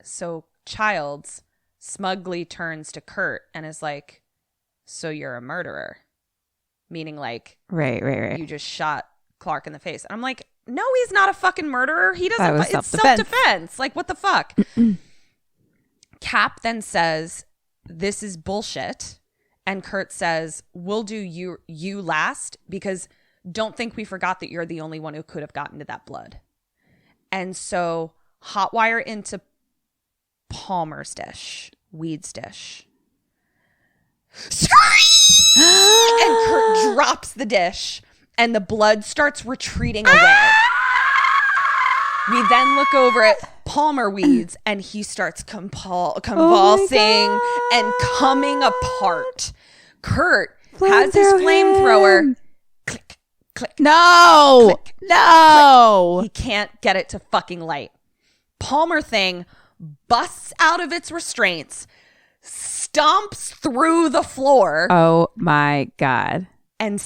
So Childs smugly turns to Kurt and is like, so you're a murderer? Meaning like, right. You just shot Clark in the face. And I'm like, no, he's not a fucking murderer. He doesn't. It's self-defense. Like, what the fuck? Cap then says, this is bullshit. And Kurt says, we'll do you last because don't think we forgot that you're the only one who could have gotten to that blood. And so hot wire into Palmer's dish, Weed's dish. Scream! And Kurt drops the dish and the blood starts retreating away. We then look over at Palmer Weeds and he starts convulsing and coming apart. Kurt has his flamethrower. Click, click. No. Click, no. click. He can't get it to fucking light. Palmer thing busts out of its restraints, stomps through the floor. Oh my God. And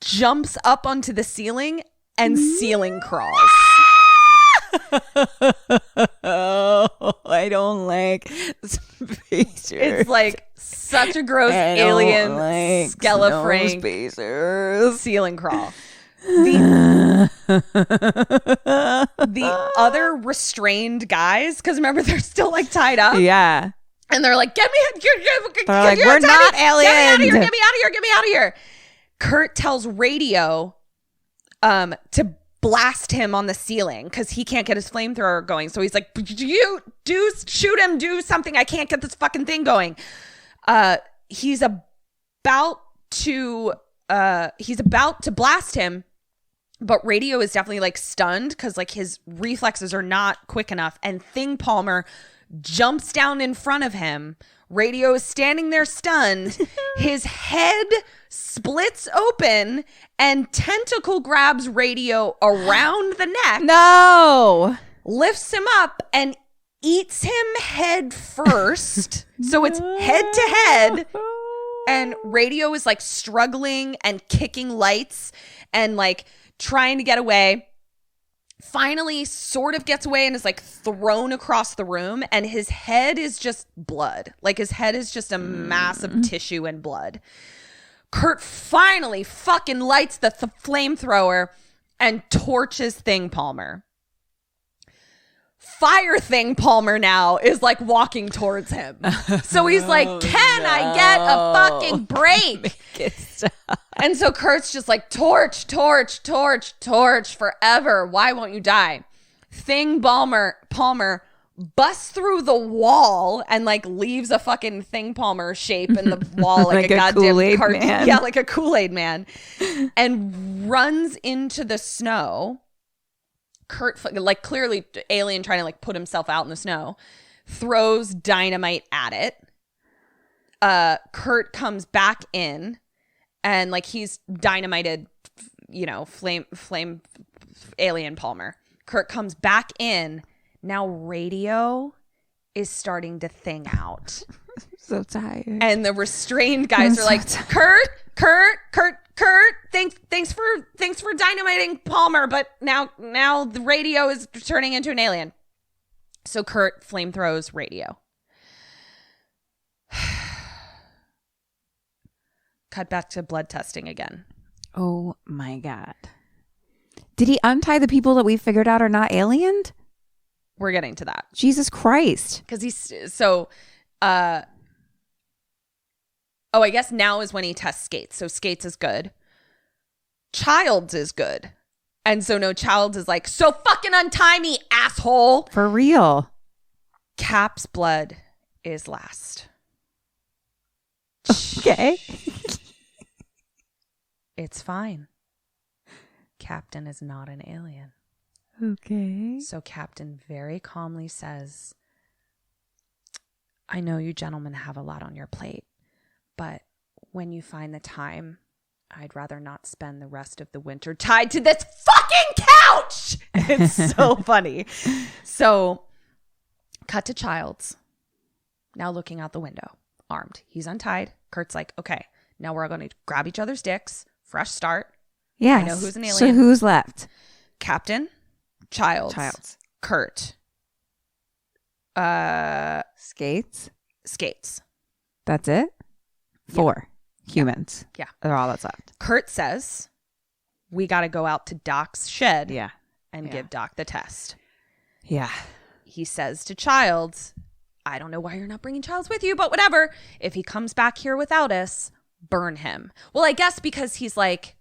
jumps up onto the ceiling and ceiling crawls. Oh, I don't like spacers. It's like such a gross alien like skeleton spacers. ceiling crawl. The other restrained guys, because remember they're still like tied up. Yeah. And they're like, get me we're not aliens. Get me out of here. Kurt tells Radio to blast him on the ceiling because he can't get his flamethrower going. So he's like, you do shoot him, do something. I can't get this fucking thing going. He's about to blast him, but Radio is definitely like stunned because like his reflexes are not quick enough. And Thing Palmer jumps down in front of him. Radio is standing there stunned. His head splits open and Tentacle grabs Radio around the neck. No. Lifts him up and eats him head first. So it's head to head. And Radio is like struggling and kicking lights and like trying to get away. Finally sort of gets away and is like thrown across the room, and his head is just blood. Like his head is just a mass of tissue and blood. Kurt finally fucking lights the flamethrower and torches Thing Palmer. Fire Thing Palmer now is like walking towards him. So he's like, can I get a fucking break? And so Kurt's just like, torch forever. Why won't you die? Thing Palmer busts through the wall and like leaves a fucking Thing Palmer shape in the wall like a goddamn Kool-Aid cartoon. man. Yeah, like a Kool-Aid man. And runs into the snow. Kurt, like clearly alien trying to like put himself out in the snow, throws dynamite at it. Kurt comes back in and like he's dynamited, flame alien Palmer. Kurt comes back in. Now Radio is starting to thing out. So tired. And the restrained guys are like, Kurt, thanks for dynamiting Palmer, but now the Radio is turning into an alien. So Kurt flamethrows Radio. Cut back to blood testing again. Oh my God. Did he untie the people that we figured out are not aliened? We're getting to that. Jesus Christ. Because I guess now is when he tests Skates. So Skates is good. Childs is good. And so no, Childs is like, so fucking untie me, asshole. For real. Cap's blood is last. Okay. It's fine. Captain is not an alien. Okay. So Captain very calmly says, I know you gentlemen have a lot on your plate, but when you find the time, I'd rather not spend the rest of the winter tied to this fucking couch. It's so funny. So cut to Childs, now looking out the window, armed. He's untied. Kurt's like, okay, now we're all going to grab each other's dicks. Fresh start. Yes. I know who's an alien. So who's left? Captain, Childs. Kurt. Skates. That's it? 4 humans. Yeah. They're all that's left. Kurt says, we got to go out to Doc's shed and Yeah. give Doc the test. Yeah. He says to Childs, I don't know why you're not bringing Childs with you, but whatever. If he comes back here without us, burn him. Well, I guess because he's like,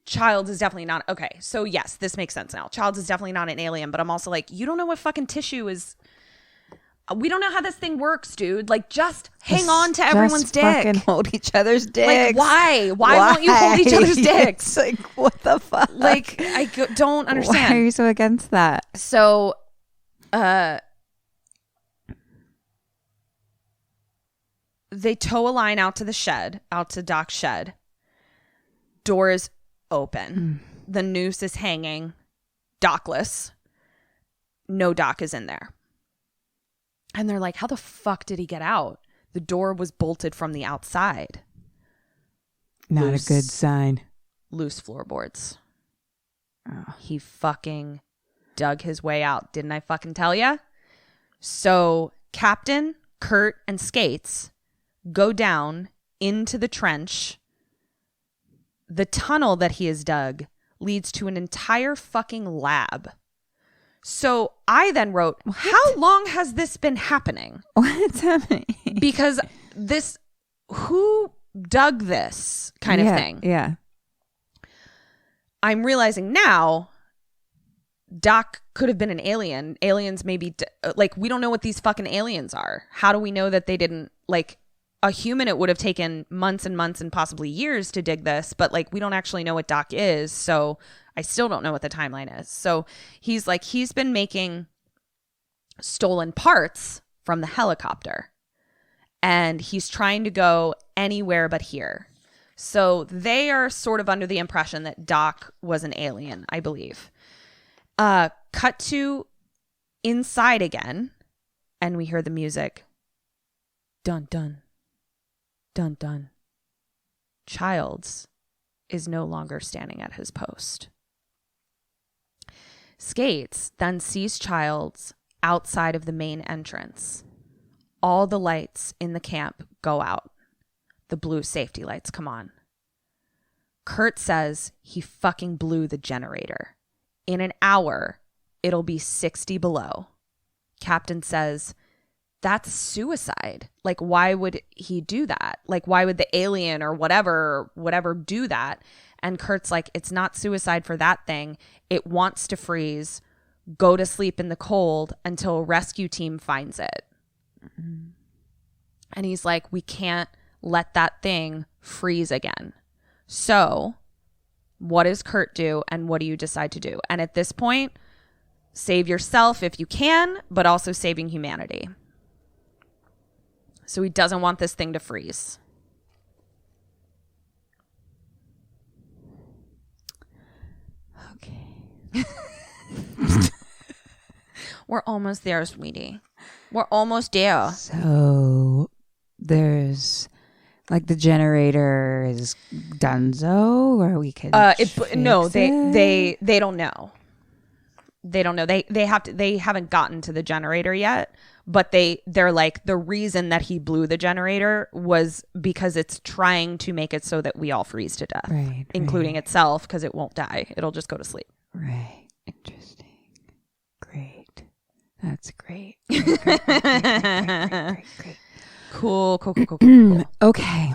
Childs is definitely not. Okay, so yes, this makes sense now. Childs is definitely not an alien, but I'm also like, you don't know what fucking tissue is. we don't know how this thing works, dude. Like, just hang on to everyone's dick. Fucking hold each other's dicks. Like, why won't you hold each other's dicks? It's like, what the fuck? Like, don't understand. Why are you so against that? So, they tow a line out to the shed, out to Doc's shed. Door is open. The noose is hanging, dockless. No Doc is in there. And they're like, how the fuck did he get out? The door was bolted from the outside. Not a good sign. Loose floorboards. Oh. He fucking dug his way out. Didn't I fucking tell ya? So Captain, Kurt, and Skates go down into the trench. The tunnel that he has dug leads to an entire fucking lab. So I then wrote, how long has this been happening? What's happening? Because who dug this kind of thing? Yeah. I'm realizing now, Doc could have been an alien. Aliens maybe, like, we don't know what these fucking aliens are. How do we know that they didn't, like, a human, it would have taken months and months and possibly years to dig this, but like, we don't actually know what Doc is. So I still don't know what the timeline is. So he's like, he's been making stolen parts from the helicopter and he's trying to go anywhere but here. So they are sort of under the impression that Doc was an alien, I believe. Cut to inside again, and we hear the music. Dun, dun. Dun, dun. Childs is no longer standing at his post. Skates then sees Childs outside of the main entrance. All the lights in the camp go out. The blue safety lights come on. Kurt says he fucking blew the generator. In an hour, it'll be 60 below. Captain says, that's suicide. Like, why would he do that? Like, why would the alien or whatever do that? And Kurt's like, it's not suicide for that thing. It wants to freeze, go to sleep in the cold until a rescue team finds it. Mm-hmm. And he's like, we can't let that thing freeze again. So what does Kurt do and what do you decide to do? And at this point, save yourself if you can, but also saving humanity. So he doesn't want this thing to freeze. Okay. We're almost there, sweetie. We're almost there. So there's like the generator is donezo, or we can no, they don't know. They don't know. They haven't gotten to the generator yet, but they're like, the reason that he blew the generator was because it's trying to make it so that we all freeze to death, right, including itself, because it won't die. It'll just go to sleep. Right. Interesting. Great. That's great. Great. Cool. Okay.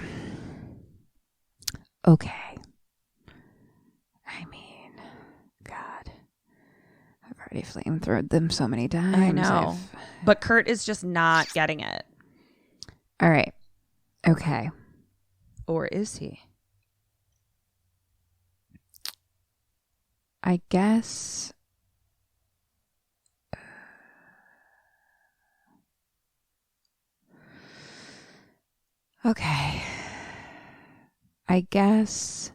I mean, God, I've already flamethrowed them so many times. I know. But Kurt is just not getting it. All right. Okay. Or is he? I guess. Okay. I guess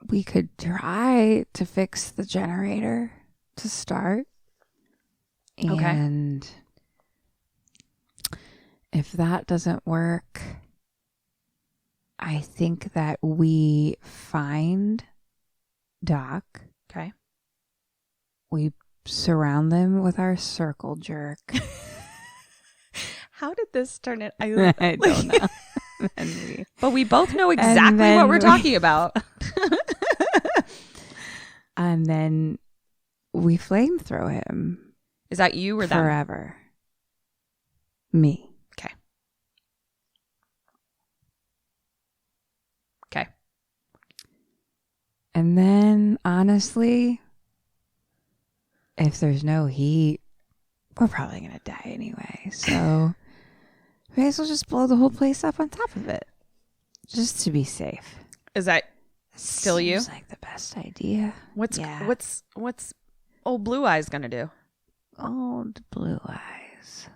we could try to fix the generator to start. Okay. And if that doesn't work, I think that we find Doc. Okay. We surround them with our circle jerk. How did this turn it? I don't know. But we both know exactly what we're talking about. And then we flamethrow him. Is that you or them? Forever. Me. Okay. And then, honestly, if there's no heat, we're probably going to die anyway. So we may as well just blow the whole place up on top of it. Just to be safe. Is that still you? Seems like the best idea. What's old Blue Eyes gonna do? Old Blue Eyes.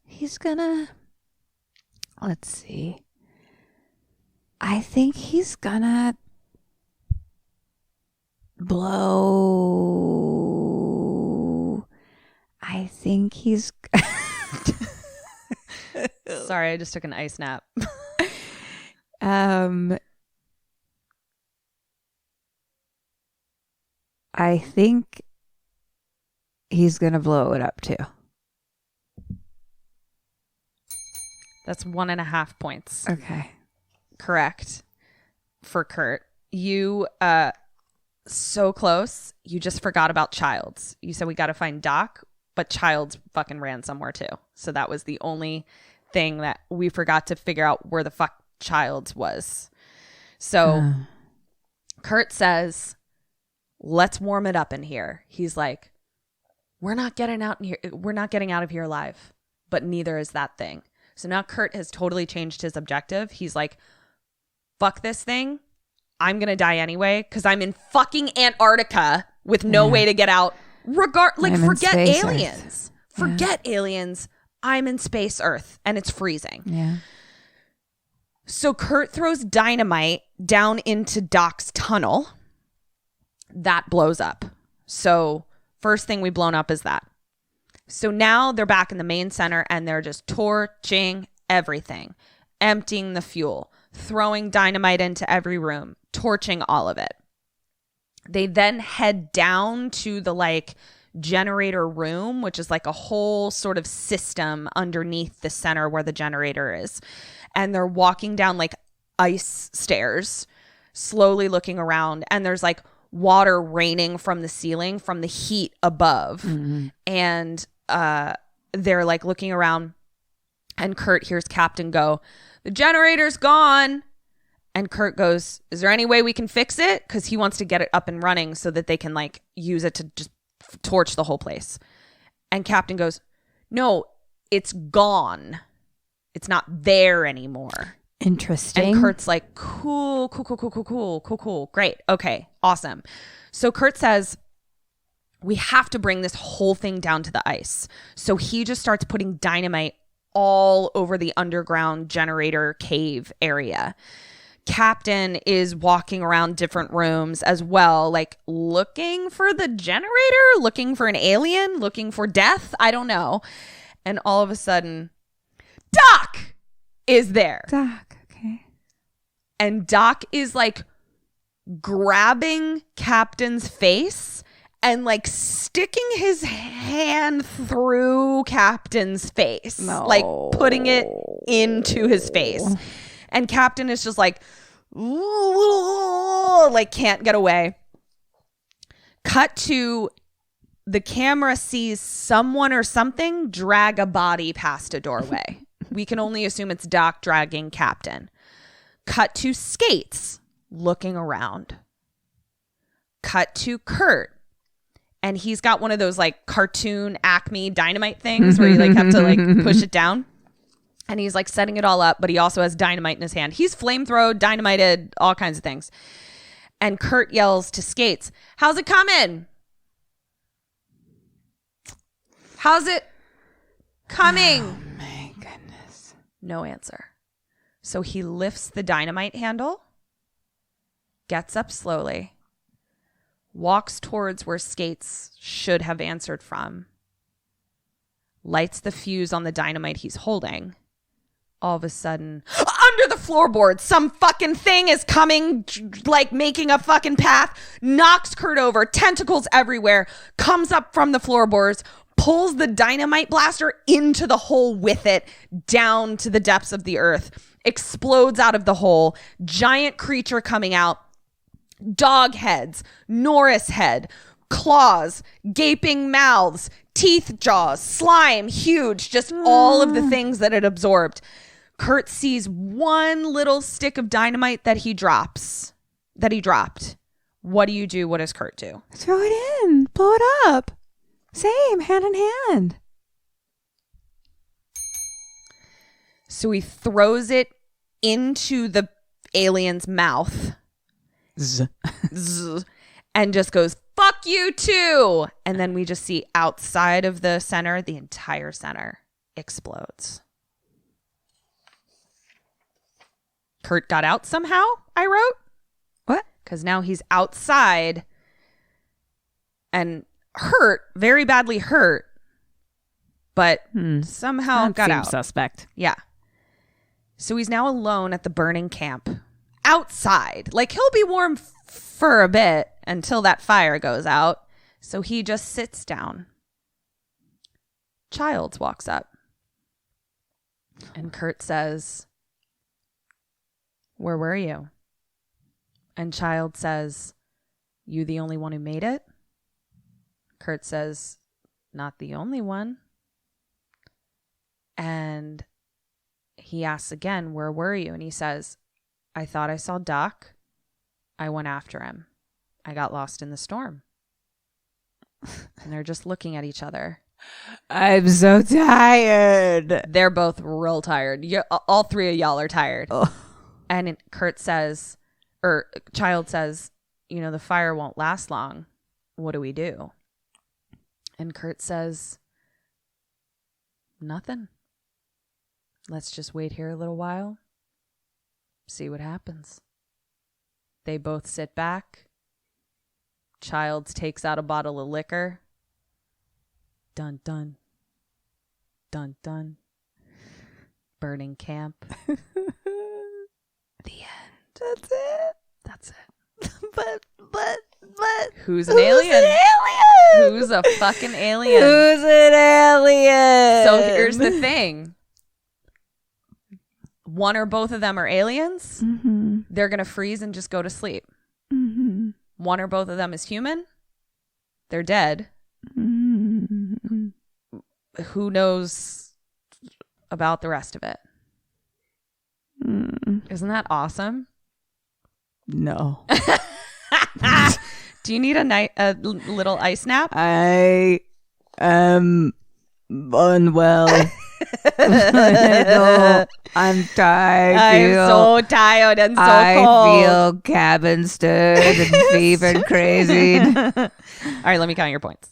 He's gonna, let's see. I think he's gonna blow. I think he's. Sorry, I just took an ice nap. I think he's gonna blow it up too. That's 1.5 points. Okay. Correct. For Kurt. You, so close. You just forgot about Childs. You said we got to find Doc, but Childs fucking ran somewhere too. So that was the only thing that we forgot to figure out where the fuck Childs was. So Kurt says, let's warm it up in here. He's like, we're not getting out in here. We're not getting out of here alive, but neither is that thing. So now Kurt has totally changed his objective. He's like, fuck this thing. I'm going to die anyway because I'm in fucking Antarctica with no way to get out. Forget aliens. Forget aliens. I'm in space Earth and it's freezing. Yeah. So Kurt throws dynamite down into Doc's tunnel. That blows up. So first thing we blown up is that. So now they're back in the main center and they're just torching everything, emptying the fuel, throwing dynamite into every room, torching all of it. They then head down to the generator room, which is like a whole sort of system underneath the center where the generator is. And they're walking down like ice stairs, slowly looking around. And there's like water raining from the ceiling from the heat above. Mm-hmm. And they're like looking around and Kurt hears Captain go, the generator's gone. And Kurt goes, is there any way we can fix it? Because he wants to get it up and running so that they can use it to just torch the whole place. And Captain goes, no, it's gone. It's not there anymore. Interesting. And Kurt's like, cool. Great. Okay. Awesome. So Kurt says, we have to bring this whole thing down to the ice. So he just starts putting dynamite all over the underground generator cave area. Captain is walking around different rooms as well, looking for the generator, looking for an alien, looking for death. I don't know. And all of a sudden, Doc is there. Doc, okay. And Doc is grabbing Captain's face and sticking his hand through Captain's face, putting it into his face. And Captain is just can't get away. Cut to the camera sees someone or something drag a body past a doorway. We can only assume it's Doc dragging Captain. Cut to Skates looking around. Cut to Kurt. And he's got one of those cartoon Acme dynamite things where you have to push it down. And he's setting it all up, but he also has dynamite in his hand. He's flamethrower, dynamited, all kinds of things. And Kurt yells to Skates, how's it coming? How's it coming? Oh my goodness. No answer. So he lifts the dynamite handle, gets up slowly, walks towards where Skates should have answered from, lights the fuse on the dynamite he's holding. All of a sudden, under the floorboard, some fucking thing is coming, making a fucking path, knocks Kurt over, tentacles everywhere, comes up from the floorboards, pulls the dynamite blaster into the hole with it, down to the depths of the earth, explodes out of the hole, giant creature coming out, dog heads, Norris head, claws, gaping mouths, teeth jaws, slime, huge, just all of the things that it absorbed. Kurt sees one little stick of dynamite that he dropped. What do you do? What does Kurt do? Throw it in. Blow it up. Same, hand in hand. So he throws it into the alien's mouth. Z. And just goes, fuck you too. And then we just see outside of the center, the entire center explodes. Kurt got out somehow, I wrote. What? Because now he's outside and hurt, very badly hurt, but somehow got out. Suspect. Yeah. So he's now alone at the burning camp outside. Like, he'll be warm for a bit until that fire goes out. So he just sits down. Childs walks up. And Kurt says, where were you? And Child says, you the only one who made it? Kurt says, not the only one. And he asks again, where were you? And he says, I thought I saw Doc. I went after him. I got lost in the storm. And they're just looking at each other. I'm so tired. They're both real tired. All three of y'all are tired. Oh. And Kurt says, or Child says, you know, the fire won't last long. What do we do? And Kurt says, nothing. Let's just wait here a little while. See what happens. They both sit back. Childs takes out a bottle of liquor. Dun, dun. Dun, dun. Burning camp. The end. That's it. That's it. But Who's an alien? Who's a fucking alien? Who's an alien? So here's the thing. One or both of them are aliens. Mm-hmm. They're going to freeze and just go to sleep. Mm-hmm. One or both of them is human. They're dead. Mm-hmm. Who knows about the rest of it? Isn't that awesome? No. Do you need a little ice nap? I am unwell. No, I'm tired. I'm so tired and so cold. I feel cabin stirred and fevered crazy. All right, let me count your points.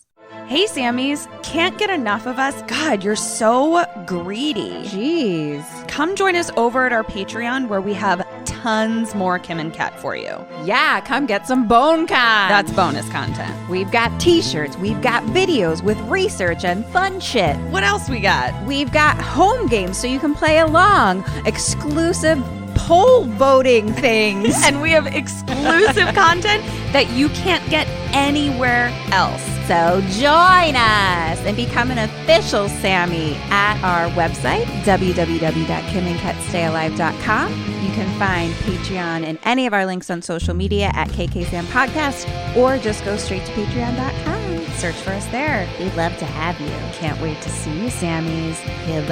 Hey, Sammys. Can't get enough of us? God, you're so greedy. Jeez. Come join us over at our Patreon where we have tons more Kim and Ket for you. Yeah, come get some bone con. That's bonus content. We've got t-shirts, we've got videos with research and fun shit. What else we got? We've got home games so you can play along, exclusive poll voting things. And we have exclusive content that you can't get anywhere else. So join us and become an official Sammy at our website, www.kimandketstayalive.com. You can find Patreon and any of our links on social media at kksampodcast, or just go straight to patreon.com. Search for us there. We'd love to have you. Can't wait to see you, Sammys. Goodbye.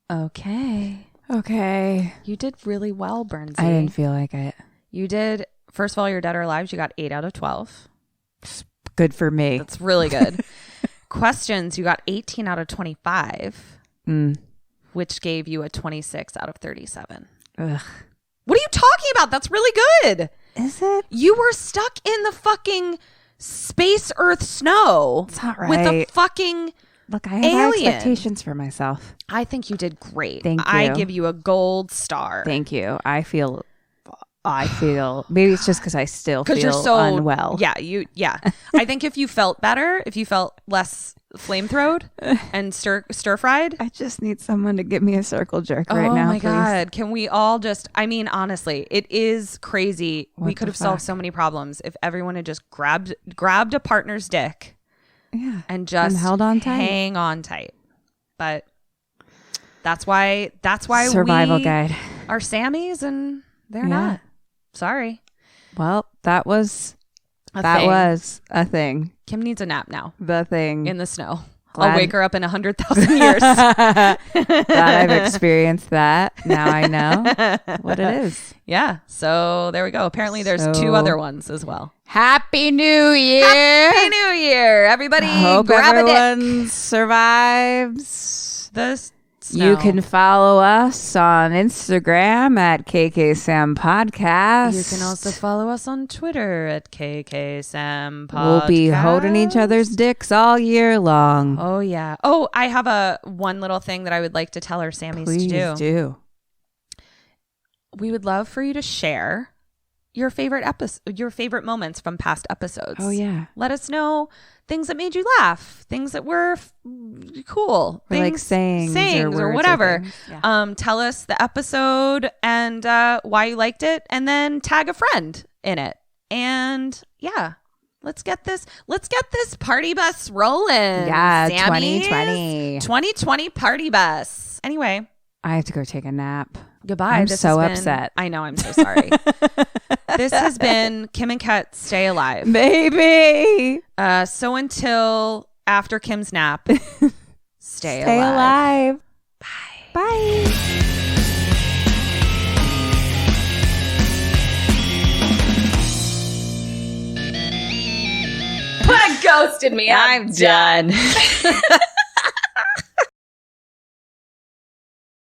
Bye. Okay. Okay. You did really well, Burnsy. I didn't feel like it. You did. First of all, you're dead or alive. You got 8 out of 12. Good for me. That's really good. Questions, you got 18 out of 25, which gave you a 26 out of 37. Ugh. What are you talking about? That's really good. Is it? You were stuck in the fucking space Earth snow. It's not right. With a fucking Look, I have alien. high expectations for myself. I think you did great. Thank you. I give you a gold star. Thank you. I feel maybe it's just because I still feel you're so unwell. Yeah, I think if you felt better, if you felt less flame-throwed and stir-fried. I just need someone to give me a circle jerk right now. Oh my please. God. Can we all just, I mean, honestly, it is crazy. We could have solved so many problems if everyone had just grabbed a partner's dick. Yeah. And just held on tight. Hang on tight. But that's why Survival we guide are Sammys and they're not. Sorry. Well, that was a thing. Kim needs a nap now. The thing. In the snow. I'll wake her up in 100,000 years. Glad I've experienced that. Now I know what it is. Yeah. So there we go. Apparently there's 2 other ones as well. Happy New Year. Happy New Year. Everybody Hope grab everyone survives the snow. You can follow us on Instagram at kksampodcast. You can also follow us on Twitter at kksampodcast. We'll be holding each other's dicks all year long. Oh, yeah. Oh, I have one little thing that I would like to tell our Sammys Please to do. We would love for you to share your favorite moments from past episodes. Oh, yeah. Let us know things that made you laugh, things that were cool, or like sayings or whatever. Yeah. Tell us the episode and why you liked it, and then tag a friend in it. And yeah, let's get this party bus rolling. Yeah, Sammys. 2020 party bus. Anyway, I have to go take a nap. Goodbye. I'm so upset. I know. I'm so sorry. This has been Kim and Kat Stay Alive. Baby. So until after Kim's nap, stay alive. Bye. Bye. Ghosted me. I'm done.